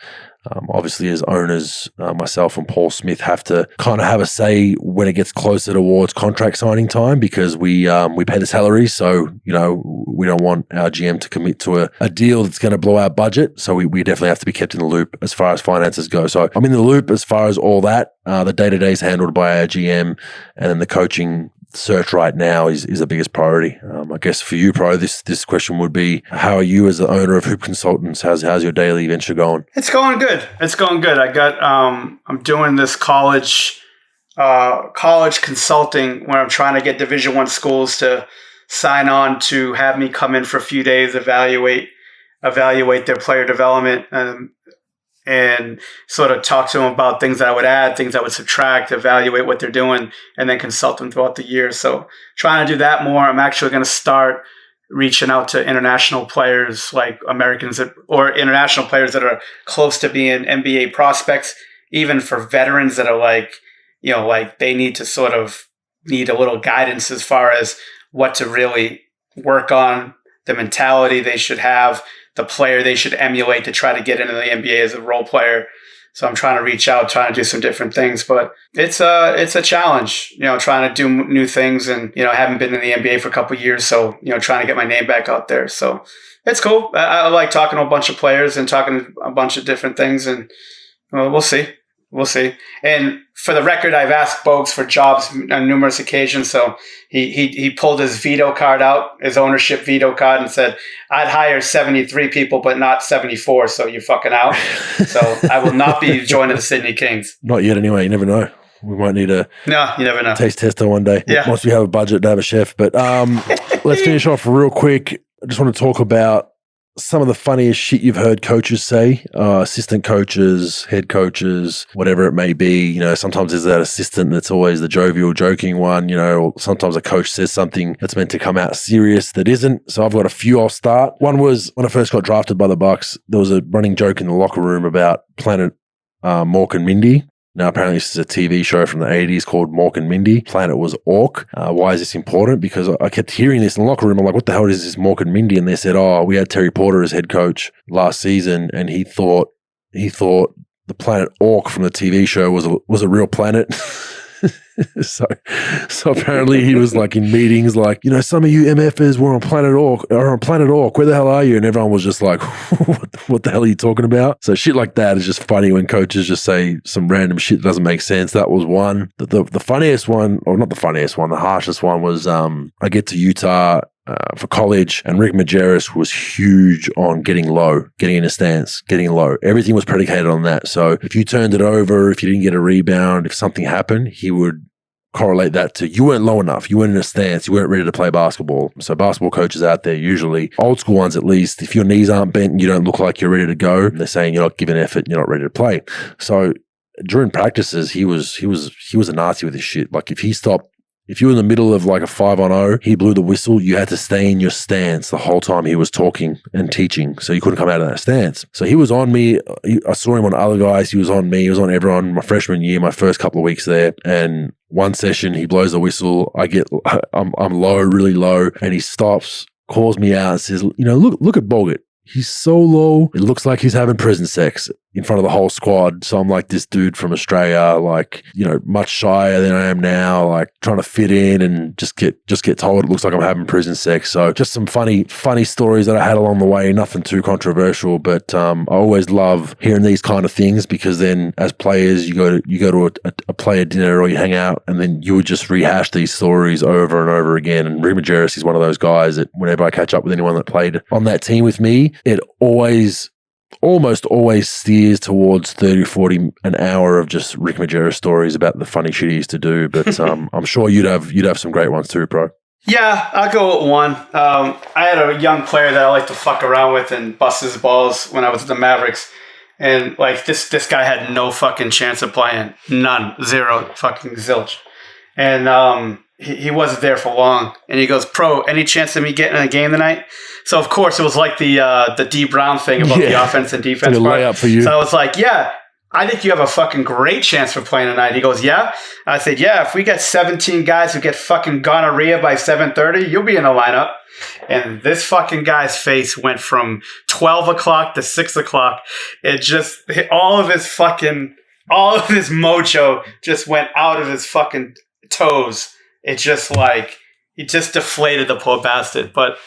Obviously, as owners, myself and Paul Smith have to kind of have a say when it gets closer towards contract signing time, because we pay the salaries. So, we don't want our GM to commit to a deal that's going to blow our budget. So we definitely have to be kept in the loop as far as finances go. So I'm in the loop as far as all that. The day-to-day is handled by our GM, and then the coaching search right now is the biggest priority. I guess for you, Pro, this question would be, how are you as the owner of Hoop Consultants? How's your daily venture going? It's going good. I got I'm doing this college consulting where I'm trying to get Division I schools to sign on to have me come in for a few days, evaluate their player development, and sort of talk to them about things that I would add, things I would subtract, evaluate what they're doing, and then consult them throughout the year. So trying to do that more. I'm actually going to start reaching out to international players, like Americans or international players that are close to being NBA prospects, even for veterans that are like they need a little guidance as far as what to really work on, the mentality they should have, the player they should emulate to try to get into the NBA as a role player. So I'm trying to reach out, trying to do some different things, but it's a challenge, trying to do new things, and, I haven't been in the NBA for a couple of years. So, trying to get my name back out there. So it's cool. I like talking to a bunch of players and talking a bunch of different things, and we'll see. And for the record, I've asked Bogues for jobs on numerous occasions. So he pulled his veto card out, his ownership veto card, and said, I'd hire 73 people, but not 74. So you're fucking out. So I will not be joining the Sydney Kings. Not yet anyway. You never know. We might need you never know. Taste tester one day. Yeah. Once we have a budget to have a chef. But let's finish off real quick. I just want to talk about some of the funniest shit you've heard coaches say, assistant coaches, head coaches, whatever it may be. Sometimes there's that assistant that's always the jovial, joking one, or sometimes a coach says something that's meant to come out serious that isn't. So I've got a few I'll start. One was when I first got drafted by the Bucks, there was a running joke in the locker room about Planet Mork and Mindy. Now, apparently, this is a TV show from the 80s called Mork and Mindy. Planet was Ork. Why is this important? Because I kept hearing this in the locker room. I'm like, what the hell is this Mork and Mindy? And they said, we had Terry Porter as head coach last season, and he thought the planet Ork from the TV show was a real planet. so apparently he was like in meetings like, some of you MFers were on Planet Orc, where the hell are you? And everyone was just like, what the hell are you talking about? So shit like that is just funny when coaches just say some random shit that doesn't make sense. That was one. The funniest one, or not the funniest one, the harshest one was I get to Utah for college, and Rick Majerus was huge on getting in a stance, getting low. Everything was predicated on that. So if you turned it over, if you didn't get a rebound, if something happened, he would correlate that to you weren't low enough, you weren't in a stance, you weren't ready to play basketball. So basketball coaches out there, usually old school ones at least, if your knees aren't bent and you don't look like you're ready to go, they're saying you're not giving effort, you're not ready to play. So during practices, he was a Nazi with his shit. Like if you were in the middle of like a 5-on-0, he blew the whistle, you had to stay in your stance the whole time he was talking and teaching. So you couldn't come out of that stance. So he was on me. I saw him on other guys. He was on me. He was on everyone my freshman year, my first couple of weeks there. And one session, he blows the whistle. I'm low, really low. And he stops, calls me out and says, look at Bogut. He's so low. It looks like he's having prison sex in front of the whole squad. So I'm like this dude from Australia, like, much shyer than I am now, like trying to fit in and just get told it looks like I'm having prison sex. So just some funny stories that I had along the way. Nothing too controversial, but I always love hearing these kind of things because then as players, you go to a player dinner or you hang out and then you would just rehash these stories over and over again. And Rick Majerus is one of those guys that whenever I catch up with anyone that played on that team with me, it almost always steers towards 30-40 an hour of just Rick Majerus stories about the funny shit he used to do. But I'm sure you'd have some great ones too, bro. Yeah, I'll go with one. I had a young player that I like to fuck around with and bust his balls when I was at the Mavericks. And like this guy had no fucking chance of playing. None. Zero. Fucking zilch. And he wasn't there for long. And he goes, "Pro, any chance of me getting in a game tonight?" So of course it was like the D Brown thing about the offense and defense part. Layup for you. So I was like, "Yeah, I think you have a fucking great chance for playing tonight." He goes, "Yeah." I said, "Yeah, if we get 17 guys who get fucking gonorrhea by 7:30, you'll be in the lineup." And this fucking guy's face went from 12 o'clock to 6 o'clock. It just, all of his mojo just went out of his fucking toes. It just like, he just deflated the poor bastard. But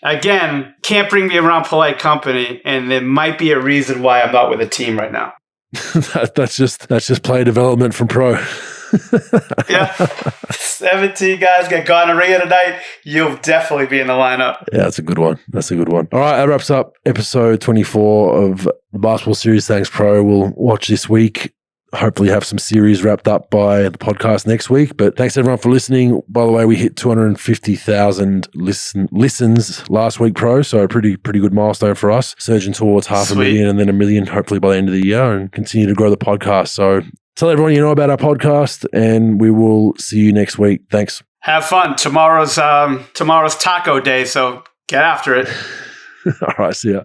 again, can't bring me around polite company, and there might be a reason why I'm not with a team right now. That's just player development from Pro. Yeah. 17 guys get gonorrhea tonight. You'll definitely be in the lineup. Yeah, that's a good one. All right, that wraps up episode 24 of the basketball series. Thanks, Pro. We'll watch this week. Hopefully have some series wrapped up by the podcast next week. But thanks everyone for listening. By the way, we hit 250,000 listens last week, Pro. So a pretty good milestone for us. Surging towards 500,000 and then 1 million, hopefully by the end of the year, and continue to grow the podcast. So tell everyone you know about our podcast, and we will see you next week. Thanks. Have fun. Tomorrow's taco day, so get after it. All right, see ya.